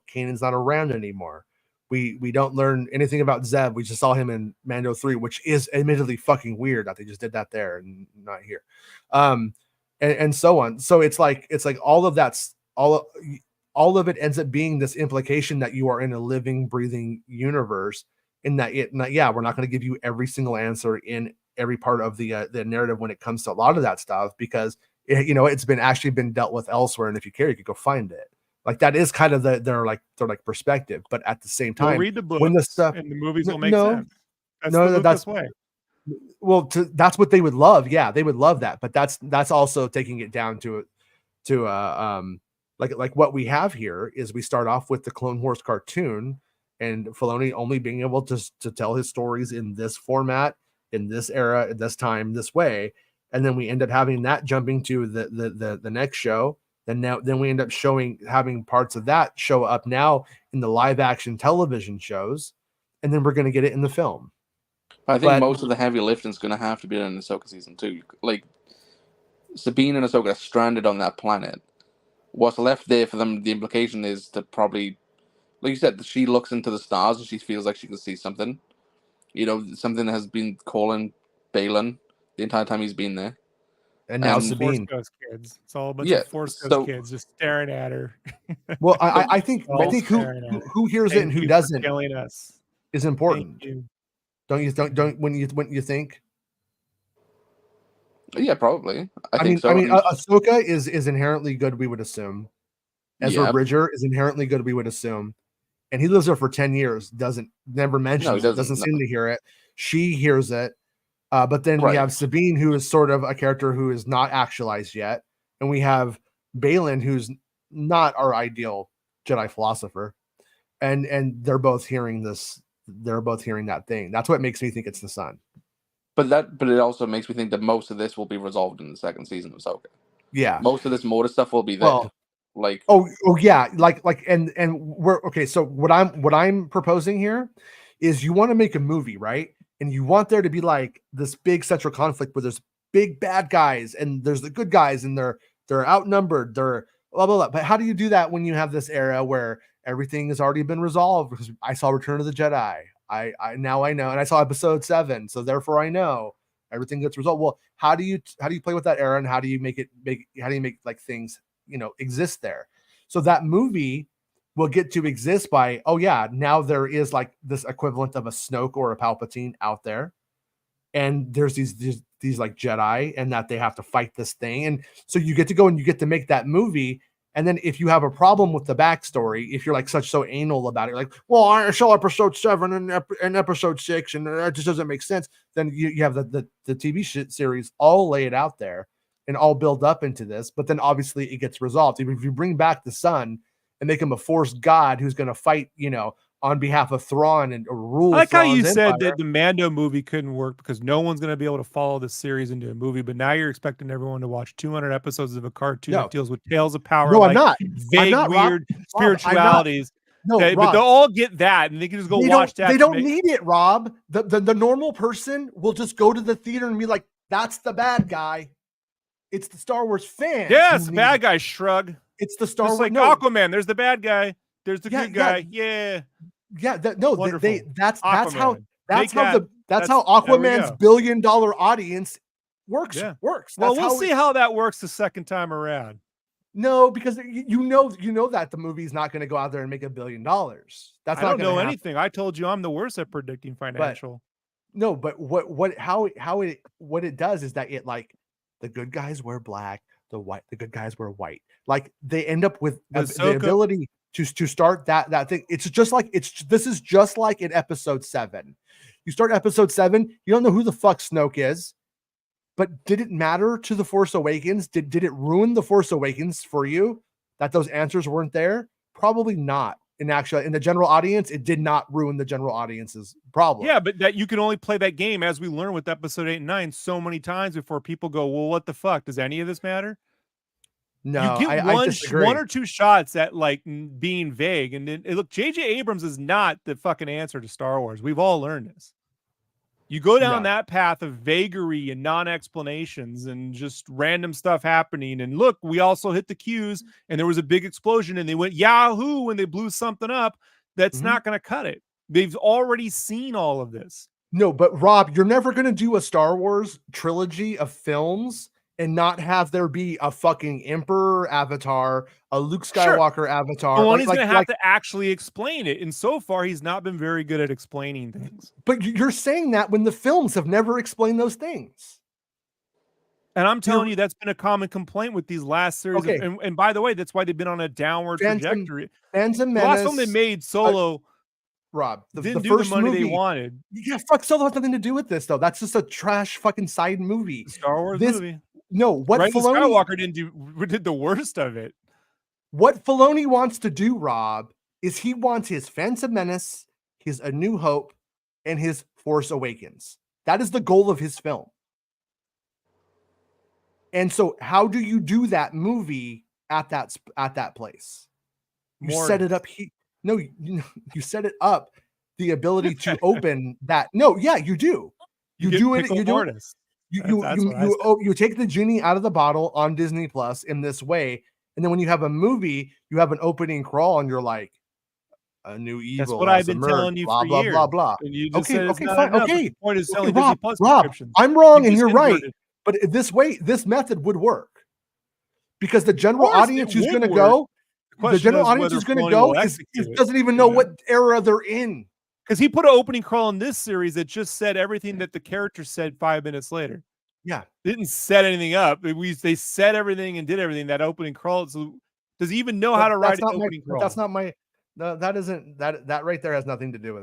Kanan's not around anymore. We don't learn anything about Zeb. We just saw him in Mando 3, which is admittedly fucking weird that they just did that there and not here. And so on. So it's like all of that's all of it ends up being this implication that you are in a living, breathing universe, in that we're not going to give you every single answer in every part of the narrative when it comes to a lot of that stuff, because it's been dealt with elsewhere, and if you care, you could go find it. Like that is kind of their perspective, but at the same time, read the books when the stuff and the movies will make sense. That's way. Well, that's what they would love. Yeah, they would love that, but that's also taking it down to like what we have here is we start off with the Clone Wars cartoon, and Filoni only being able to tell his stories in this format, in this era, at this time, this way, and then we end up having that jumping to the next show. Then we end up having parts of that show up now in the live action television shows, and then we're going to get it in the film. I think most of the heavy lifting is going to have to be done in Ahsoka season 2. Like Sabine and Ahsoka are stranded on that planet. What's left there for them, the implication is to probably, like you said, she looks into the stars and she feels like she can see something. Something has been calling Balin the entire time he's been there. And now Sabine. Force Ghost kids. It's all a bunch of Force Ghost kids just staring at her. Well, I think who hears it and who doesn't killing us is important. Don't you think? Yeah, probably. I mean, Ahsoka is inherently good, we would assume. Ezra Bridger is inherently good, we would assume. And he lives there for 10 years, never mentions it, doesn't seem to hear it. She hears it. But then we have Sabine, who is sort of a character who is not actualized yet. And we have Balin, who's not our ideal Jedi philosopher. And they're both hearing this. They're both hearing that thing. That's what makes me think it's the son. But it also makes me think that most of this will be resolved in the second season of Ahsoka. Yeah. Most of this Mortis stuff will be there. Well, and we're okay. So what I'm proposing here is you want to make a movie, right? And you want there to be like this big central conflict where there's big bad guys and there's the good guys, and they're outnumbered, they're blah blah blah. But how do you do that when you have this era where everything has already been resolved? Because I saw Return of the Jedi. I now I know, and I saw Episode 7, so therefore I know everything gets resolved. Well, how do you play with that era, and how do you make like things exist there? So that movie will get to exist by now there is like this equivalent of a Snoke or a Palpatine out there, and there's these like Jedi, and that they have to fight this thing, and so you get to go and you get to make that movie. And then if you have a problem with the backstory, if you're like so anal about it, like, well, I saw episode 7 and episode 6, and that just doesn't make sense. Then you have the TV series all lay it out there and all build up into this. But then obviously it gets resolved. Even if you bring back the son and make him a Force god who's going to fight, on behalf of Thrawn and rule. I like how you Thrawn's said empire. that the Mando movie couldn't work because no one's going to be able to follow the series into a movie. But now you're expecting everyone to watch 200 episodes of a cartoon that deals with tales of power. No, like I'm not. Vague, I'm not, weird Rob, spiritualities. No, but Rob, they'll all get that, and they can just go watch that. They don't need it, Rob. The normal person will just go to the theater and be like, "That's the bad guy." It's the Star Wars fans. Yeah, it's the bad guy. Shrug. It's the Star Wars. Like Aquaman. There's the bad guy. There's the good guy. Yeah. Yeah, that's how Aquaman's $1 billion audience works. Yeah. Works. Well, we'll see how that works the second time around. No, because you know that the movie's not going to go out there and make $1 billion. That's I don't know anything. I told you I'm the worst at predicting financial. But what it does is that it, like, the good guys wear black, the good guys wear white. Like, they end up with the ability to start that thing. This is just like in episode 7. You start episode 7, you don't know who the fuck Snoke is, but did it matter to The Force Awakens? Did it ruin The Force Awakens for you that those answers weren't there? Probably not. In the general audience, it did not ruin the general audience's problem. Yeah, but that you can only play that game, as we learned with episode 8 and 9, so many times before people go, well, what the fuck? Does any of this matter? No, you get I disagree. one or two shots at like being vague, and then look, J.J. Abrams is not the fucking answer to Star Wars. We've all learned this. You go down that path of vagary and non-explanations and just random stuff happening. And look, we also hit the cues, and there was a big explosion, and they went Yahoo when they blew something up. That's not going to cut it. They've already seen all of this. No, but Rob, you're never going to do a Star Wars trilogy of films and not have there be a fucking Emperor avatar, a Luke Skywalker avatar. The one he's going to have to actually explain it. And so far, he's not been very good at explaining things. But you're saying that when the films have never explained those things. And I'm telling you, that's been a common complaint with these last series. Okay. And by the way, that's why they've been on a downward trajectory. Phantom Menace, the last time they made Solo, Rob, didn't do the money movie they wanted. Yeah, fuck, Solo has nothing to do with this, though. That's just a trash fucking side movie. Star Wars movie. No, what Filoni, Skywalker did the worst of it. What Filoni wants to do, Rob, is he wants his Phantom Menace, his A New Hope, and his Force Awakens. That is the goal of his film. And so, how do you do that movie at that place? You set it up. You set it up. The ability to open that. No, yeah, you do. You do it. You do Mortis. You take the genie out of the bottle on Disney Plus in this way, and then when you have a movie, you have an opening crawl, and you're like, a new evil. That's what I've been telling you for years. Blah blah blah. Okay, fine. Okay. The point is selling Rob, Disney Plus subscriptions. I'm wrong, and you're right. But this method would work because the general audience who's going to go, doesn't even know what era they're in. Because he put an opening crawl in this series that just said everything that the character said 5 minutes later. Yeah. Didn't set anything up. They said everything and did everything. That opening crawl. So does he even know how to write an opening crawl? That's not my. No, that right there has nothing to do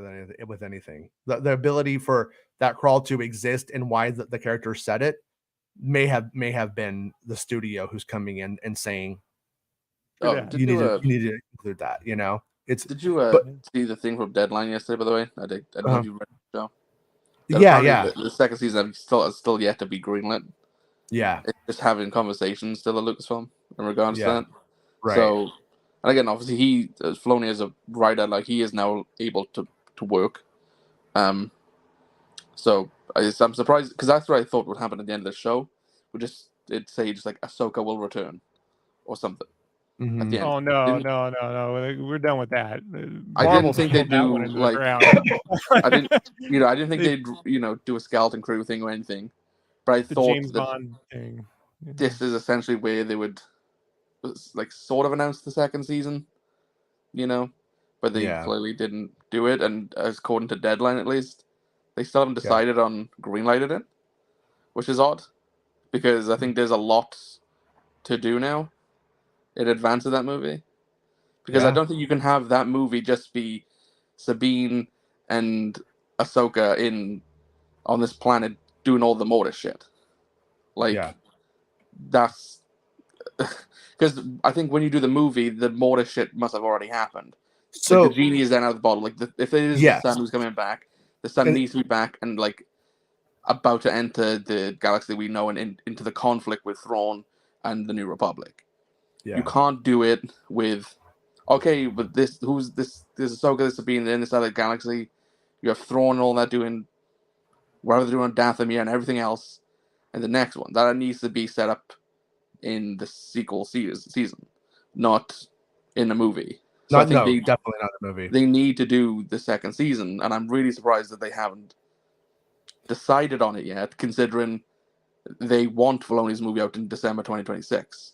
with anything. The ability for that crawl to exist and why the character said it may have been the studio who's coming in and saying, you need to include that. Did you see the thing from Deadline yesterday? By the way, I did. I don't know if you read the show. Yeah. The second season is still yet to be greenlit. Yeah, it's just having conversations still at Lucasfilm in regards to that. Right. So, and again, obviously, Filoni as a writer, like he is now able to work. So I'm surprised because that's what I thought would happen at the end of the show. It'd say like Ahsoka will return or something. Mm-hmm. At the end. Oh no! We're done with that. I didn't think they'd do like. I didn't think they'd do a skeleton crew thing or anything. But I thought James Bond thing. This is essentially where they would like sort of announce the second season, but they clearly didn't do it. And according to Deadline, at least, They still haven't decided on greenlighted it, which is odd, because I think there's a lot to do now in advance of that movie. Because I don't think you can have that movie just be Sabine and Ahsoka on this planet doing all the Mortis shit. Like, that's because I think when you do the movie, the Mortis shit must have already happened. So like, the genie is then out of the bottle. Like, if it is the son who's coming back, the son needs to be back and like about to enter the galaxy we know and into the conflict with Thrawn and the New Republic. You can't do it with, okay, but who's this Ahsoka, this Sabine in this other galaxy. You have Thrawn and all that doing whatever they're doing on Dathomir and everything else, and the next one that needs to be set up in the sequel season, not in a movie. So definitely not the movie. They need to do the second season, and I'm really surprised that they haven't decided on it yet, considering they want Filoni's movie out in December 2026.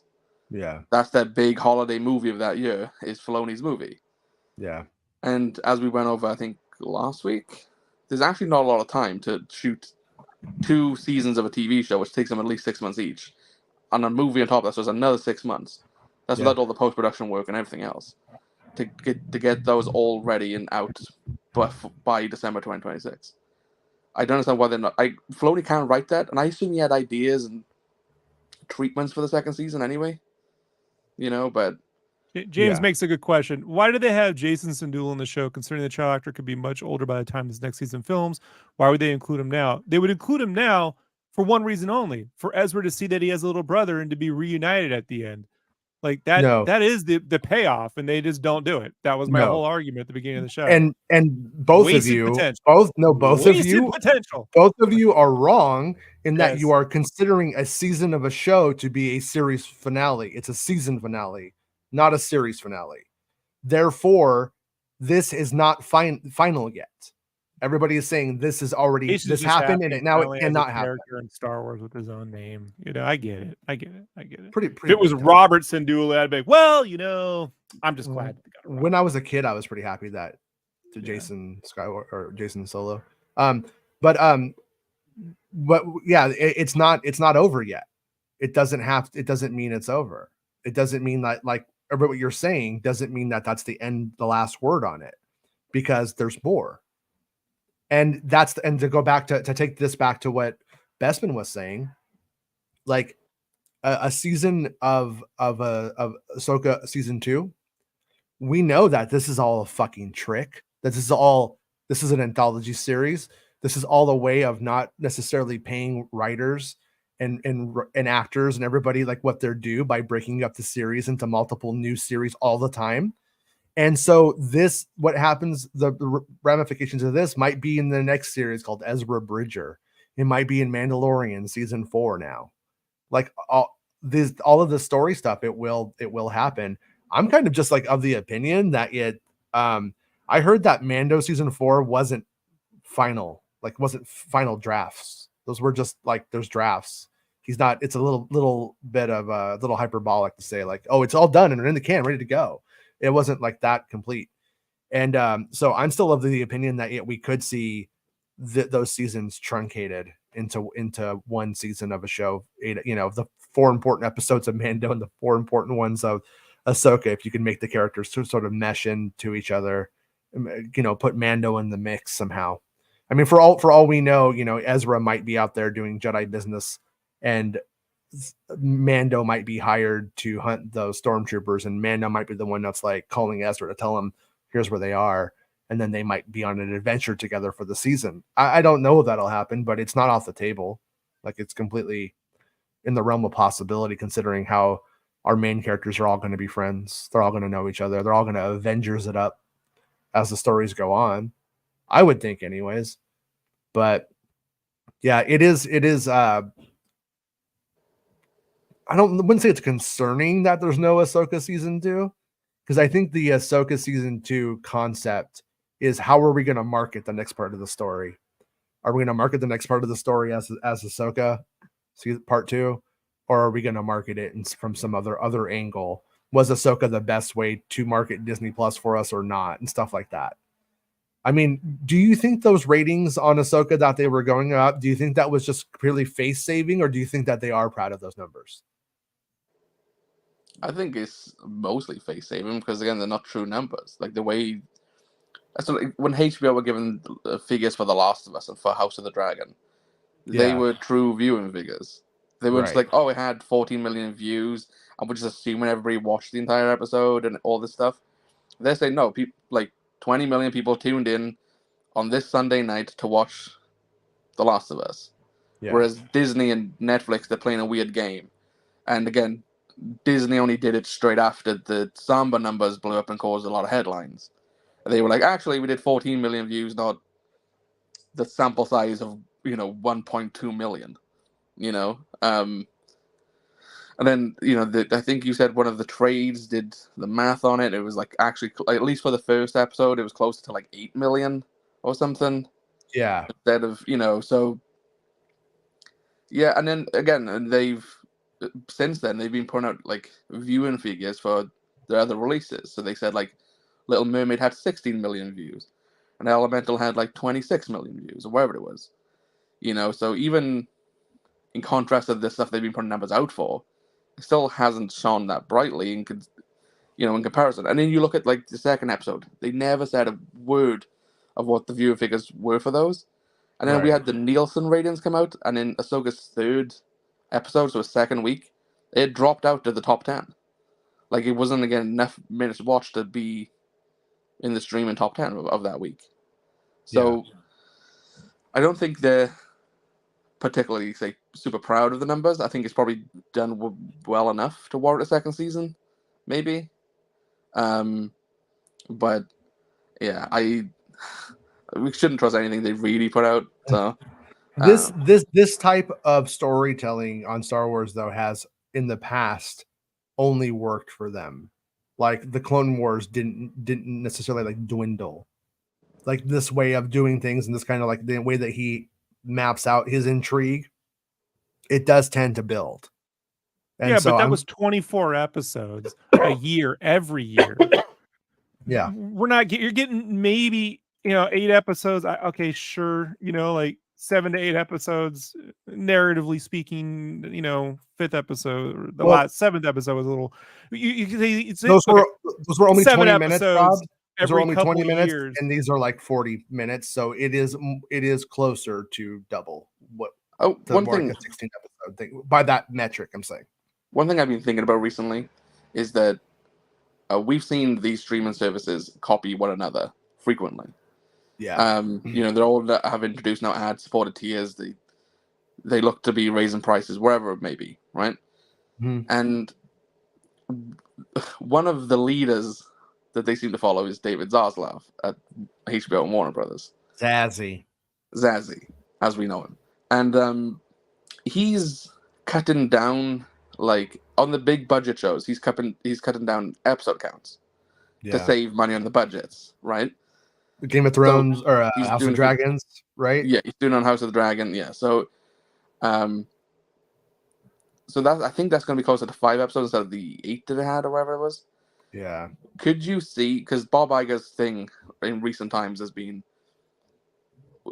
Yeah. That's that big holiday movie of that year, is Filoni's movie. Yeah. And as we went over, I think, last week, there's actually not a lot of time to shoot 2 seasons of a TV show, which takes them at least 6 months each. And a movie on top of that, so it's another 6 months. That's without all the post-production work and everything else. To get those all ready and out by December 2026. I don't understand why they're not. Filoni can't write that, and I assume he had ideas and treatments for the second season anyway. But James makes a good question. Why do they have Jason Sindula in the show, considering the child actor could be much older by the time this next season films? Why would they include him now? They would include him now for one reason only, for Ezra to see that he has a little brother and to be reunited at the end. Like that is the payoff, and they just don't do it. That was my whole argument at the beginning of the show. And both Wasted of you, potential. both of you are wrong in that you are considering a season of a show to be a series finale. It's a season finale, not a series finale. Therefore, this is not final yet. Everybody is saying this is already this happened, and now it cannot happen. Character in Star Wars with his own name, I get it. Pretty if it was Robert Sindula, I'd be like, well, I'm just glad. When I was a kid, I was pretty happy that to Jason Skywalker or Jason Solo. But yeah, it's not over yet. It doesn't mean it's over. It doesn't mean that, like, what you're saying doesn't mean that that's the last word on it, because there's more. And to go back to take this back to what Bestman was saying, like a season of Ahsoka season 2, we know that this is all a fucking trick. This is an anthology series. This is all a way of not necessarily paying writers and actors and everybody like what they're due by breaking up the series into multiple new series all the time. And so what happens, the ramifications of this might be in the next series called Ezra Bridger. It might be in Mandalorian season 4 now. Like all of the story stuff, it will happen. I'm kind of just like of the opinion that I heard that Mando season 4 wasn't final drafts. Those were just like, there's drafts. It's a little bit of a little hyperbolic to say like, oh, it's all done and they're in the can, ready to go. It wasn't like that complete. And so I'm still of the opinion that we could see those seasons truncated into one season of a show. The 4 important episodes of Mando and the 4 important ones of Ahsoka, if you can make the characters to sort of mesh into each other, put Mando in the mix somehow. I mean, for all we know, Ezra might be out there doing Jedi business, and Mando might be hired to hunt those stormtroopers, and Mando might be the one that's like calling Ezra to tell him here's where they are, and then they might be on an adventure together for the season. I don't know if that'll happen, but it's not off the table. Like, it's completely in the realm of possibility, considering how our main characters are all going to be friends. They're all going to know each other. They're all going to Avengers it up as the stories go on, I would think anyways. But yeah, it is I wouldn't say it's concerning that there's no Ahsoka season 2, because I think the Ahsoka season 2 concept is, how are we going to market the next part of the story? Are we going to market the next part of the story as Ahsoka part 2, or are we going to market it from some other angle? Was Ahsoka the best way to market Disney Plus for us or not, and stuff like that? I mean, do you think those ratings on Ahsoka that they were going up, do you think that was just purely face saving, or do you think that they are proud of those numbers? I think it's mostly face saving because again they're not true numbers. Like the way that's like when HBO were given figures for The Last of Us and for House of the Dragon, they Yeah. were true viewing figures. They weren't just Right. like, oh, it had 14 million views, and we're just assuming everybody watched the entire episode and all this stuff. They're saying no, people like 20 million people tuned in on this Sunday night to watch The Last of Us. Yeah. Whereas Disney and Netflix, they're playing a weird game. And again, Disney only did it straight after the Samba numbers blew up and caused a lot of headlines. They were like, actually, we did 14 million views, not the sample size of 1.2 million. And then I think you said one of the trades did the math on it. It was like actually, at least for the first episode, it was closer to like 8 million or something. Yeah. Instead of so yeah. And then again, and since then they've been putting out like viewing figures for the other releases. So they said like Little Mermaid had 16 million views, and Elemental had like 26 million views or whatever it was. So even in contrast to the stuff they've been putting numbers out for, it still hasn't shone that brightly in comparison. And then you look at like the second episode, they never said a word of what the viewer figures were for those. And then we Right. had the Nielsen ratings come out, and in Ahsoka's third episode, so second week, it dropped out to the top 10. Like it wasn't again enough minutes watched to be in the streaming top 10 of that week. So I don't think they're particularly super proud of the numbers. I think it's probably done well enough to warrant a second season, maybe. But yeah, we shouldn't trust anything they really put out. So This type of storytelling on Star Wars though has in the past only worked for them. Like the Clone Wars didn't necessarily like dwindle. Like this way of doing things and this kind of like the way that he maps out his intrigue, it does tend to build. And yeah, so but that was 24 episodes a year, every year. Yeah. You're getting maybe 8 episodes. Okay, sure, like 7 to 8 episodes, narratively speaking. Fifth episode, the last 7th episode was a little. You can say those were only 7 20 minutes, Rob. Those are only 20 minutes, years. and these are like 40 minutes. So it is closer to double what. One thing, a 16 episode thing by that metric, I'm saying. One thing I've been thinking about recently is that we've seen these streaming services copy one another frequently. Yeah. They're all that have introduced now ad-supported tiers. They look to be raising prices wherever it may be, right? Mm-hmm. And one of the leaders that they seem to follow is David Zaslav at HBO and Warner Brothers. Zazzy, as we know him. And he's cutting down, like, on the big budget shows, he's cutting down episode counts to save money on the budgets, right? Game of Thrones or House of Dragons, right? Yeah, he's doing on House of the Dragon, yeah. So I think that's going to be closer to 5 episodes instead of the 8 that it had or whatever it was. Yeah. Could you see, because Bob Iger's thing in recent times has been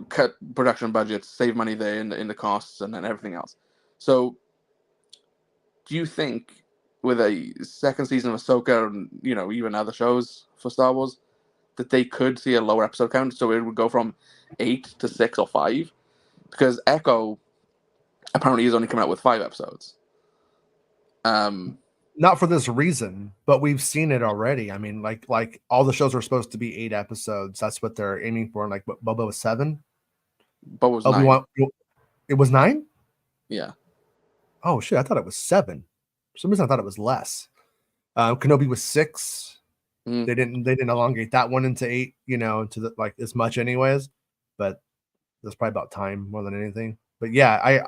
cut production budgets, save money there in the costs and then everything else. So do you think with a second season of Ahsoka and, even other shows for Star Wars, that they could see a lower episode count? So it would go from 8 to 6 or 5? Because Echo apparently is only coming out with 5 episodes. Not for this reason, but we've seen it already. I mean, like all the shows are supposed to be 8 episodes. That's what they're aiming for. And like Boba was 7. Boba was 9. It was 9? Yeah. Oh shit! I thought it was 7. For some reason, I thought it was less. Kenobi was 6. They didn't elongate that one into 8. To like as much anyways. But that's probably about time more than anything. But yeah,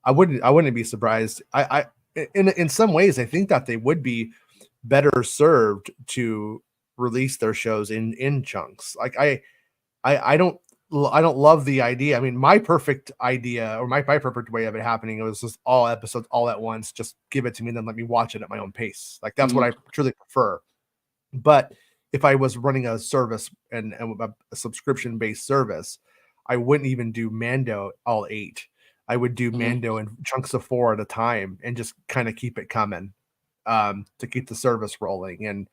I wouldn't be surprised. I in some ways, I think that they would be better served to release their shows in chunks. Like I don't love the idea. I mean, my perfect idea or my perfect way of it happening, it was just all episodes all at once. Just give it to me and then let me watch it at my own pace. Like that's what I truly prefer. But if I was running a service and a subscription based service, I wouldn't even do Mando all 8. I would do Mando in chunks of 4 at a time and just kind of keep it coming, to keep the service rolling and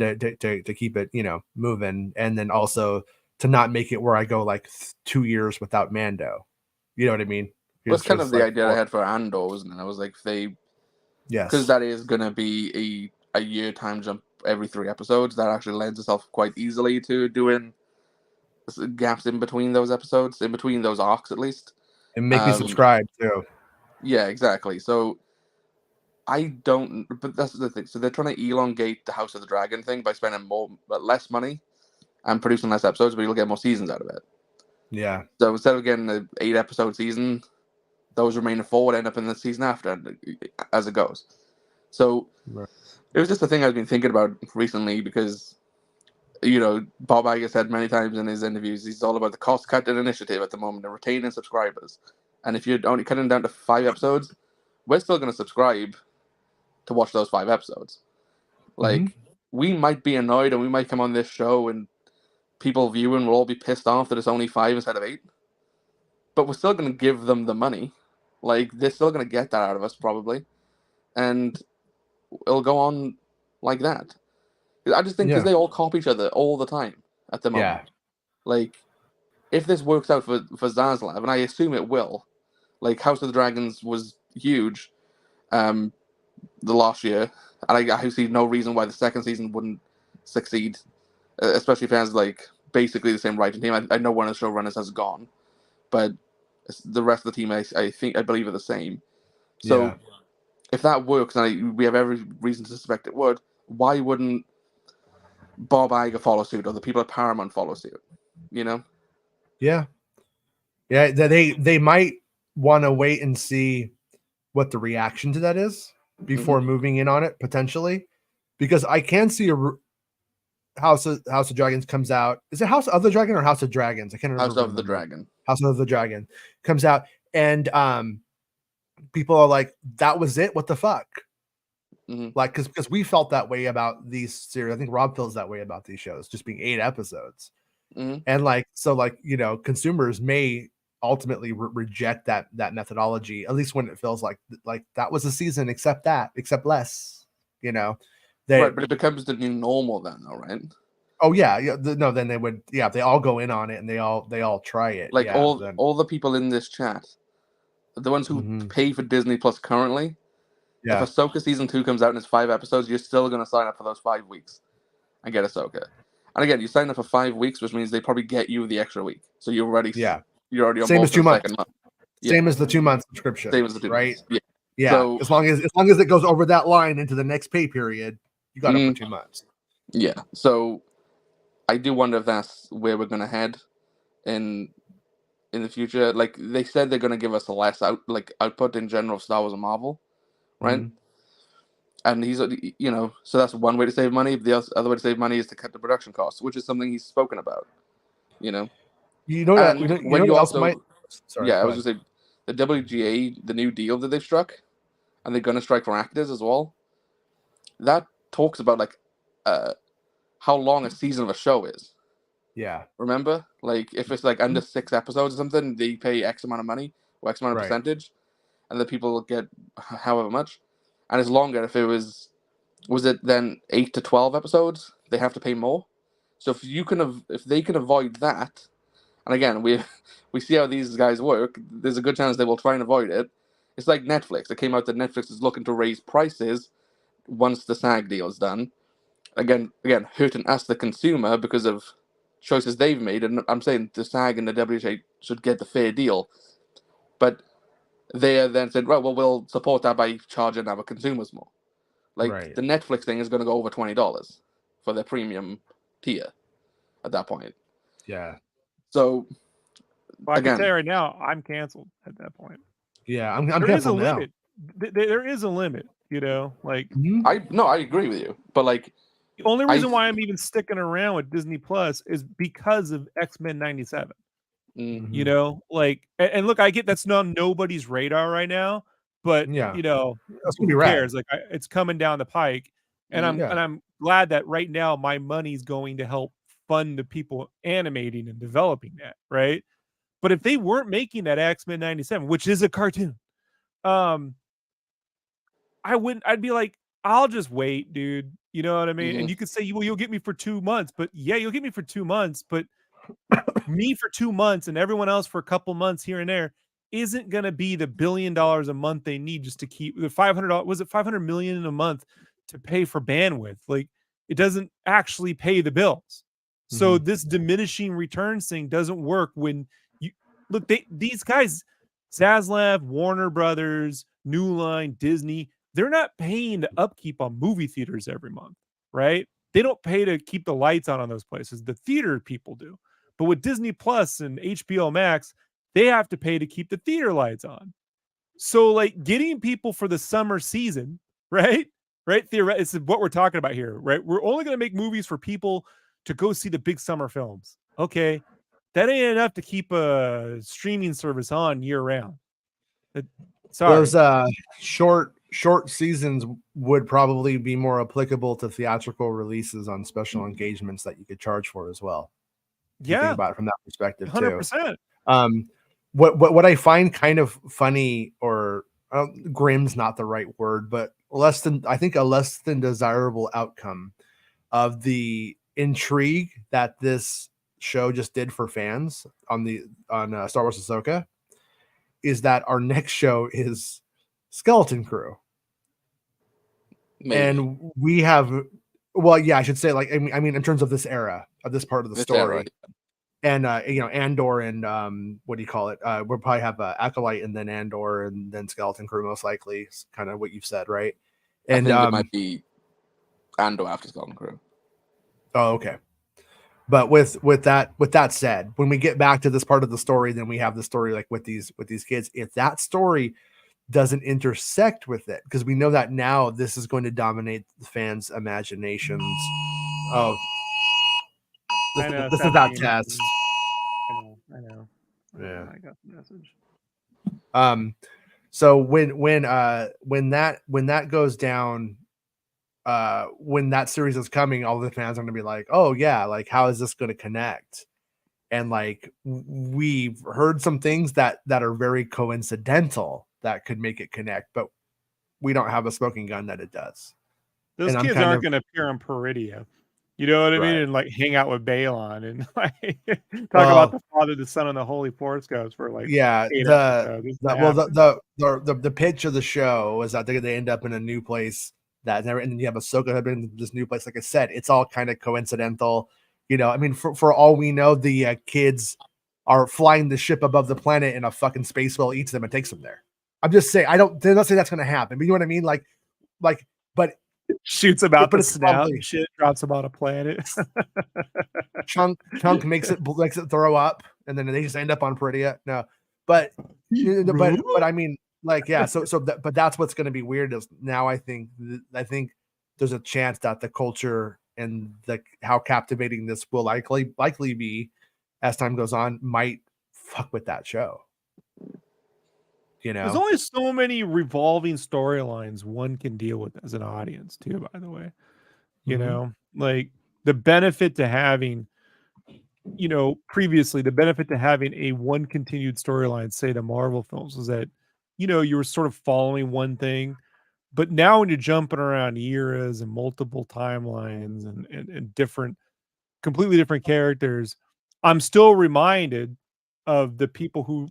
to keep it, moving, and then also to not make it where I go like 2 years without Mando. You know what I mean? That's kind of the like, idea I had for Andor, wasn't it? I was like, yes, because that is going to be a year time jump every 3 episodes. That actually lends itself quite easily to doing gaps in between those episodes, in between those arcs at least. and make me subscribe too. Yeah, exactly. So but that's the thing. So they're trying to elongate the House of the Dragon thing by spending less money and producing less episodes, but you'll get more seasons out of it. Yeah. So instead of getting an 8-episode season, those remaining 4 would end up in the season after, as it goes. So it was just a thing I've been thinking about recently because, Bob Iger said many times in his interviews, he's all about the cost-cutting initiative at the moment and retaining subscribers. And if you're only cutting down to 5 episodes, we're still going to subscribe to watch those 5 episodes. Like, we might be annoyed and we might come on this show and people viewing will all be pissed off that it's only 5 instead of 8. But we're still going to give them the money. Like, they're still going to get that out of us, probably. And it'll go on like that. I just think because they all copy each other all the time at the moment. Yeah. Like, if this works out for Zaslav, and I assume it will, like, House of the Dragons was huge the last year, and I see no reason why the second season wouldn't succeed, especially if it has, like, basically the same writing team. I know one of the showrunners has gone, but the rest of the team, I believe, are the same. So if that works, and we have every reason to suspect it would, why wouldn't Bob Iger follow suit or the people at Paramount follow suit? Yeah. They might want to wait and see what the reaction to that is before moving in on it potentially, because I can see a House of Dragons comes out. Is it House of the Dragon or House of Dragons? I can't remember. House of the Dragon. House of the Dragon comes out, and people are like, "That was it? What the fuck?" Like, because we felt that way about these series. I think Rob feels that way about these shows, just being 8 episodes, and consumers may ultimately reject that methodology, at least when it feels like that was a season, except less. Right, but it becomes the new normal then, though, right? Oh yeah. No, then they would. Yeah, they all go in on it and they all try it. Like all the people in this chat, the ones who pay for Disney Plus currently. Yeah. If Ahsoka season 2 comes out and it's 5 episodes, you're still going to sign up for those 5 weeks and get Ahsoka. And again, you sign up for 5 weeks, which means they probably get you the extra week. So you're already on same board as 2 months. Month. Same as the 2-month subscription. Same as the 2 right? months. Yeah. So, as long as it goes over that line into the next pay period, you got it for 2 months. Yeah. So I do wonder if that's where we're going to head in the future. Like they said, they're going to give us a less output in general of Star Wars and Marvel, right? And he's, so that's one way to save money. The other way to save money is to cut the production costs, which is something he's spoken about. What else might? Sorry, I was going to say the WGA, the new deal that they've struck, and they're going to strike for actors as well. That talks about how long a season of a show is. Yeah. Remember, like if it's like under 6 episodes or something, they pay X amount of money or X amount of percentage, and the people get however much. And it's longer if it was it then 8 to 12 episodes? They have to pay more. So if they can avoid that, and again we see how these guys work, there's a good chance they will try and avoid it. It's like Netflix. It came out that Netflix is looking to raise prices once the SAG deal is done. Again, hurting us, the consumer, because of choices they've made. And I'm saying the SAG and the WGA should get the fair deal. But they then said, well, we'll support that by charging our consumers more. The Netflix thing is going to go over $20 for their premium tier at that point. Yeah. So, I can tell you right now, I'm canceled at that point. Yeah, I'm there is a canceled now. limit. There is a limit, I agree with you, but the only reason why I'm even sticking around with Disney Plus is because of X-Men 97. And look, I get that's not nobody's radar right now, but that's who cares? Like it's coming down the pike, and I'm glad that right now my money's going to help fund the people animating and developing that, right? But if they weren't making that X-Men 97, which is a cartoon, I'd be like, I'll just wait, dude. You know what I mean? And you could say, well, you'll get me for 2 months, but yeah, you'll get me for 2 months, but me for 2 months and everyone else for a couple months here and there isn't going to be the $1 billion a month they need just to keep the $500. Was it 500 million a month to pay for bandwidth? Like, it doesn't actually pay the bills. So this diminishing returns thing doesn't work when you look, these guys, Zaslav, Warner Brothers, New Line, Disney, they're not paying to upkeep on movie theaters every month, right? They don't pay to keep the lights on those places. The theater people do. But with Disney Plus and HBO Max, they have to pay to keep the theater lights on. So, like, getting people for the summer season, right? It's what we're talking about here, right? We're only going to make movies for people to go see the big summer films. Okay. That ain't enough to keep a streaming service on year round. Sorry. Those short seasons would probably be more applicable to theatrical releases on special engagements that you could charge for as well. You think about it from that perspective 100%. too. What I find kind of funny, or grim's not the right word, but a less than desirable outcome of the intrigue that this show just did for fans on Star Wars Ahsoka is that our next show is Skeleton Crew. Maybe. And we have, well, yeah, I should say, like, I mean, in terms of this era, of this part of the story, and Andor and what do you call it? We'll probably have Acolyte and then Andor and then Skeleton Crew, most likely. It's kind of what you've said, right? And I think it might be Andor after Skeleton Crew. Oh, okay. But with that said, when we get back to this part of the story, then we have the story like with these kids. If that story doesn't intersect with it, because we know that now this is going to dominate the fans' imaginations. Oh, this is that test. I know. Yeah, I got the message. So when that goes down, when that series is coming, all the fans are going to be like, oh yeah, like how is this going to connect? And like we've heard some things that are very coincidental that could make it connect, but we don't have a smoking gun that it does. Those kids aren't going to appear on Peridia. You know what I mean? And like hang out with Balon and like talk about the Father, the Son, and the Holy Force Ghost for like the pitch of the show is that they end up in a new place and then you have Ahsoka have been in this new place. Like I said, it's all kind of coincidental. You know, I mean, for all we know, the kids are flying the ship above the planet and a fucking space whale eats them and takes them there. I'm just saying, they're not saying that's going to happen, but you know what I mean? Like, but shoots about the snout and shit, drops about a planet. Chunk makes it throw up, and then they just end up on Peridia. No, but I mean, like, yeah. But that's what's going to be weird is now I think there's a chance that the culture and how captivating this will likely be as time goes on might fuck with that show. You know, there's only so many revolving storylines one can deal with as an audience too, by the way. You know, like the benefit to having, you know, previously the benefit to having a one continued storyline, say the Marvel films, was that, you know, you were sort of following one thing. But now when you're jumping around eras and multiple timelines and different, completely different characters, I'm still reminded of the people who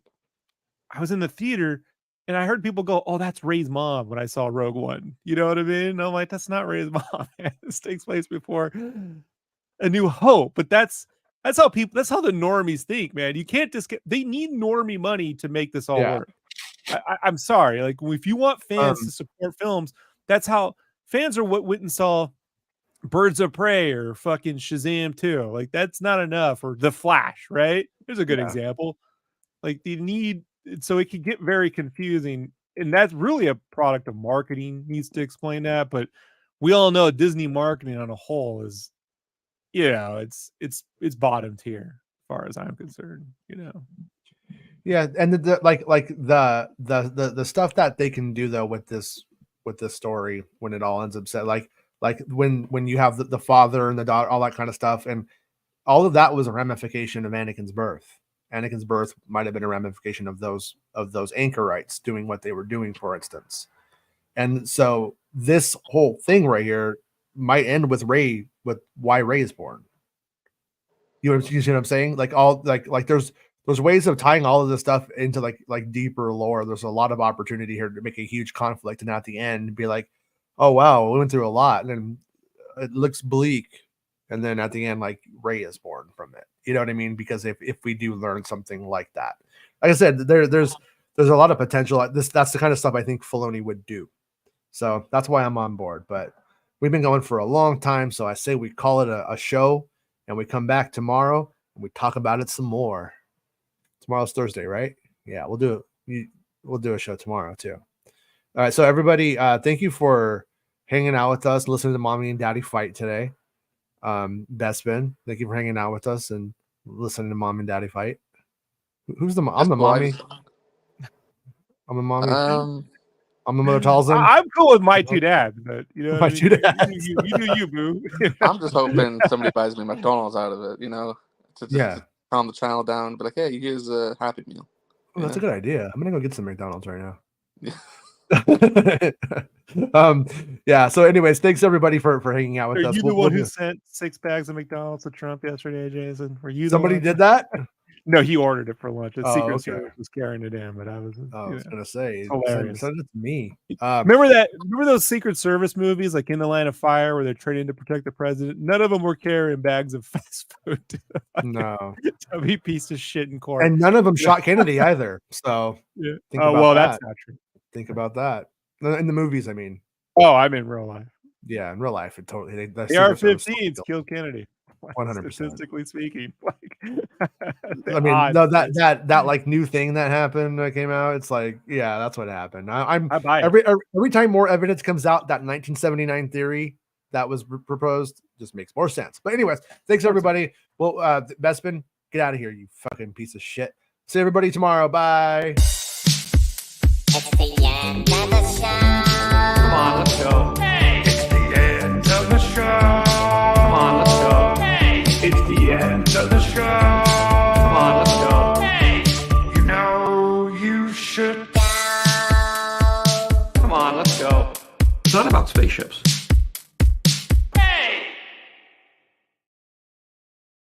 I was in the theater and I heard people go, "Oh, that's Rey's mom," when I saw Rogue One. You know what I mean? And I'm like, that's not Rey's mom. This takes place before A New Hope. But that's how the normies think, man. You can't they need normie money to make this all work. I'm sorry. Like, if you want fans to support films, that's how fans are. What went and saw Birds of Prey or fucking Shazam 2. Like, that's not enough. Or The Flash, right? Here's a good example. Like, they need, so it can get very confusing, and that's really a product of marketing needs to explain that. But we all know Disney marketing on a whole is, you know, it's bottom tier as far as I'm concerned. You know. Yeah, and the stuff that they can do though with this story when it all ends up set, like like when you have the father and the daughter, all that kind of stuff, and all of that was a ramification of Anakin's birth. Anakin's birth might have been a ramification of those anchorites doing what they were doing, for instance. And so this whole thing right here might end with Rey, with why Rey is born. You see what I'm saying? Like all like there's ways of tying all of this stuff into like deeper lore. There's a lot of opportunity here to make a huge conflict, and at the end be like, oh wow, we went through a lot, and then it looks bleak, and then at the end, like Rey is born from it. You know what I mean? Because if we do learn something like that, like I said, there's a lot of potential. That's the kind of stuff I think Filoni would do. So that's why I'm on board. But we've been going for a long time, so I say we call it a show, and we come back tomorrow and we talk about it some more. Tomorrow's Thursday, right? Yeah, we'll do a show tomorrow too. All right, so everybody, thank you for hanging out with us, listening to Mommy and Daddy fight today. Bespin, thank you for hanging out with us and listening to Mom and Daddy fight. Who's the mom? I'm the mommy. I'm the mommy. I'm the mother Talzin. I'm cool with my two dads, but you know, My two dads. You do you, boo. I'm just hoping somebody buys me McDonald's out of it, you know, to calm the channel down. But like, hey, here's a Happy Meal. Oh, that's a good idea. I'm gonna go get some McDonald's right now. Yeah. So, anyways, thanks everybody for hanging out with us. Are you the one who sent 6 bags of McDonald's to Trump yesterday, Jason? Were you somebody did that? No, he ordered it for lunch. The Secret okay. Service was carrying it in, but I was. I was gonna say, send it to me. Remember those Secret Service movies, like In the Line of Fire, where they're training to protect the president? None of them were carrying bags of fast food. No, to be piece of shit in court, and none of them shot Kennedy either. So, think about that. That's not true. Think about that in the movies. I mean, I'm in real life. Yeah, in real life, it totally. The AR-15s killed Kennedy. 100%. Statistically speaking, I mean, no, that like new thing that happened that came out. It's like, yeah, that's what happened. I buy it. Every time more evidence comes out, that 1979 theory that was proposed just makes more sense. But anyways, thanks everybody. Well, Bespin, get out of here, you fucking piece of shit. See everybody tomorrow. Bye. It's the end of the show. Come on, let's go. Hey, it's the end of the show. Come on, let's go. Hey, it's the end of the show. Come on, let's go. Hey, you know you should go. Come on, let's go. It's not about spaceships.